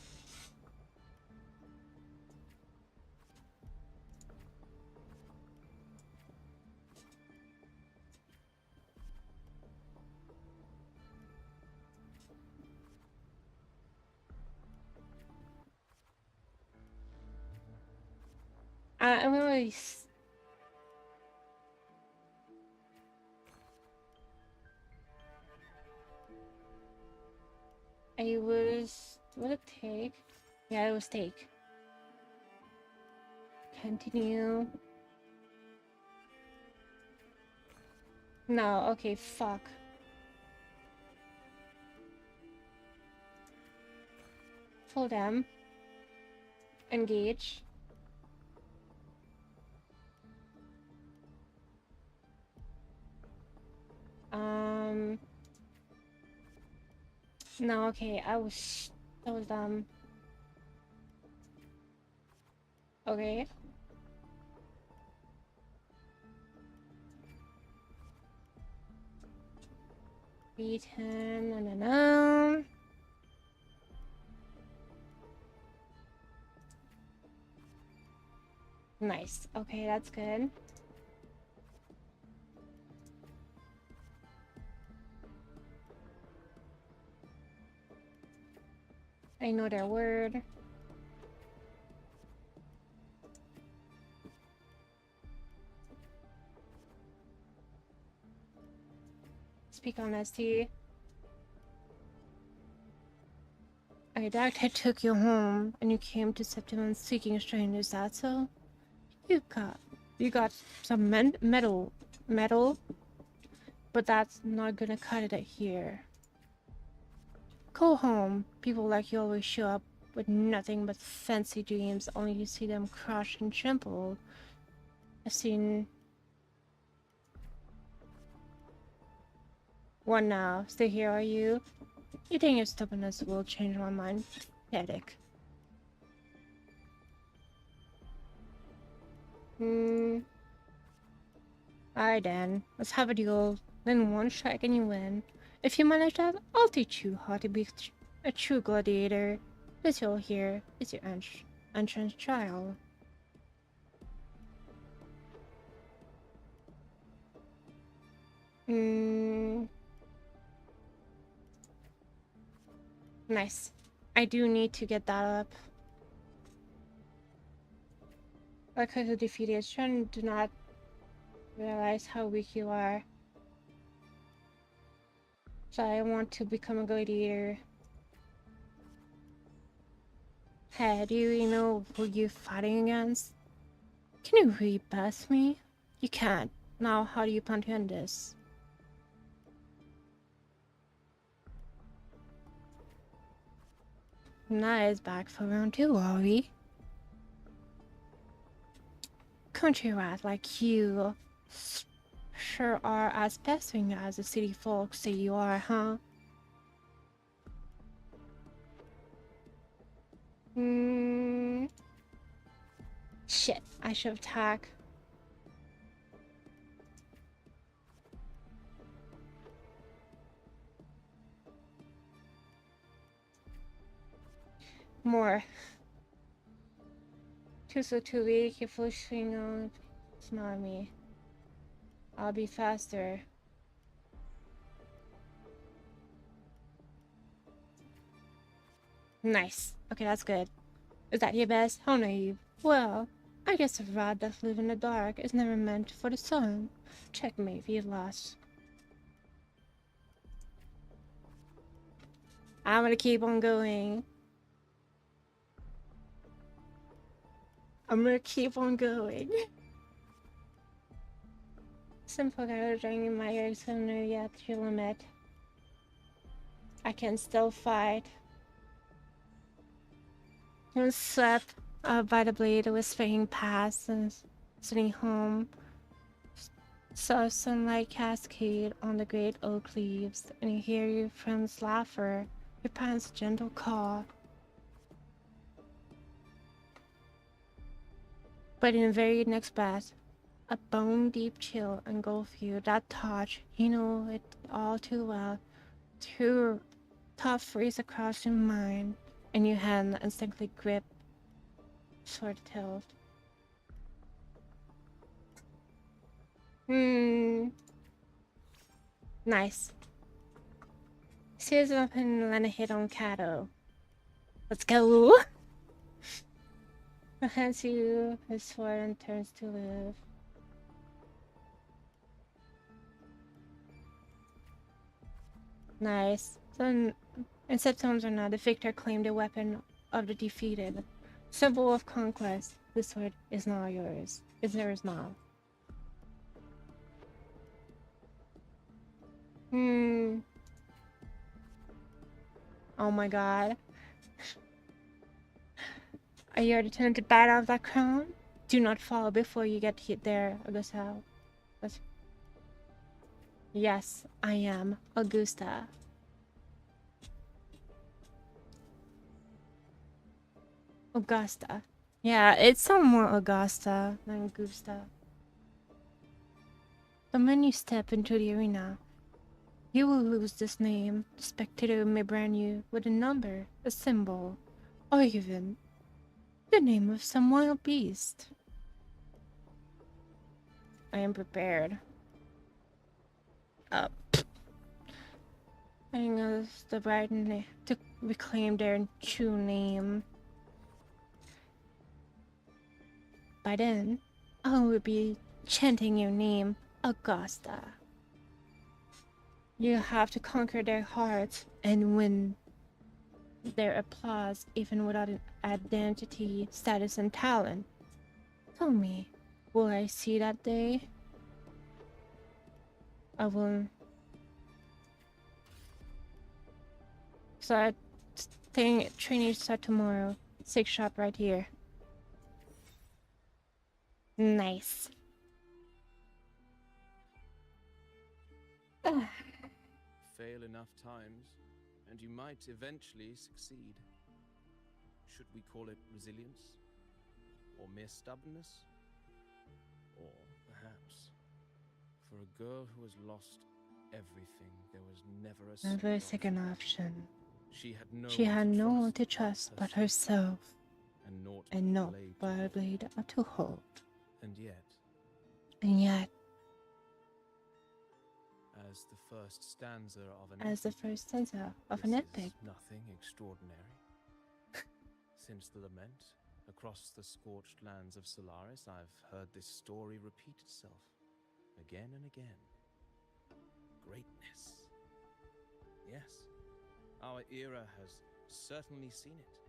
I'm really... would it take? Yeah, it was take. Continue. No, okay, fuck. Full them. Engage. No, okay, that was dumb. Okay. Beat him, no. Nice. Okay, that's good. I know their word. Speak honesty. I doubt I took you home and you came to Septimum seeking strangers, is that so? You got some metal, but that's not gonna cut it here. Go home. People like you always show up with nothing but fancy dreams, only you see them crushed and trampled. I've seen one now. Stay here, are you? You think your stubbornness will change my mind? Pathetic. Alright then, let's have a duel. Then one strike and you win. If you manage that, I'll teach you how to be a true gladiator. This duel here is your entrance trial. Nice. I do need to get that up. Like how to defeat it, trying to not realize how weak you are. So I want to become a gladiator. Hey, do you know who you're fighting against? Can you really pass me? You can't. Now, how do you plan to end this? Naya is back for round 2, are we? Country rat like you sure are as pestering as the city folks say you are, huh? Shit, I should attack. More. Too weak, if you swing on, smell me. I'll be faster. Nice. Okay, that's good. Is that your best? How naive. Well, I guess a rat that lives in the dark is never meant for the sun. Checkmate, you've lost. I'm gonna keep on going. I'm gonna keep on going. Simple guy dragging my eggs sooner yet to your limit. I can still fight. He was swept by the blade that was swinging past and sitting home. Saw sunlight cascade on the great oak leaves, and you hear your friend's laughter, your parents' gentle call. But in the very next breath, a bone-deep chill engulfs you. That touch, you know it all too well. Two tough race across your mind, and your hand instantly grip sword tilt. Nice. Sears up and land a hit on Kato. Let's go! Hands you his sword and turns to live. Nice. Then Inceptions or not, the victor claimed the weapon of the defeated. Symbol of conquest. The sword is now yours. It's yours now. Oh my god. Are you ready to turn the bat out of that crown? Do not fall before you get hit there, Augusta. Yes, I am Augusta. Augusta. Yeah, it's somewhat Augusta than Augusta. The moment you step into the arena, you will lose this name. The spectator may brand you with a number, a symbol, or even the name of some wild beast. I am prepared. I think it's the bride to reclaim their true name. By then, I will be chanting your name, Augusta. You have to conquer their hearts and win their applause even without an identity, status, and talent. Tell me, will I see that day? I will. So, training start tomorrow. 6 sharp right here. Nice. Fail enough times, and you might eventually succeed. Should we call it resilience? Or mere stubbornness? Or perhaps, for a girl who has lost everything, there was never a second option. She had no one to trust but herself, and not but a blade to hold. And yet, as the first stanza of an epic, nothing extraordinary. Since the lament across the scorched lands of Solaris, I've heard this story repeat itself again and again. Greatness. Yes, our era has certainly seen it.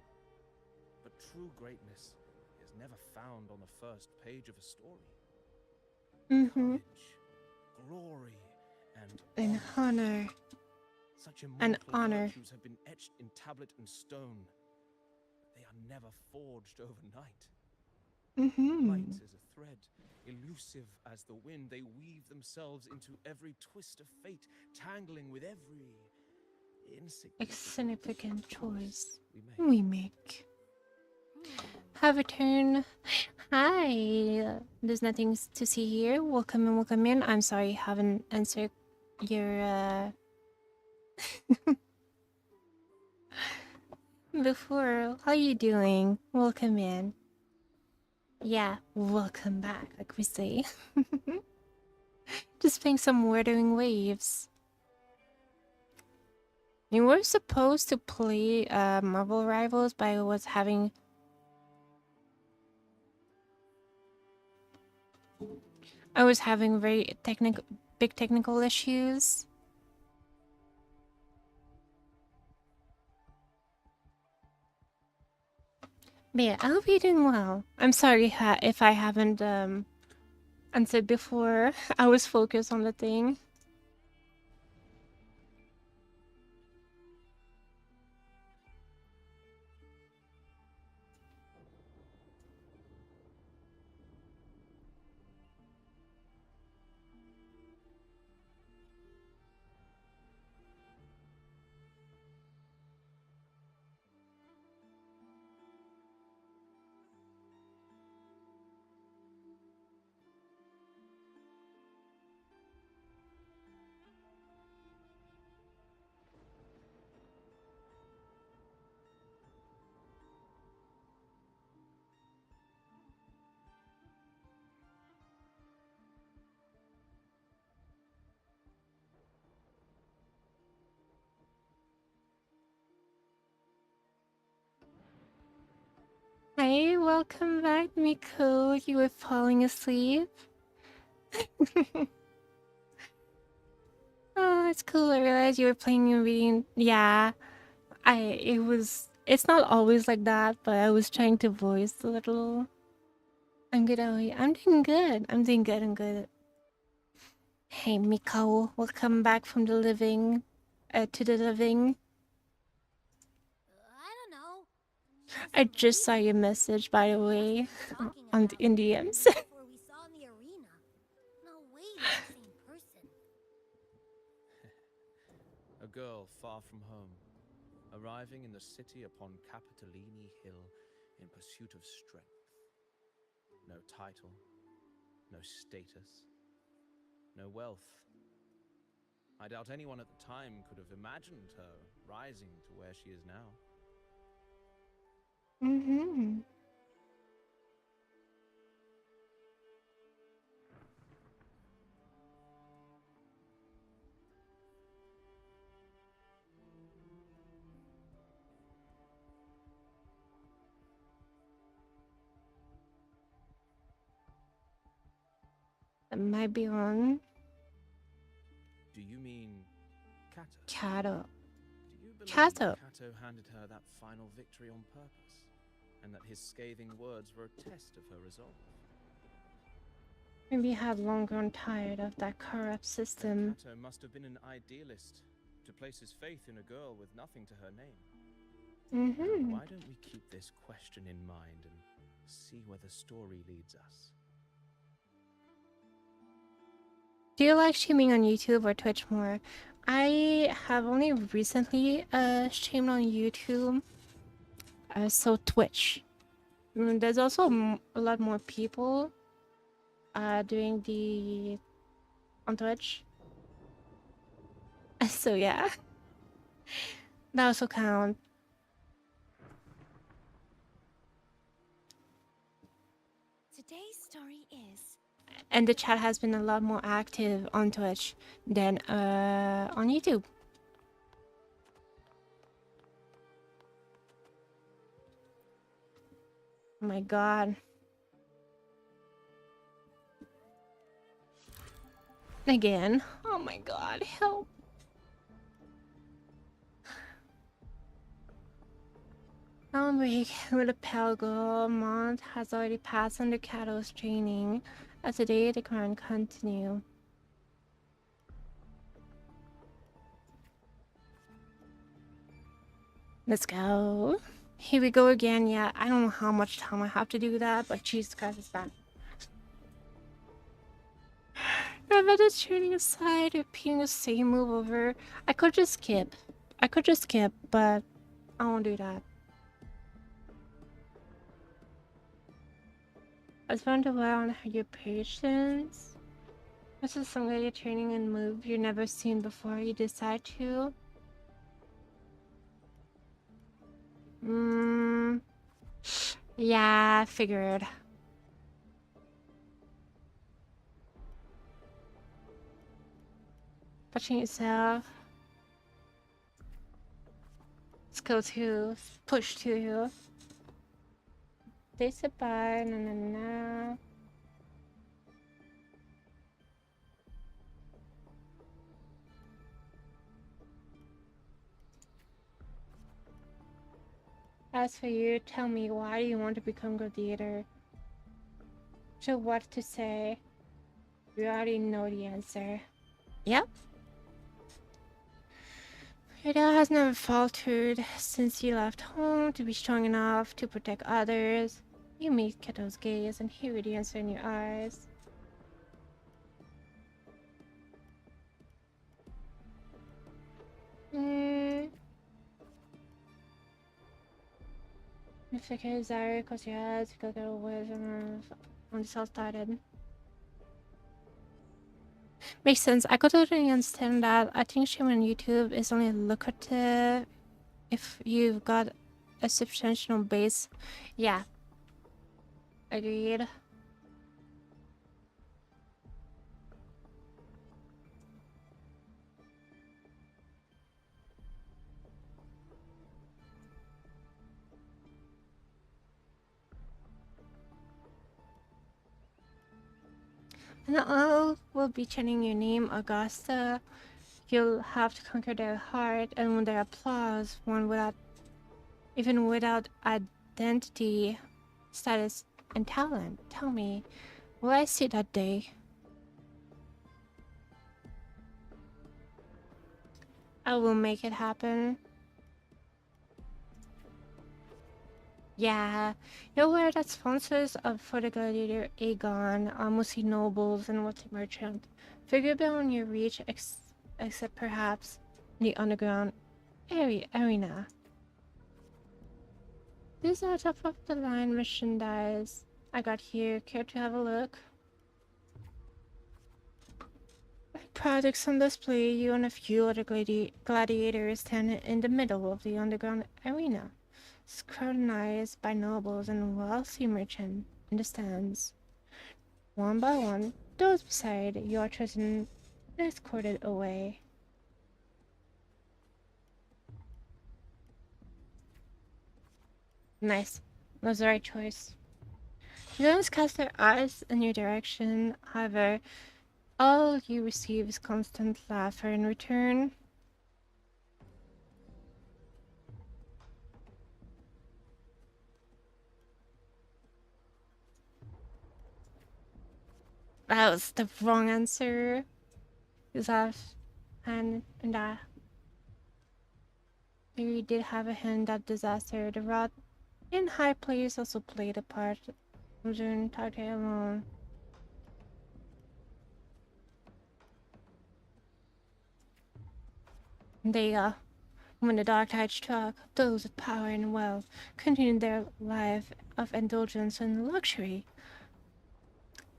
But true greatness is never found on the first page of a story. Courage, glory, and honor. Such immortal virtues have been etched in tablet and stone. They are never forged overnight. Light as a thread, elusive as the wind, they weave themselves into every twist of fate, tangling with every insignificant choice we make. Have a turn. Hi. There's nothing to see here. Welcome in, welcome in. I'm sorry I haven't answered your before. How you doing? Welcome in. Yeah, welcome back, like we say. Just playing some Wuthering Waves. We were supposed to play Marvel Rivals, but I was having very big technical issues. But yeah, I hope you're doing well. I'm sorry if I haven't answered before. I was focused on the thing. Hey, welcome back, Miko. You were falling asleep. Oh, it's cool. I realized you were playing and reading. Yeah, It's not always like that, but I was trying to voice a little. I'm good, Aoi. I'm doing good. I'm doing good. I'm good. Hey, Mikao, welcome back from the living, to the living. I don't know. I just saw your message, by the way, on the in DMs. Before we saw in the arena. No way they're the same person. A girl far from home, arriving in the city upon Capitolini Hill in pursuit of strength. No title, no status, no wealth. I doubt anyone at the time could have imagined her rising to where she is now. Mm-hmm. That might be on Do you mean Kato? Kato. Do you believe Kato. Kato handed her that final victory on purpose, and that his scathing words were a test of her resolve? Maybe he had long grown tired of that corrupt system. Kato must have been an idealist to place his faith in a girl with nothing to her name. Mm-hmm. Why don't we keep this question in mind and see where the story leads us? Do you like streaming on YouTube or Twitch more? I have only recently streamed on YouTube, so Twitch. There's also a lot more people doing the on Twitch. So yeah, that also count. Today's story is And the chat has been a lot more active on Twitch than on YouTube. Oh my god. Again. Oh my god, help. Alan Wake with a pale girl month has already passed under Kato's training. As today the current continue. Let's go. Here we go again. Yeah, I don't know how much time I have to do that, but Jesus Christ, it's bad. Remember the training aside, repeating the same move over. I could just skip. But I won't do that. I was found to rely on your patience. This is some way of training and move you've never seen before. You decide to. Yeah, figured. Touching yourself. Let's go to push 2. They sit by, na. As for you, tell me, why do you want to become gladiator? So what to say? We already know the answer. Yep. Your dad has never faltered since you left home to be strong enough to protect others. You meet Kato's gaze and hear the answer in your eyes. You figure desire close your eyes, you go get away when this all started. Makes sense. I could totally understand that. I think streaming on YouTube is only lucrative if you've got a substantial base. Yeah. Agreed. And we'll be changing your name, Augusta. You'll have to conquer their heart and win their applause, one without, even without identity, status, and talent. Tell me, will I see that day? I will make it happen. Yeah, you're aware that sponsors of for the Gladiator, Aegon, mostly nobles and wealthy merchant, figure beyond your reach, except perhaps the underground arena. These are top of the line merchandise I got here. Care to have a look? Products on display. You and a few other gladiators stand in the middle of the underground arena, scrutinized by nobles and wealthy merchants in the stands. One by one, those beside you are chosen and escorted away. Nice. That was the right choice. The others cast their eyes in your direction. However, all you receive is constant laughter in return. That was the wrong answer. Zaf and that. You did have a hand that disaster. The rot in high place also played a part. June Tarte alone. There you go. When the dark tide struck, those with power and wealth continued their life of indulgence and luxury.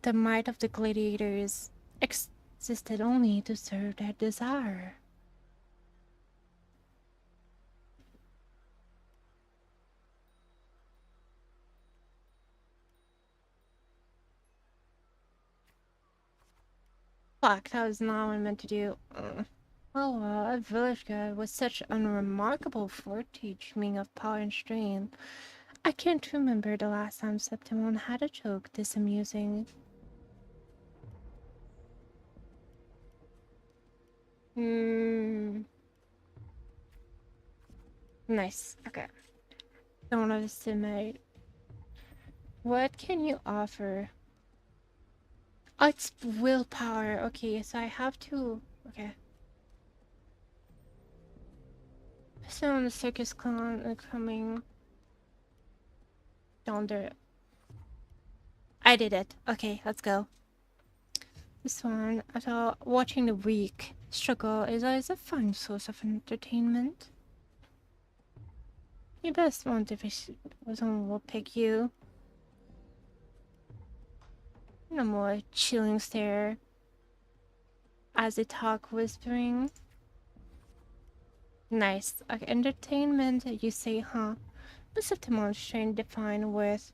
The might of the gladiators existed only to serve their desire. Fuck, that was not what I meant to do. Oh well, a village guide with such unremarkable fortitude meaning of power and strength. I can't remember the last time Septimon had a joke this amusing. Nice. Okay. Don't underestimate. What can you offer? Oh, it's willpower. Okay, so I have to... Okay. So on the circus clown coming down there. I did it. Okay, let's go. This one, I thought watching the weak struggle is always a fun source of entertainment. You best want if someone will pick you. No more chilling stare as they talk whispering. Nice. Okay, entertainment, you say, huh? But Septimon's trying to define with...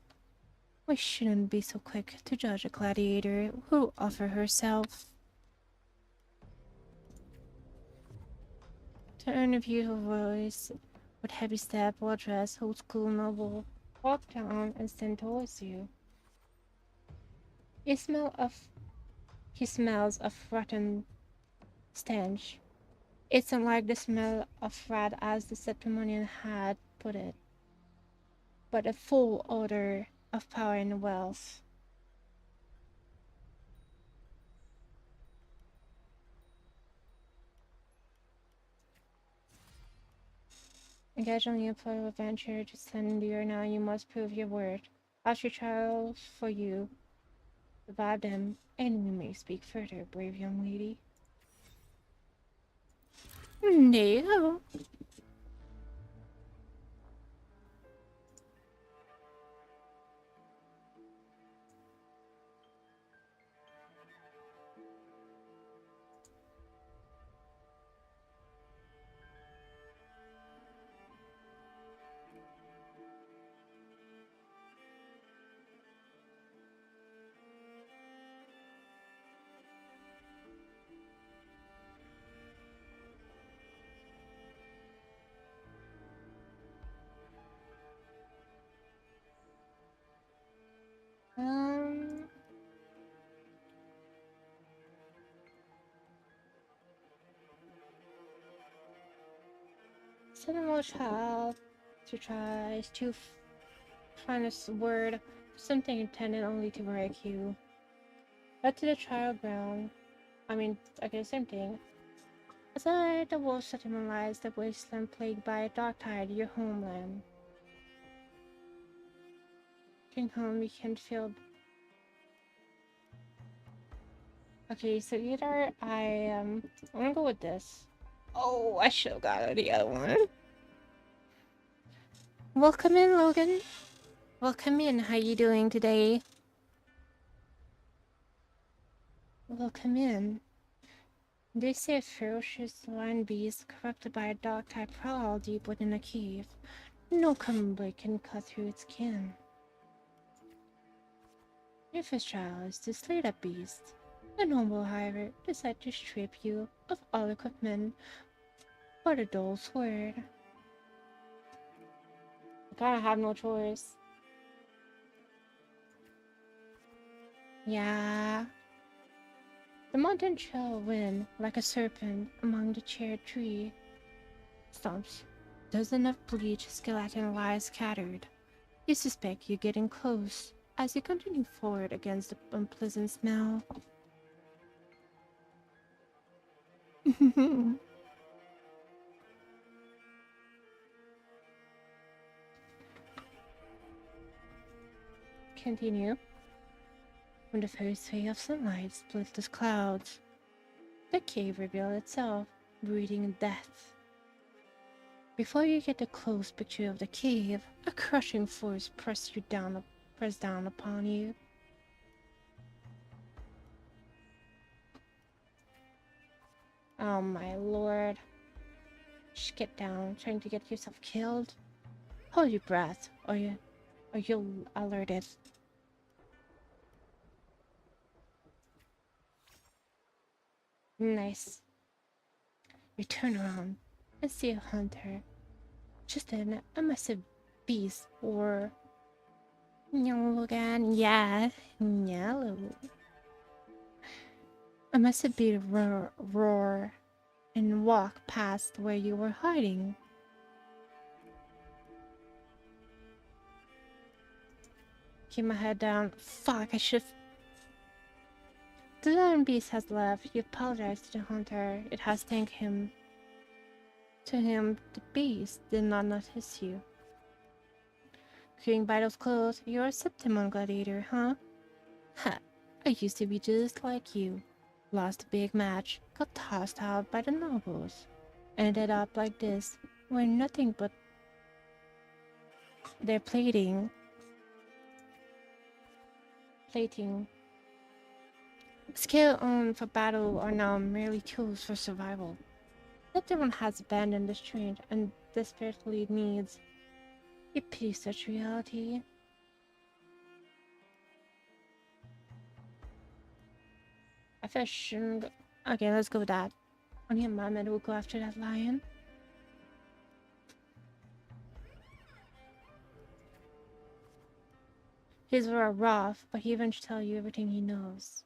We shouldn't be so quick to judge a gladiator who offer herself. To earn a beautiful voice, with heavy step, well-dressed, old-school noble, walk down and stand towards you. He smells of rotten stench. It's unlike the smell of rat as the Septimonian had put it, but a full odor of power and wealth. Engage on the employer of venture to send you now. You must prove your word. After trials for you, survive them, and we may speak further, brave young lady. There you go. Send a little child to try to find a word for something intended only to break you. Led to the trial ground. Okay, same thing. Aside the wolf settlement lies the wasteland plagued by a dark tide, your homeland. Getting home, you can feel. Okay, so either I'm gonna go with this. Oh, I should have got the other one. Welcome in, Logan. Welcome in. How you doing today? Welcome in. They say a ferocious lion beast corrupted by a dark tide prowl deep within a cave. No common blade can cut through its skin. Your first trial is to slay that beast. The noble, however, decide to strip you of all equipment for the dull sword. I kinda have no choice. Yeah. The mountain shall win like a serpent among the charred tree stumps. Dozens of bleached skeleton lies scattered. You suspect you're getting close as you continue forward against the unpleasant smell. Continue. When the first ray of sunlight splits the clouds, the cave reveals itself, breathing death. Before you get a close picture of the cave, a crushing force presses down upon you. Oh my lord. Just get down, trying to get yourself killed. Hold your breath, or you'll alerted. Nice. You turn around and see a hunter. Just then, a massive beast or Logan, yeah, yellow. A massive beast roar and walk past where you were hiding. Keep my head down. Fuck, I should've. The lion beast has left. You apologize to the hunter. It has thanked him. To him, the beast did not notice you. Creating by those clothes, you're a Septimon gladiator, huh? Ha! I used to be just like you. Lost a big match, got tossed out by the nobles. Ended up like this, wearing nothing but their plating. Skill owned for battle are now merely tools for survival. Everyone has abandoned the strange and desperately needs. You pity such reality. I feel shouldn't go. Okay, let's go with that. Only a mermaid will go after that lion. He's very rough, but he eventually tells you everything he knows.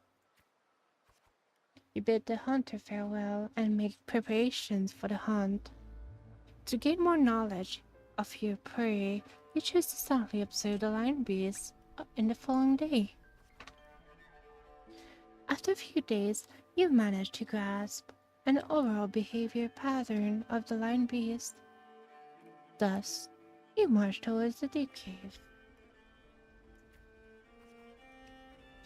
You bid the hunter farewell and make preparations for the hunt. To gain more knowledge of your prey, you choose to silently observe the lion beast in the following day. After a few days, you manage to grasp an overall behavior pattern of the lion beast. Thus, you march towards the deep cave.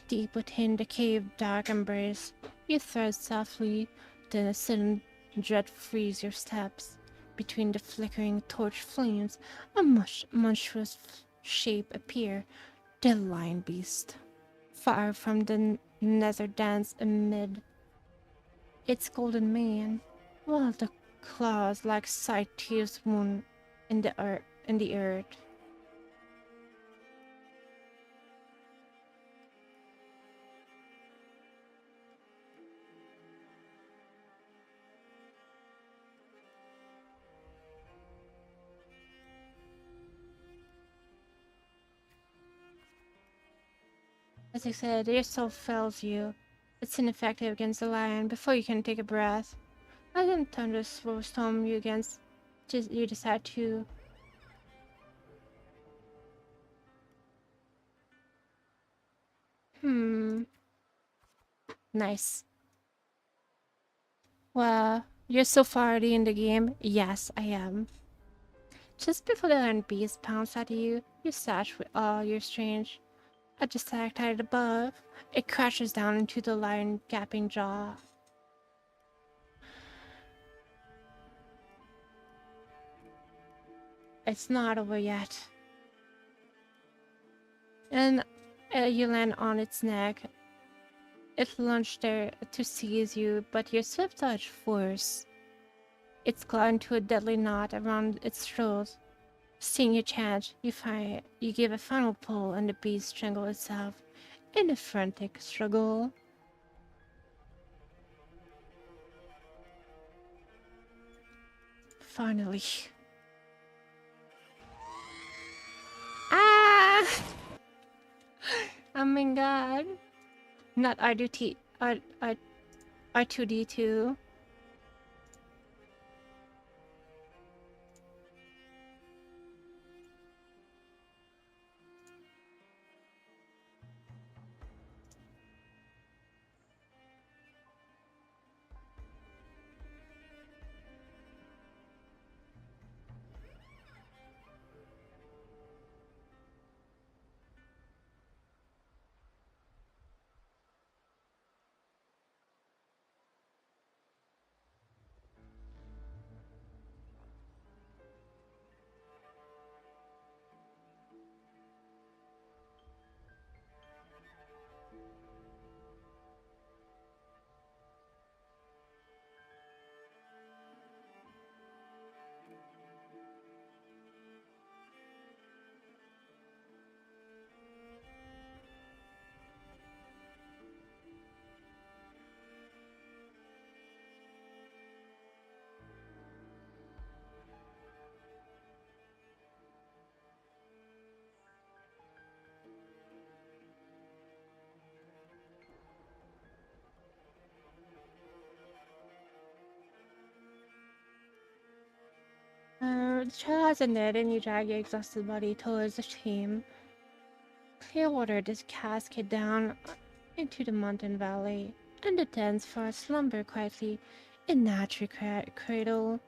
Deep within the cave dark embrace, you thread softly, then a sudden dread frees your steps. Between the flickering torch flames, a monstrous shape appear, the lion beast. Far from the nether dance amid its golden mane, while the claws like scythes wound in the earth. As I said, your soul fails you. It's ineffective against the lion before you can take a breath. As in thunder storm you against Just you decide to. Nice. Well, you're so far already in the game. Yes, I am. Just before the iron beast pounces at you, you search with all your strength. At the stalactite above, it crashes down into the lion gaping jaw. It's not over yet. And you land on its neck. It lunged there to seize you, but your swift touch force its claw into a deadly knot around its throat. Seeing your chance, you give a final pull, and the beast strangles itself in a frantic struggle. Finally. Ah! Oh my god. Not R2D2. The child has a net and you drag your exhausted body towards the stream. Clear water just cascade down into the mountain valley, and the dense forest slumber quietly in natural cradle.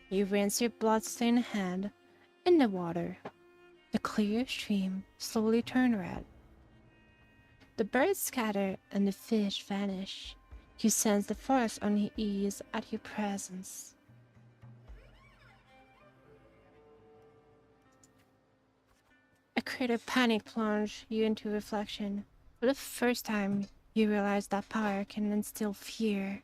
You rinse your bloodstained hand in the water. The clear stream slowly turns red. The birds scatter and the fish vanish. You sense the forest unease at your presence. A crater panic plunges you into reflection. For the first time, you realize that power can instill fear.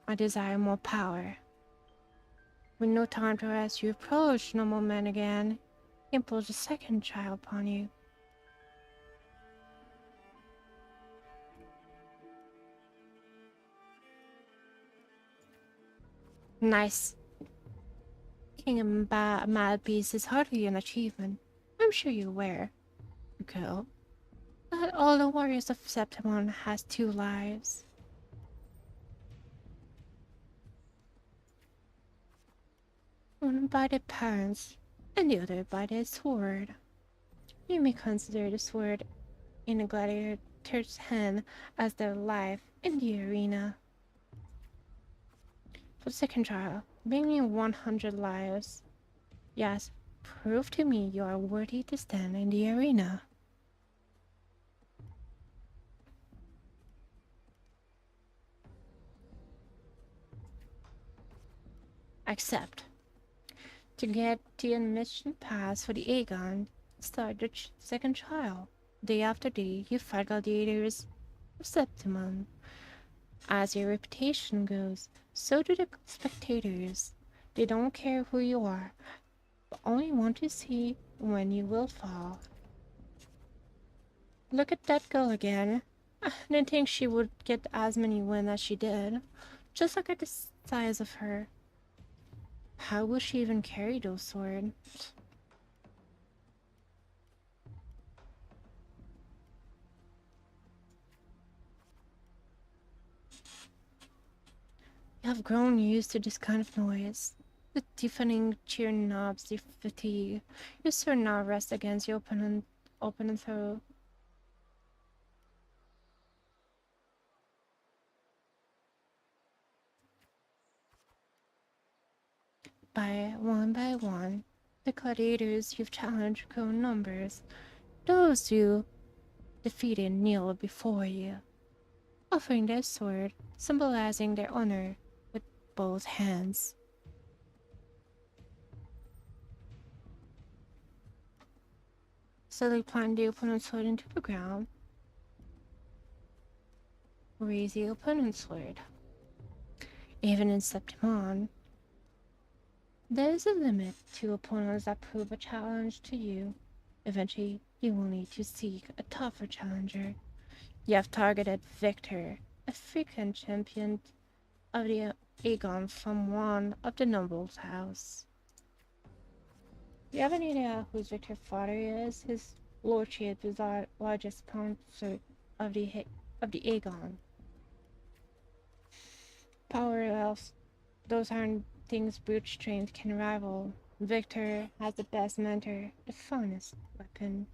I desire more power. With no time to rest, you approach normal man again. He imposes a second child upon you. Nice. King of Mad Beast is hardly an achievement. I'm sure you're aware, girl, that all the warriors of Septimon has 2 lives. One by their parents, and the other by their sword. You may consider the sword in a gladiator's hand as their life in the arena. For the second trial, bring me 100 lives. Yes, prove to me you are worthy to stand in the arena. Accept. To get the admission pass for the Aegon, start the second trial. Day after day, you fight gladiators of Septimon. As your reputation goes, so do the spectators. They don't care who you are, but only want to see when you will fall. Look at that girl again. I didn't think she would get as many wins as she did. Just look at the size of her. How will she even carry those swords? You have grown used to this kind of noise. The deafening cheer knobs, the fatigue. You sure now rest against your opponent, open and throw. By one, the gladiators you've challenged grow in numbers. Those you defeated kneel before you, offering their sword, symbolizing their honor with both hands. Slowly plant the opponent's sword into the ground. Raise the opponent's sword. Even in Septimon, there is a limit to opponents that prove a challenge to you. Eventually, you will need to seek a tougher challenger. You have targeted Victor, a frequent champion of the Aegon from one of the noble's house. Do you have any idea who Victor's father is? His lordship is our largest sponsor of the Aegon. Power elves, those aren't things brute strength can rival. Victor has the best mentor, the finest weapon.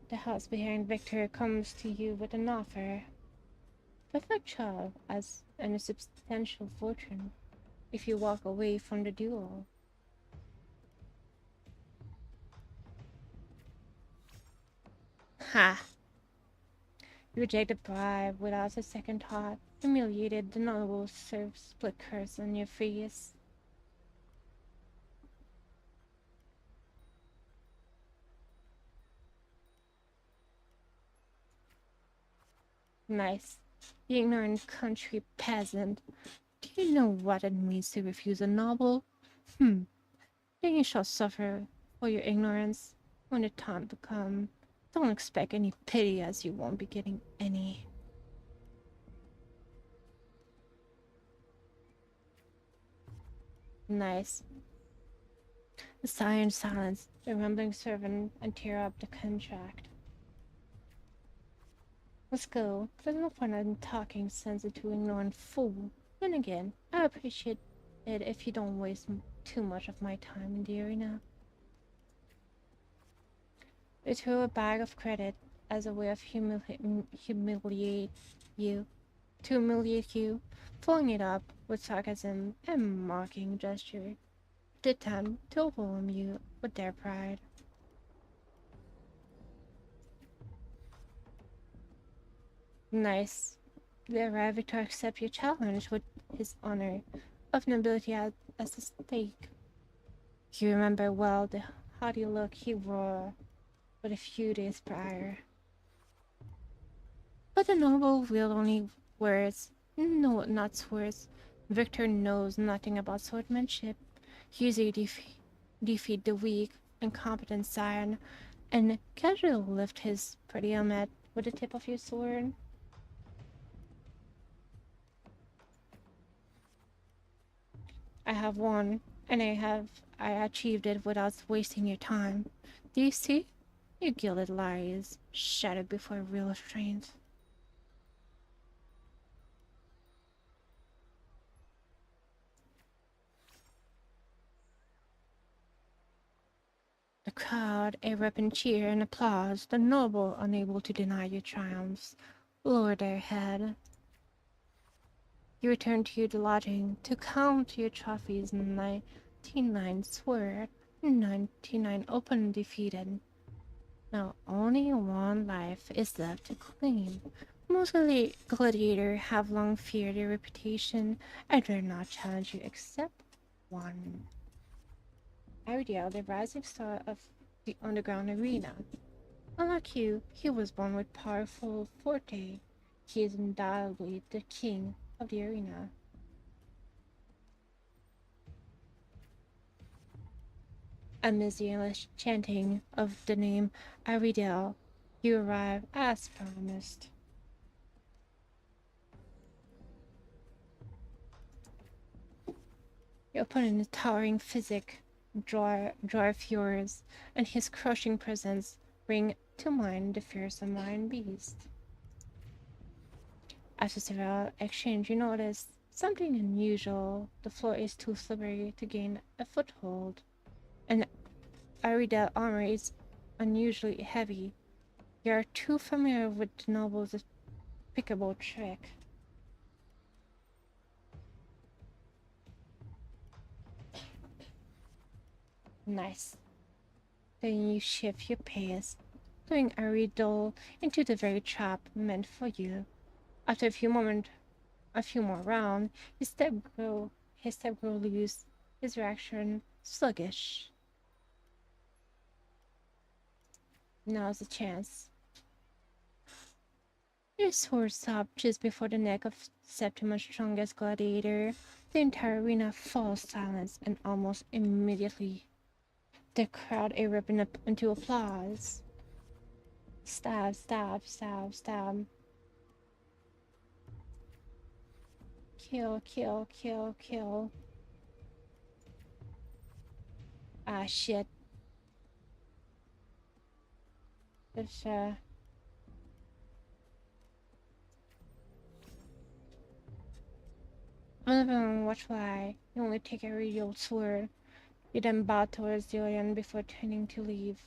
The house behind Victor comes to you with an offer. Perfect job as and a substantial fortune if you walk away from the duel. Ha! You reject the bribe without a second thought. Humiliated, the noble serves split curse on your face. Nice. You ignorant country peasant. Do you know what it means to refuse a noble? Then you shall suffer for your ignorance when the time to come. Don't expect any pity, as you won't be getting any. Nice. The siren silence, the rumbling servant, and tear up the contract. Let's go. There's no point in talking sense into ignorant fool. Then again, I appreciate it if you don't waste too much of my time in the arena. They threw a bag of credit as a way of humiliate you, filling it up with sarcasm and mocking gesture, to attempt to overwhelm you with their pride. Nice. They arrived to accept your challenge with his honor of nobility as a stake. You remember well the haughty look he wore but a few days prior. But the noble wield only words, no, not swords. Victor knows nothing about swordmanship. He usually defeat the weak, incompetent scion, and casually lift his pretty helmet with the tip of your sword. I have won, and I achieved it without wasting your time. Do you see? You gilded lies, shattered before real strength. The crowd erupt in cheer and applause, the noble, unable to deny your triumphs, lower their head. You return to your lodging to count your trophies. 99 sword, 99 open defeated. Now only one life is left to claim. Most gladiators have long feared your reputation and dare not challenge you except one. Ariel, the rising star of the underground arena. Unlike you, he was born with powerful forte. He is undoubtedly the king of the arena. Amidst the endless chanting of the name Aridel, you arrive as promised. Your opponent's towering physique, dwarf yours, and his crushing presence bring to mind the fearsome lion beast. After several exchanges, you notice something unusual. The floor is too slippery to gain a foothold, and Aridel armor is unusually heavy. You are too familiar with the noble's despicable trick. Nice. Then you shift your pace, throwing Aridel into the very trap meant for you. After a few more rounds, his step grew loose, his reaction sluggish. Now's the chance. Your sword stopped just before the neck of Septimus' strongest gladiator. The entire arena falls silent, and almost immediately, the crowd erupted up into applause. Stab, stab, stab, stab. Kill, kill, kill, kill. Ah, shit. It's, watch why. You only take a real sword. You then bow towards the audience before turning to leave.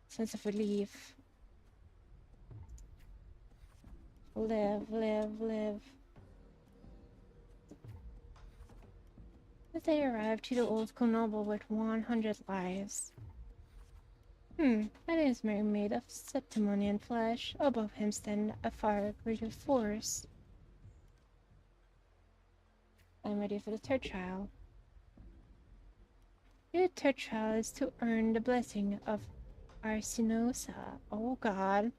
Sense of relief. Live, live, live. As they arrive to the old school noble with 100 lives. That is made of septimonian flesh. Above him stand a far greater force. I'm ready for the third trial. Your third trial is to earn the blessing of Arsinosa. Oh god.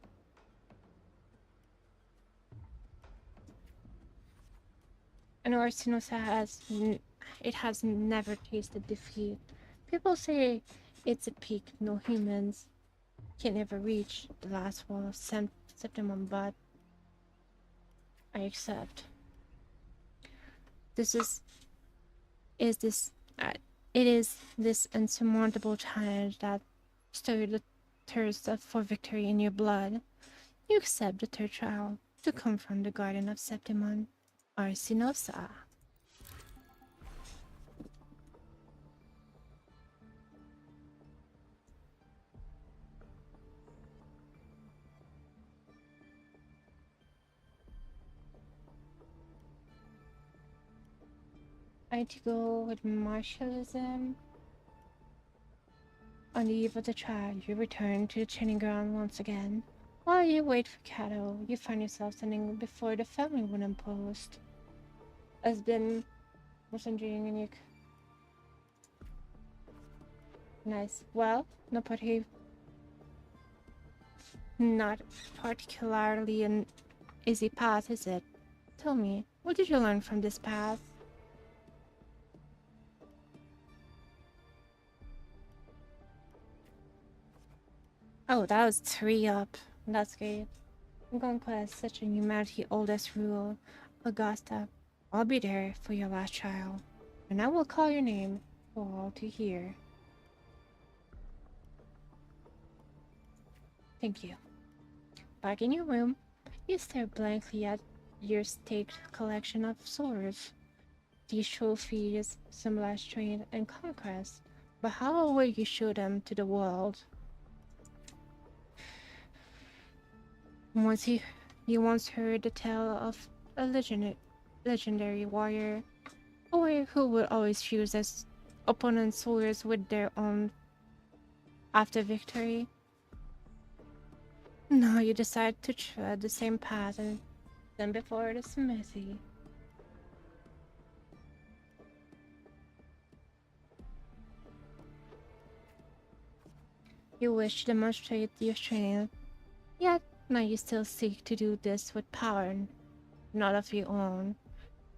And Arsinosa has never tasted defeat. People say it's a peak no humans can ever reach, the last wall of Septimum, but I accept. It is this insurmountable challenge that stirred the thirst for victory in your blood. You accept the third trial to confront the guardian of Septimon, Arsinosa. I need to go with martialism. On the eve of the trial, you return to the training ground once again. While you wait for Kato, you find yourself standing before the family wooden post. As been wondering and you nice. Well, not particularly an easy path, is it? Tell me, what did you learn from this path? Oh, that was 3 up. That's great. I'm going to class such a humanity oldest rule. Augusta, I'll be there for your last trial. And I will call your name for all to hear. Thank you. Back in your room, you stare blankly at your staked collection of swords. These trophies symbolize strength and conquest, but how will you show them to the world? You once heard the tale of a legendary warrior, a warrior who would always fuse his opponent's swords with their own after victory. Now you decide to tread the same path and then before the smithy. You wish to demonstrate your strength, yet now you still seek to do this with power, not of your own,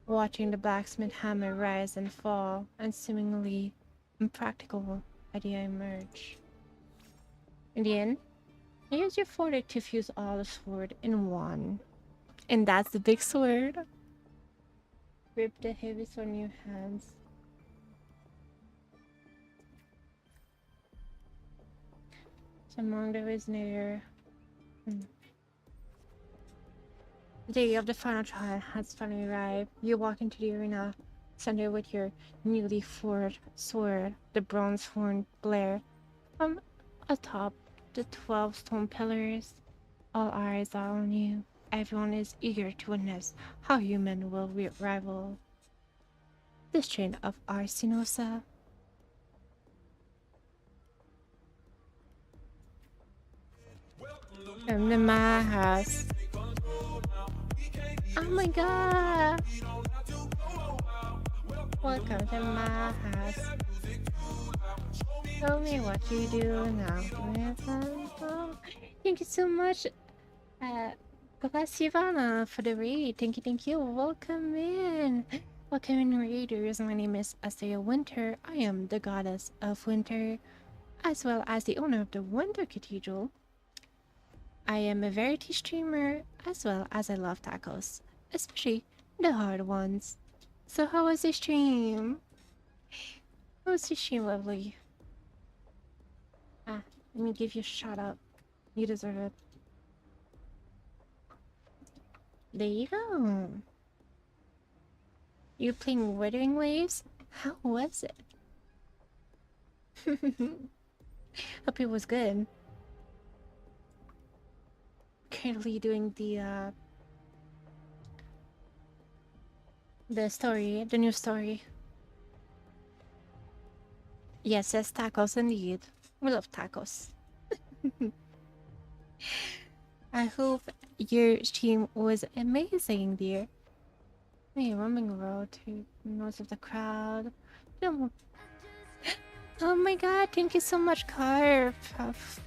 watching the blacksmith hammer rise and fall, and seemingly impractical idea emerge. In the end, you use your fortitude to fuse all the sword in one. And that's the big sword. Grip the heavy sword in your hands. Among the is near. The day of the final trial has finally arrived. You walk into the arena center with your newly forged sword, the bronze horn blare from atop the 12 stone pillars. All eyes are on you. Everyone is eager to witness how human will rival the strain of Arsinosa. Come to my house. Oh my god! Welcome to my house. Tell me what you do now. Thank you so much, Ivana, for the raid. Thank you. Welcome in. Welcome in, raiders. My name is Asaya Winter. I am the goddess of winter, as well as the owner of the Winter Cathedral. I am a variety streamer, as well as I love tacos, especially the hard ones. So how was the stream? How was the stream, lovely? Let me give you a shout out. You deserve it. There you go. You playing Wuthering Waves? How was it? Hope it was good. Currently doing the story, the new story. Yes, it's tacos indeed. We love tacos. I hope your stream was amazing, dear. Hey, roaming around to most of the crowd. Oh my god, thank you so much, Carp,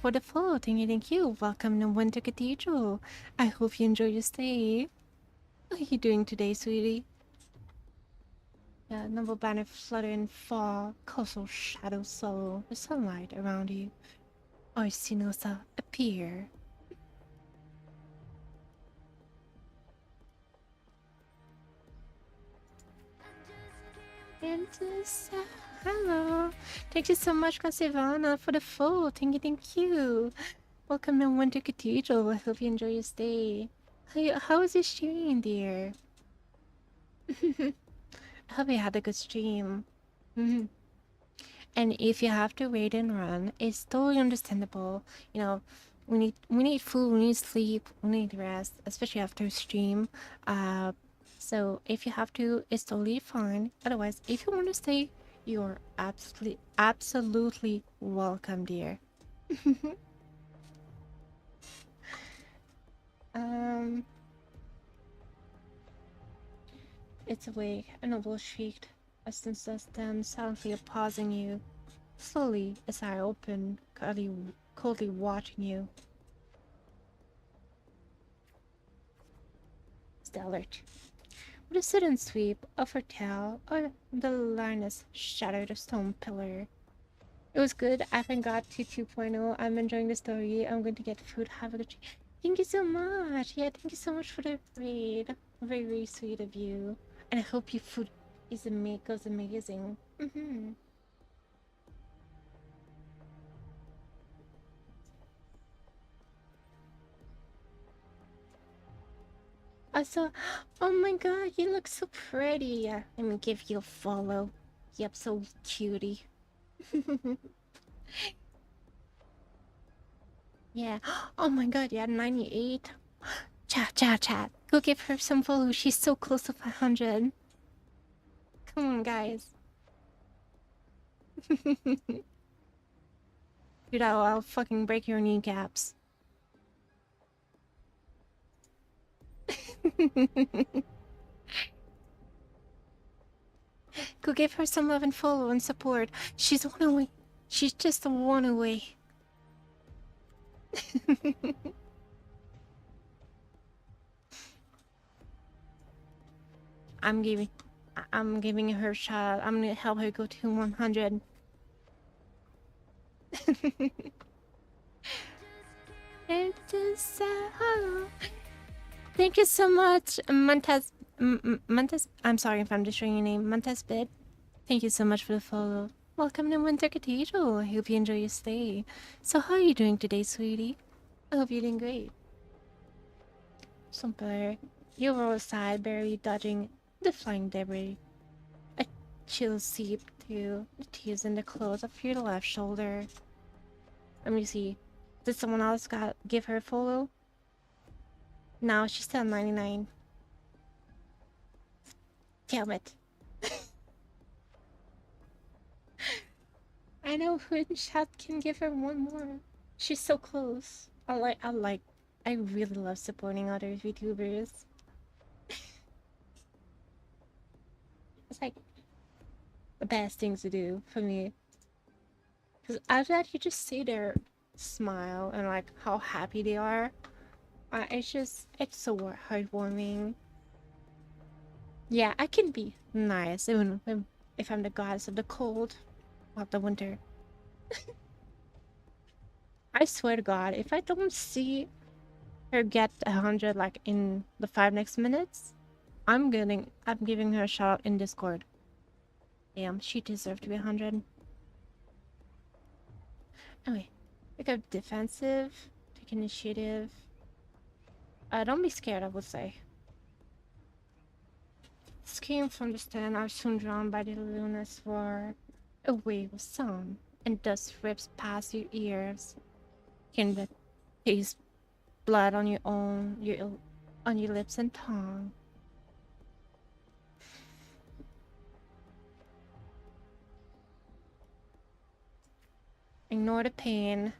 for the follow. Thank you. Welcome to Winter Cathedral. I hope you enjoy your stay. How are you doing today, sweetie? Yeah, noble banner flutter and fall, coastal shadows slow, the sunlight around you. Arsinosa appear. And hello. Thank you so much, Ivana, for the follow. Thank you. Welcome to Winter Cathedral. I hope you enjoy your stay. How was your stream, dear? I hope you had a good stream. And if you have to wait and run, it's totally understandable. You know, we need food, we need sleep, we need rest, especially after a stream. So if you have to, it's totally fine. Otherwise, if you want to stay, you're absolutely welcome, dear. It's awake. A noble shrieked. I sensed them silently opposing you. Slowly, as I open, coldly watching you. Stay alert. With a sudden sweep of her tail, the lioness shattered a stone pillar. It was good. I haven't got to 2.0. I'm enjoying the story. I'm going to get food. Have a good day. Thank you so much. Yeah, thank you so much for the raid. Very, very sweet of you. And I hope your food goes amazing. Also, oh my god, you look so pretty. Let me give you a follow. Yep, so cutie. Yeah. Oh my god, yeah, 98. Chat. Go give her some follow. She's so close to 500. Come on, guys. Dude, I'll fucking break your kneecaps. Go give her some love and follow and support. She's one away. She's just one away. I'm giving her a shot. I'm gonna help her go to 100. Thank you so much, Montez. I'm sorry if I'm destroying your name. Montez Bid. Thank you so much for the follow. Welcome to Winter Cathedral. I hope you enjoy your stay. So how are you doing today, sweetie? I hope you're doing great. Somewhere, you roll aside, barely dodging the flying debris. A chill seeped through the tears in the clothes of your left shoulder. Let me see. Did someone else give her a follow? No, she's still 99. Damn it. I know Chat can give her one more. She's so close. I really love supporting other VTubers. It's like the best thing to do for me. Because after that, you just see their smile and like how happy they are. It's so heartwarming. Yeah, I can be nice even if I'm the goddess of the cold, of the winter. I swear to God, if I don't see her get 100 like in the 5 next minutes, I'm giving her a shout out in Discord. Damn, she deserved to be 100. Anyway, pick up defensive, take initiative. Don't be scared, I would say. Screams from the stand are soon drawn by the luminous roar. A wave of sound, and dust rips past your ears. Can the taste blood on on your lips and tongue. Ignore the pain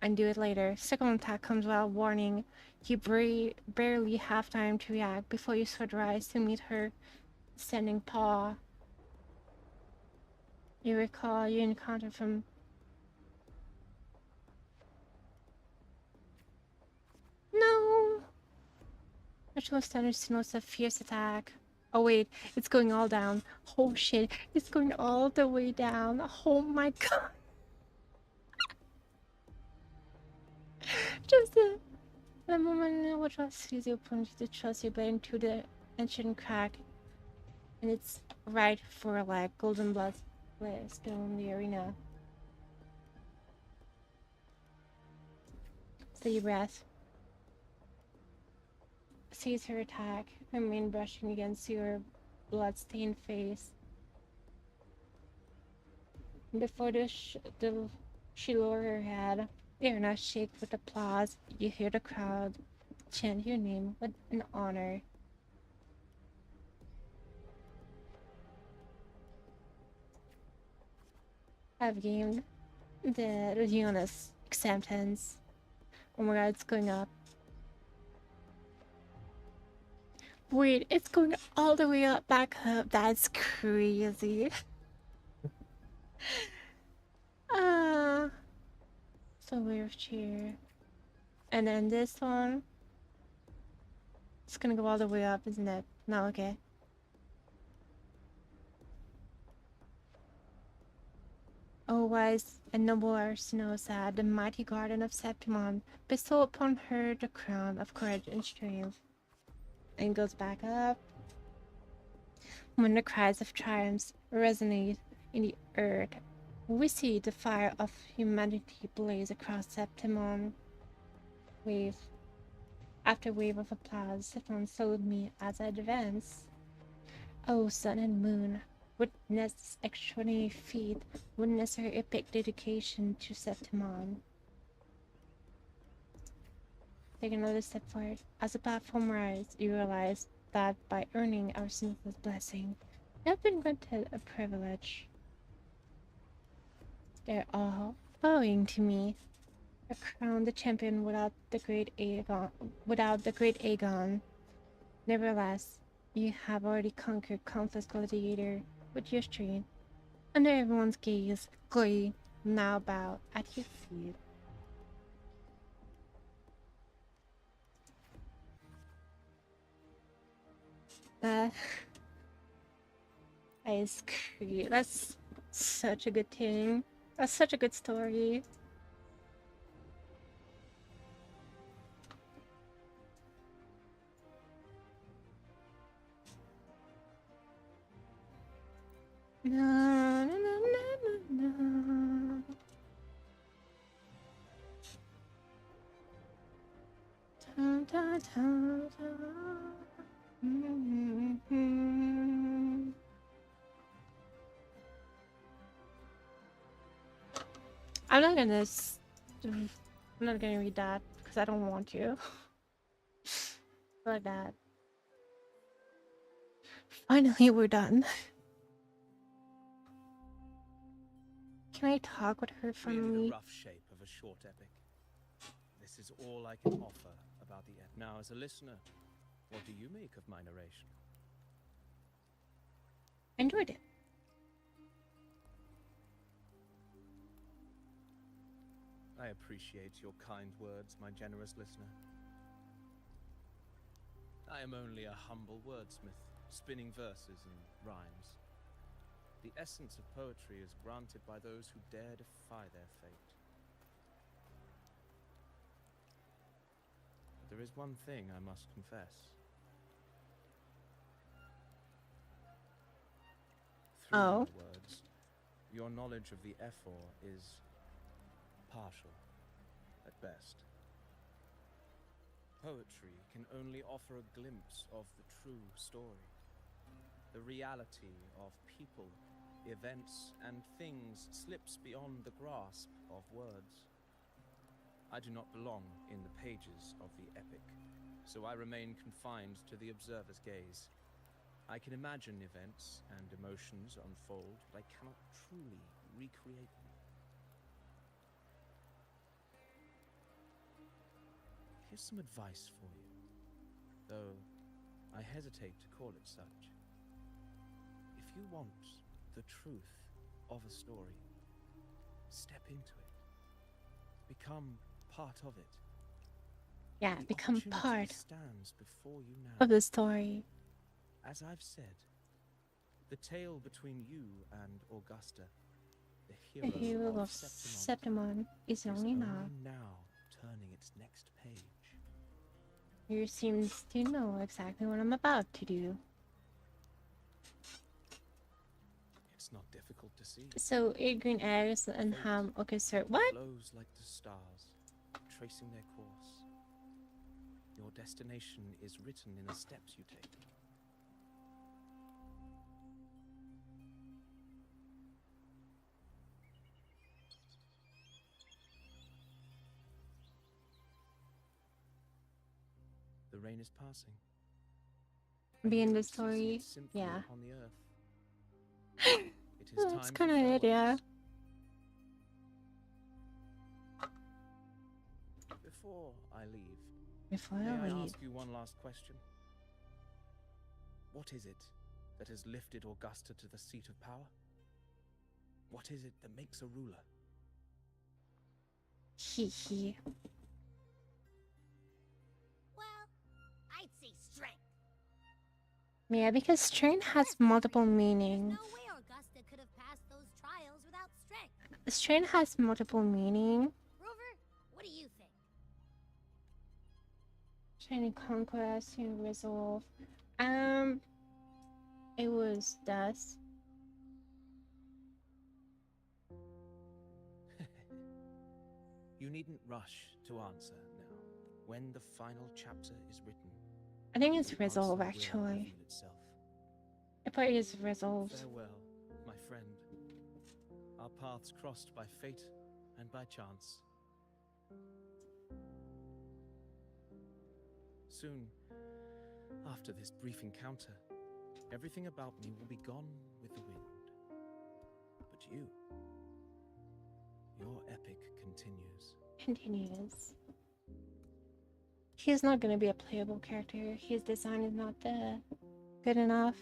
and do it later. Second attack comes without warning. You barely have time to react before you sword rise to meet her standing paw. You recall your encounter from... No! Natural standards notes a fierce attack. Oh wait, it's going all down. Oh shit, it's going all the way down. Oh my god. Just the moment which was sees you plunge the trust your blade into the ancient crack, and it's right for like golden blood still in the arena. Steady your breath. Sees her attack, her mane brushing against your blood-stained face. Before she lower her head, the arena shakes with applause. You hear the crowd chant your name with an honor. I've gained the Legionis acceptance. Oh my god, it's going up. Wait, it's going all the way up, back up. That's crazy. So weird cheer. And then this one. It's gonna go all the way up, isn't it? No, okay. Oh, wise and noble Arsinosa, the mighty guardian of Septimon, bestow upon her the crown of courage and strength. And goes back up. When the cries of triumph resonate in the earth, we see the fire of humanity blaze across Septimon. Wave after wave of applause, Septimon saluted me as I advance. Oh, sun and moon, witness this extraordinary feat, witness her epic dedication to Septimon. Take another step forward. As the platform rises, you realize that by earning our sinless blessing, you have been granted a privilege. They're all bowing to me. I crown the champion without the great Aegon. Nevertheless, you have already conquered countless gladiator with your strength. Under everyone's gaze, glory now bow at your feet. That is great. That's such a good thing. That's such a good story. Na, na, da, da. Mhm. I'm not gonna. I'm not gonna read that because I don't want to. Like that. Finally, we're done. Can I talk with her Created a finally? rough shape of a short epic. This is all I can offer about the epic. Now, as a listener, what do you make of my narration? Enjoyed it. I appreciate your kind words, my generous listener. I am only a humble wordsmith, spinning verses and rhymes. The essence of poetry is granted by those who dare defy their fate. But there is one thing I must confess. Through Oh. my words, your knowledge of the Ephor is partial, at best. Poetry can only offer a glimpse of the true story. The reality of people, events, and things slips beyond the grasp of words. I do not belong in the pages of the epic, so I remain confined to the observer's gaze. I can imagine events and emotions unfold, but I cannot truly recreate them. Here's some advice for you, though I hesitate to call it such. If you want the truth of a story, step into it. Become part of it. Yeah, The become opportunity part stands before you now. of the story. As I've said, the tale between you and Augusta, the The hero, hero of Septimon, Septimon is is only now. turning its next page. You seems to know exactly what I'm about to do. It's not difficult to see. So, eat green eggs and ham. Okay, sir. What? Flows like the stars, tracing their course. Your destination is written in the steps you take. The rain is passing. Be in the It ceases story. its symphony Yeah. upon the earth. It is That's time kind for of it, yeah. farewells. Before I leave, Before may I I leave. ask you one last question? What is it that has lifted Augusta to the seat of power? What is it that makes a ruler? Hee hee. Well, I'd say strength. Yeah, because strain has multiple meanings. No way Augusta could have passed those trials without strength. Strain has multiple meaning. Rover, what do you think? Shiny conquest, you resolve. It was dust. You needn't rush to answer now. When the final chapter is written, I think it's the answer resolve will actually. reveal itself. I thought it was resolved. Farewell, my friend. Our paths crossed by fate and by chance. Soon, after this brief encounter, everything about me will be gone with the wind. But you, your epic continues. Continues. He's not gonna be a playable character. His design is not good enough.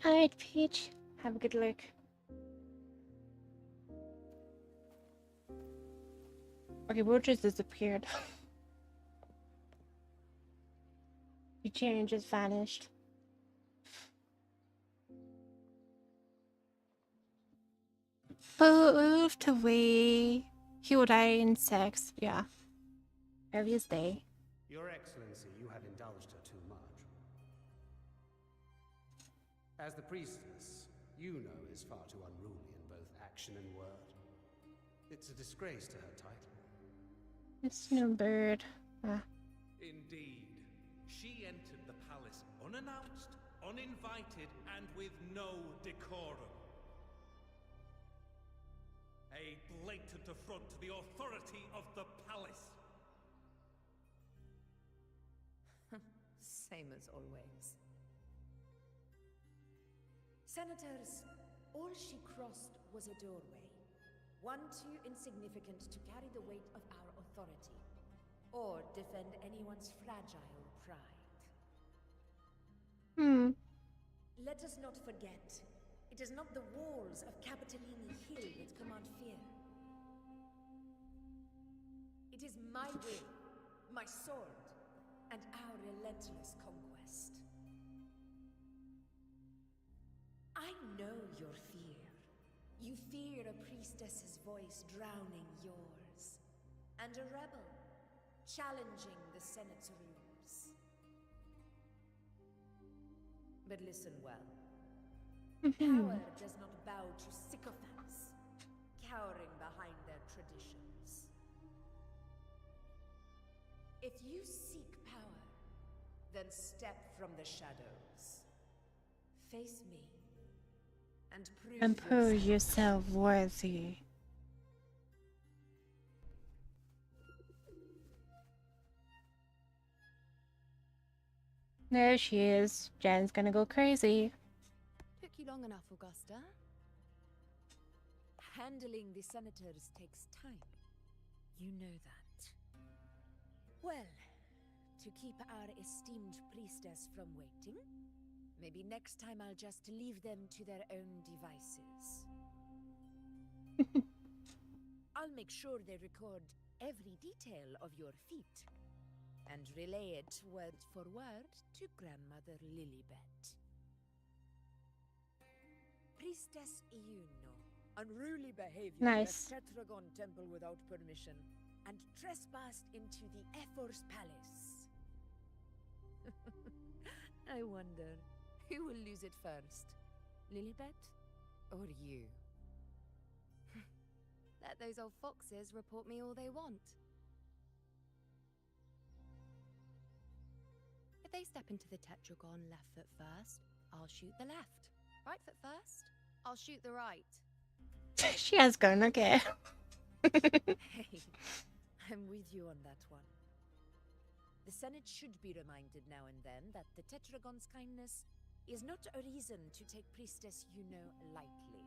Alright, Peach. Have a good look. Okay, Will just disappeared. Eugene just vanished. Moved away. He will die in sex. Yeah. Previous day. Your Excellency, you have indulged her too much. As the priestess, you know is far too unruly in both action and word. It's a disgrace to her title. This new bird. Ah. Indeed. She entered the palace unannounced, uninvited, and with no decorum. A blatant affront to the authority of the palace. Same as always. Senators, all she crossed was a doorway. One too insignificant to carry the weight of our authority, or defend anyone's fragile pride. Let us not forget, it is not the walls of Capitolini Hill that command fear. It is my will, my sword, and our relentless conquest. I know your fear. You fear a priestess's voice drowning yours, and a rebel challenging the Senate's rules. But listen well. Power does not bow to sycophants, cowering behind their traditions. If you seek power, then step from the shadows. Face me. And prove yourself worthy. There she is. Jen's gonna go crazy. Took you long enough, Augusta. Handling the senators takes time. You know that. Well, to keep our esteemed priestess from waiting, maybe next time I'll just leave them to their own devices. I'll make sure they record every detail of your feat and relay it word for word to Grandmother Lilibet. Priestess Iuno, unruly behavior Nice. left Tetragon Temple without permission and trespassed into the Ephor's palace. I wonder, who will lose it first? Lilibet or you? Let those old foxes report me all they want. If they step into the tetragon left foot first, I'll shoot the left. Right foot first, I'll shoot the right. She has gun, okay. Hey, I'm with you on that one. The Senate should be reminded now and then that the Tetragon's kindness is not a reason to take Priestess Yuno lightly.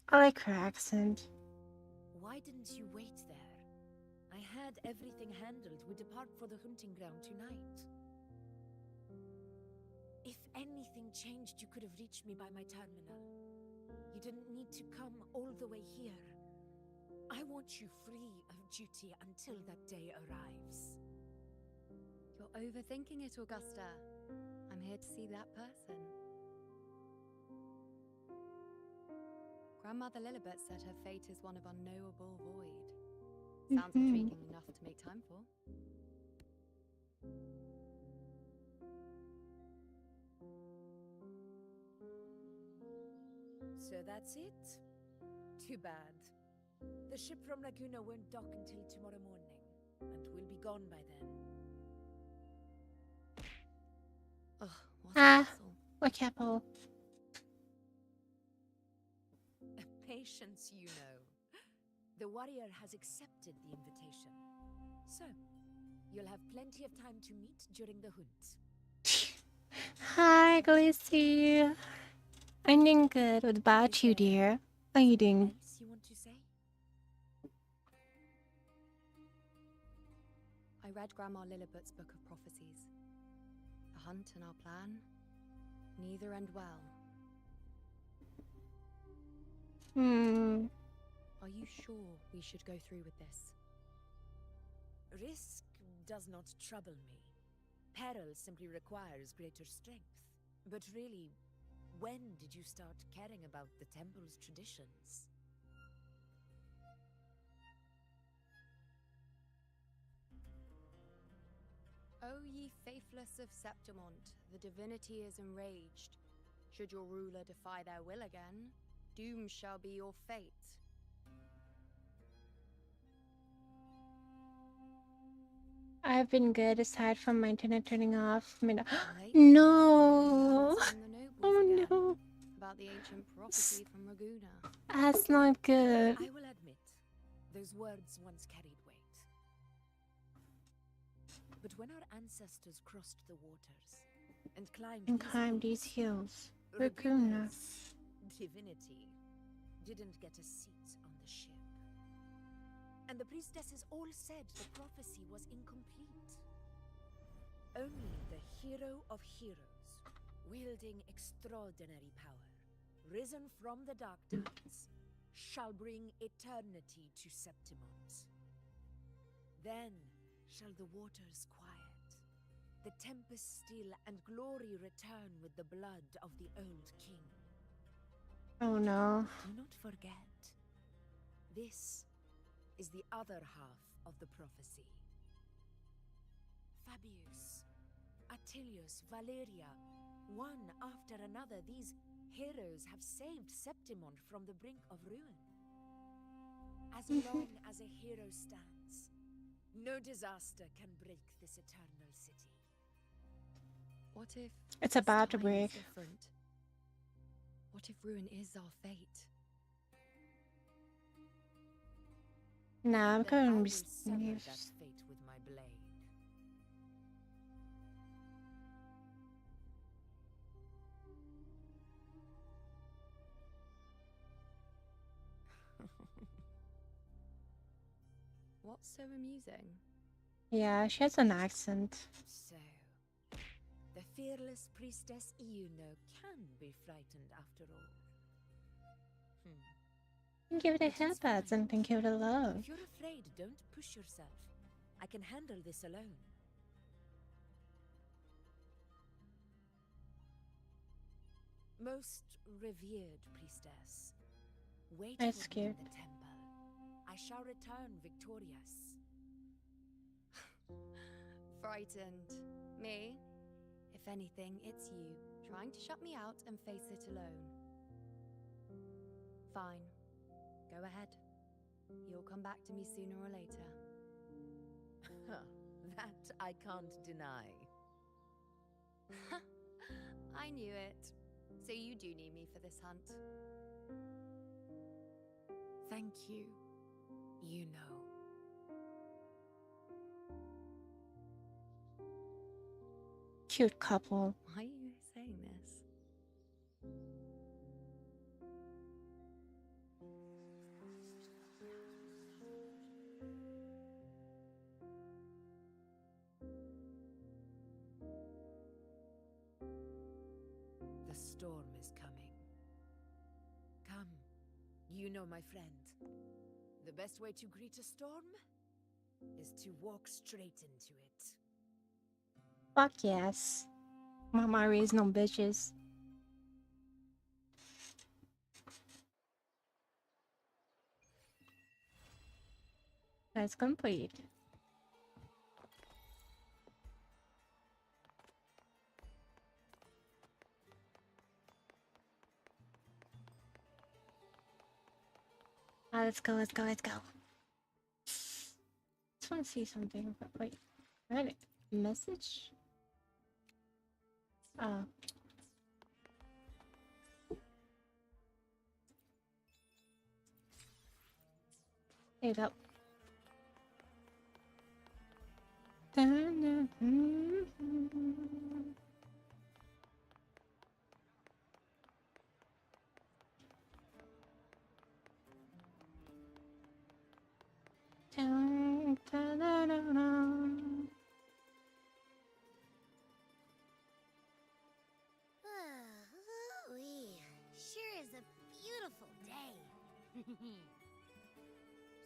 I like her accent. Why didn't you wait there? I had everything handled. We depart for the hunting ground tonight. If anything changed, you could have reached me by my terminal. You didn't need to come all the way here. I want you free of duty until that day arrives. You're overthinking it, Augusta. I'm here to see that person. Grandmother Lilibet said her fate is one of unknowable void. Sounds intriguing enough to make time for. So that's it? Too bad. The ship from Laguna won't dock until tomorrow morning, and we'll be gone by then. Ugh, what a hassle. What apple? Patience, you know. The warrior has accepted the invitation. So, you'll have plenty of time to meet during the hunt. Hi, Glissy. I'm doing good. What about you, dear? How are you doing? Else you want to say? I read Grandma Lilibet's book of prophecies. The hunt and our plan, neither end well. Are you sure we should go through with this? Risk does not trouble me. Peril simply requires greater strength. But really, when did you start caring about the temple's traditions? O ye faithless of Septimont, the divinity is enraged. Should your ruler defy their will again, doom shall be your fate. I've been good aside from my internet turning off. I mean, Late. no. From the nobles Oh again, no. about the ancient prophecy from Raguna. That's not good. I will admit, those words once carried weight. But when our ancestors crossed the waters and climbed These hills. Raccoon. Raguna's divinity didn't get a seat on the ship. And the priestesses all said the prophecy was incomplete. Only the hero of heroes, wielding extraordinary power, risen from the dark tides, shall bring eternity to Septimont. Then shall the waters quiet, the tempest still, and glory return with the blood of the old king. Oh no. Do not forget, this is the other half of the prophecy. Fabius, Attilius, Valeria, one after another, these heroes have saved Septimont from the brink of ruin. As long as a hero stands, no disaster can break this eternal city. What if It's about to time is break. different? What if ruin is our fate? Nah, I'm Then I gonna will be sever that sneezed. fate with my blade. What's so amusing? Yeah, she has an accent. So, the fearless priestess Iuno can be frightened after all. You can give it a But it's headbutt fine. and then give it a love. If you're afraid, don't push yourself. I can handle this alone. Most revered priestess, wait I'm for me scared. in the temple. I shall return victorious. Frightened. Me? If anything, it's you, trying to shut me out and face it alone. Fine. Go ahead. You'll come back to me sooner or later. That I can't deny. I knew it. So you do need me for this hunt. Thank you. You know. Cute couple. Why are you saying this? The storm is coming. Come, you know my friend. The best way to greet a storm is to walk straight into it. Fuck yes. Mama raised no bitches. That's complete. Ah, let's go, let's go, let's go. Just want to see something. But wait, read it. Message? Oh. There you go. Ooh-wee. Sure is a beautiful day.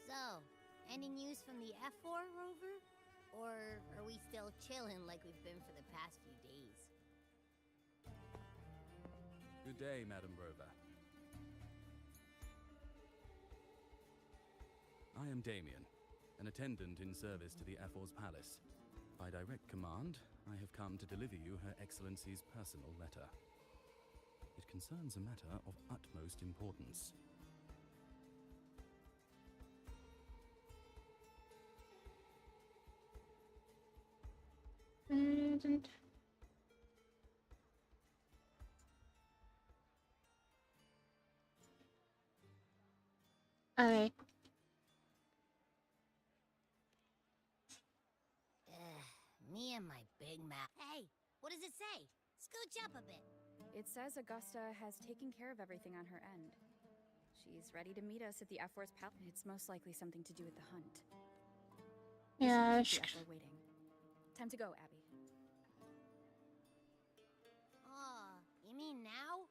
So, any news from the F4 rover? Or are we still chilling like we've been for the past few days? Good day, Madam Rover. I am Damien, an attendant in service to the F4's palace. By direct command, I have come to deliver you Her Excellency's personal letter. It concerns a matter of utmost importance. Alright. Me and my big map. Hey, what does it say? Scooch up a bit. It says Augusta has taken care of everything on her end. She's ready to meet us at the F-Wars Palace. It's most likely something to do with the hunt. Yeah. The F-War waiting. Time to go, Abby. You mean now?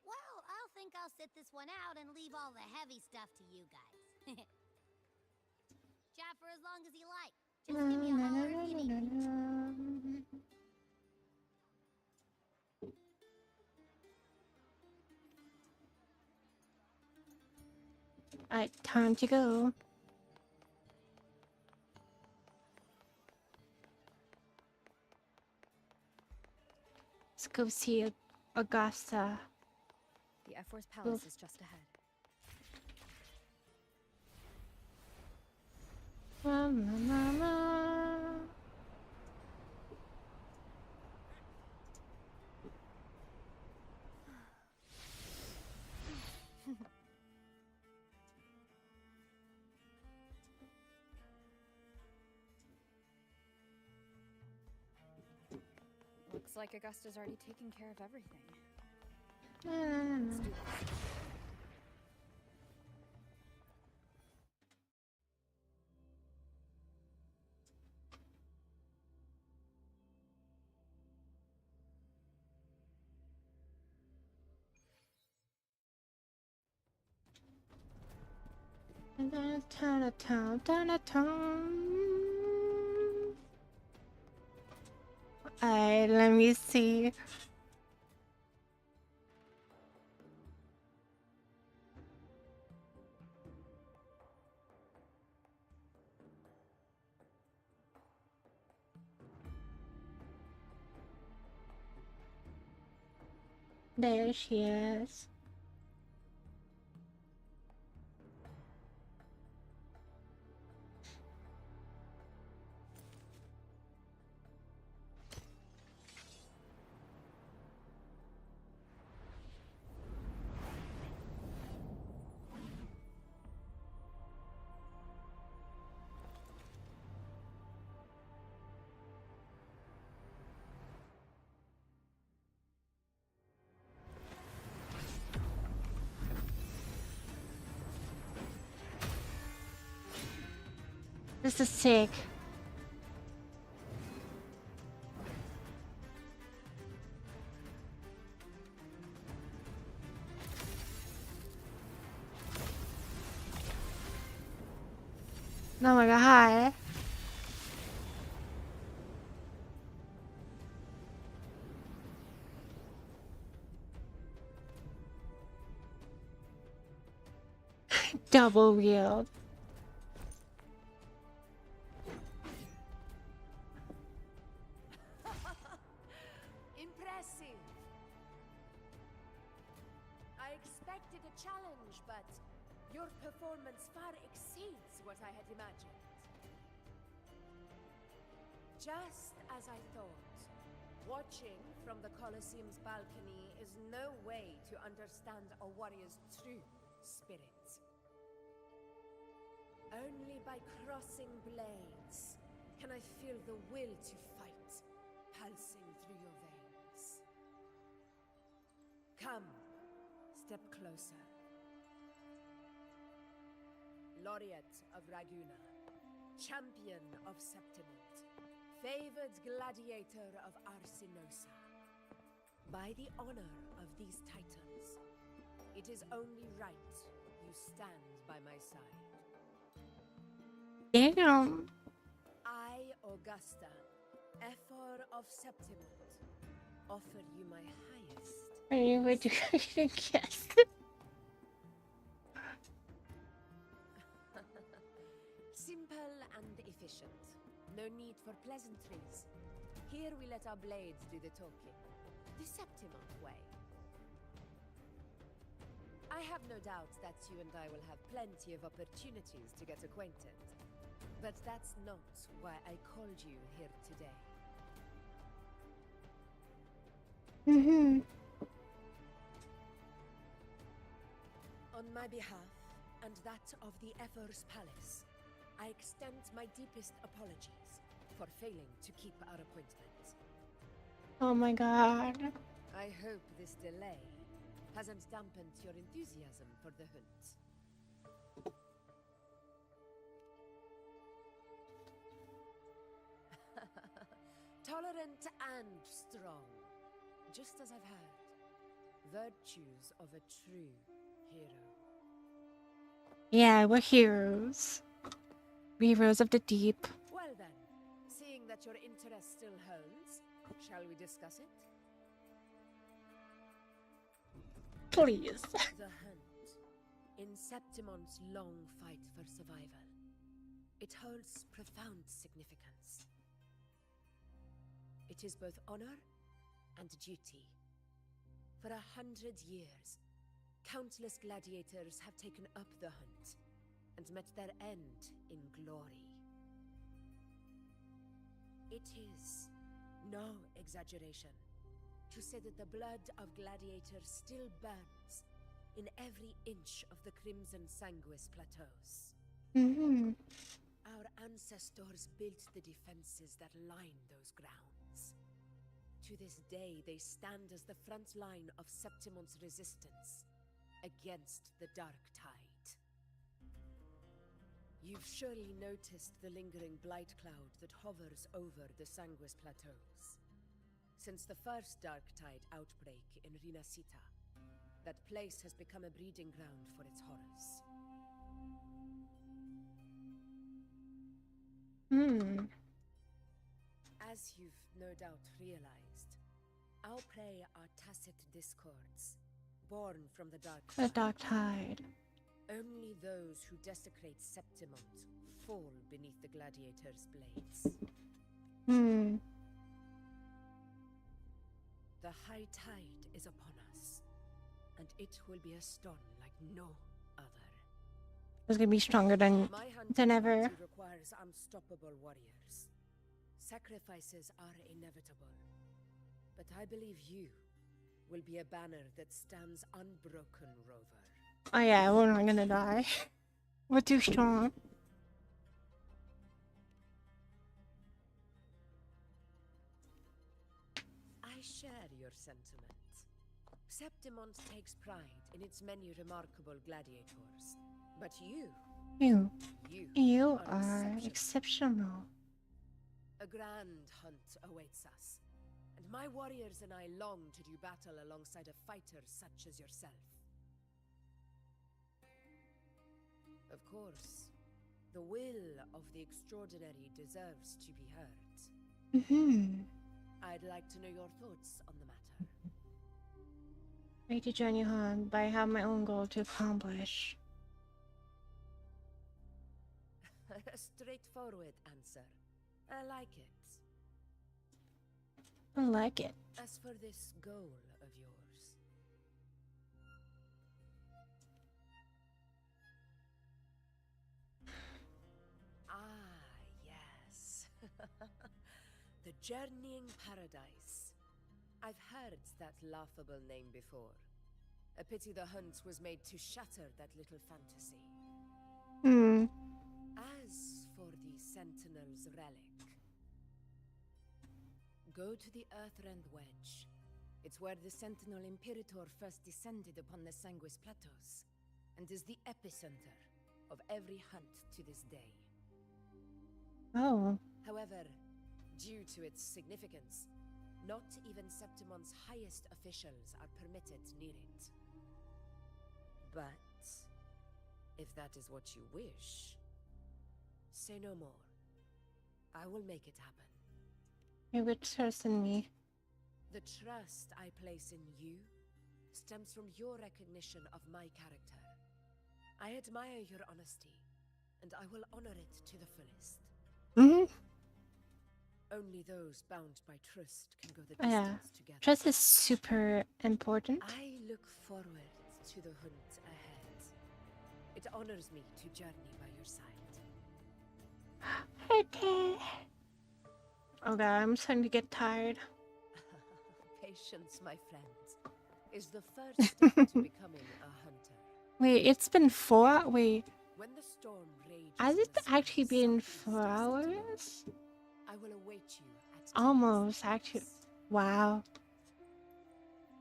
Well, I'll think I'll sit this one out and leave all the heavy stuff to you guys. Chat for as long as you like. Just give me a holler if you need me. Alright, time to go. Let's go see Augusta. The F-Wars Palace is just ahead. Looks like Augusta's already taken care of everything. Let's do this. Alright, let me see. There she is. This is sick. Oh my god, hi. Double wield. Impressive. I expected a challenge, but your performance far exceeds what I had imagined. Just as I thought, watching from the Colosseum's balcony is no way to understand a warrior's true spirit. Only by crossing blades can I feel the will to fight pulsing through your veins. Come, step closer. Laureate of Raguna, champion of Septimund, favored gladiator of Arsinosa. By the honor of these titans, it is only right you stand by my side. Damn. I, Augusta, Ephor of Septimund, offer you my highest. Are you going to guess? Simple and efficient. No need for pleasantries. Here we let our blades do the talking. The Septimund way. I have no doubt that you and I will have plenty of opportunities to get acquainted. But that's not why I called you here today. On my behalf, and that of the Ephor's Palace, I extend my deepest apologies for failing to keep our appointment. Oh my god. I hope this delay hasn't dampened your enthusiasm for the hunt. Tolerant and strong, just as I've heard. Virtues of a true hero. Yeah, we're heroes. Heroes of the deep. Well then, seeing that your interest still holds, shall we discuss it? Please. The hunt. In Septimon's long fight for survival, it holds profound significance. It is both honor and duty. For 100 years, countless gladiators have taken up the hunt and met their end in glory. It is no exaggeration to say that the blood of gladiators still burns in every inch of the Crimson Sanguis plateaus. Our ancestors built the defenses that line those grounds. To this day, they stand as the front line of Septimon's resistance against the Dark Tide. You've surely noticed the lingering blight cloud that hovers over the Sanguis plateaus. Since the first Dark Tide outbreak in Rinasita, that place has become a breeding ground for its horrors. As you've no doubt realized, our prey are tacit discords, born from the Dark Tide. The Dark Tide. Only those who desecrate Septimont fall beneath the gladiators' blades. The high tide is upon us, and it will be a storm like no other. It's gonna be stronger than ever. Requires unstoppable warriors. Sacrifices are inevitable, but I believe you will be a banner that stands unbroken, Rover. Oh yeah, we're not gonna die. We're too strong. I share your sentiment. Septimont takes pride in its many remarkable gladiators, but you are exceptional. A grand hunt awaits us, and my warriors and I long to do battle alongside a fighter such as yourself. Of course, the will of the extraordinary deserves to be heard. I'd like to know your thoughts on the matter. Ready to join you, Han, but I have my own goal to accomplish. A straightforward answer. I like it. I like it. As for this goal of yours, yes. The Journeying Paradise. I've heard that laughable name before. A pity the hunt was made to shatter that little fantasy. As for the Sentinel's relic, go to the Earthrend Wedge. It's where the Sentinel Imperator first descended upon the Sanguis Plateaus, and is the epicenter of every hunt to this day. Oh. However, due to its significance, not even Septimon's highest officials are permitted near it. But if that is what you wish, say no more. I will make it happen. You would trust in me. The trust I place in you stems from your recognition of my character. I admire your honesty, and I will honor it to the fullest. Only those bound by trust can go the distance together. Trust is super important. I look forward to the hunt ahead. It honors me to journey by your side. Okay. Oh god, I'm starting to get tired. Patience, my friends, is the first step to becoming a hunter. Wait, it's been 4. Wait, When the storm rages, has in it the actually skies been southeast 4 of hours? I will await you at Almost, actually. Wow.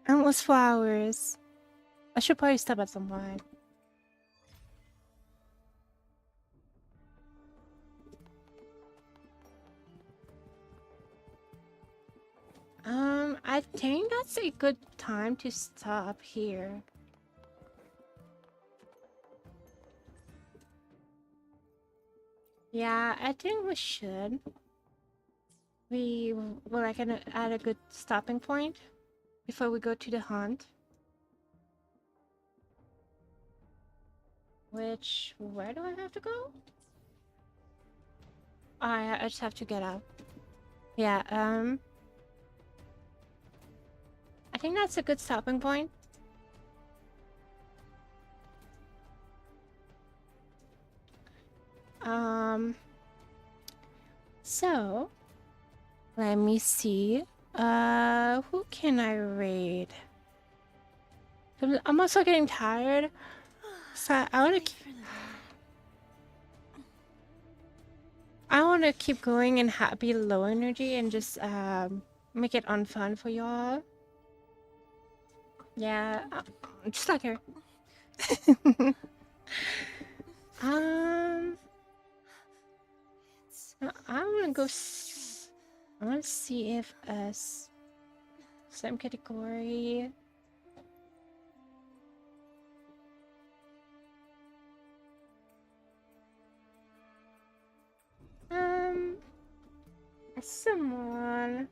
Almost 4 hours. I should probably stop at some point. I think that's a good time to stop here. Yeah, I think we should. We're like at a good stopping point before we go to the hunt. Which, where do I have to go? Oh, yeah, I just have to get up. Yeah, I think that's a good stopping point. So, let me see. Who can I raid? I'm also getting tired. So I want to keep going and be low energy and just make it unfun for y'all. Yeah, just like her. I want to go. I want to see if same category. Someone.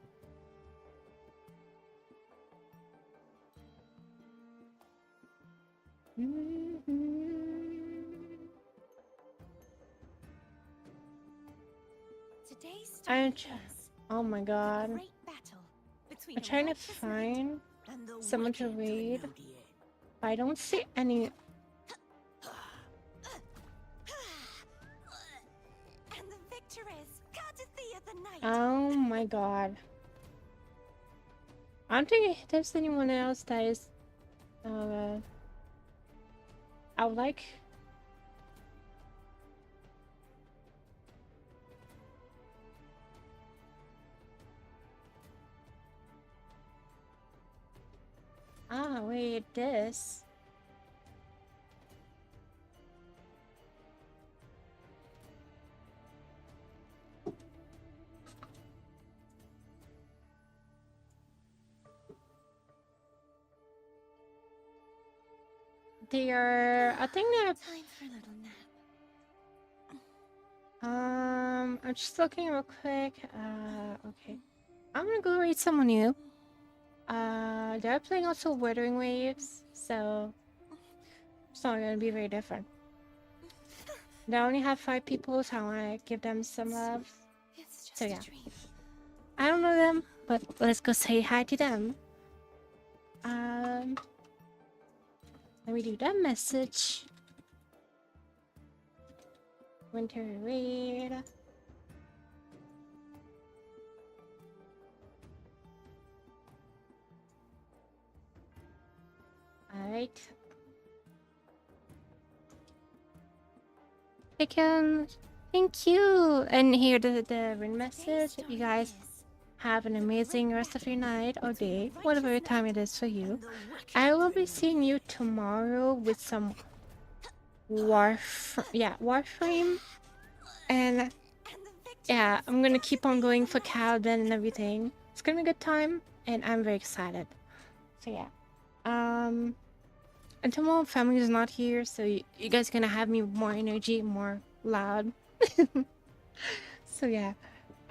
Oh my god. I'm trying to find someone to raid. I don't see any. And the victor is courtesy of the night. Oh my god. I don't think there's anyone else that is. I would like. Ah, wait, this. They are. I think they're. Time for a little nap. I'm just looking real quick. Okay. I'm gonna go read someone new. They're playing also Wuthering Waves, so it's not gonna be very different. They only have 5 people, so I wanna give them some love. So yeah. I don't know them, but let's go say hi to them. Let me do that message. Winter raid. Alright. Thank you. And here the written message. You guys have an amazing rest of your night or day, whatever time it is for you. I will be seeing you tomorrow with some Warframe. And yeah, I'm gonna keep on going for Calden and everything. It's gonna be a good time, and I'm very excited. So yeah. And tomorrow family is not here, so you guys are gonna have me more energy, more loud. So yeah.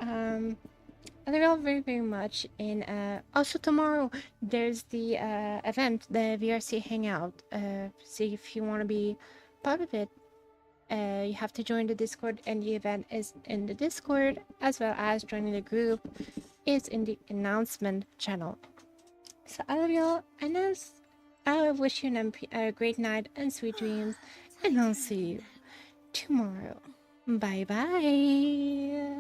I love you all very, very much. And also tomorrow there's the event, the VRC Hangout. See if you want to be part of it. You have to join the Discord, and the event is in the Discord, as well as joining the group is in the announcement channel. So I love y'all, and I wish you a great night and sweet dreams, and I'll see you tomorrow. Bye bye.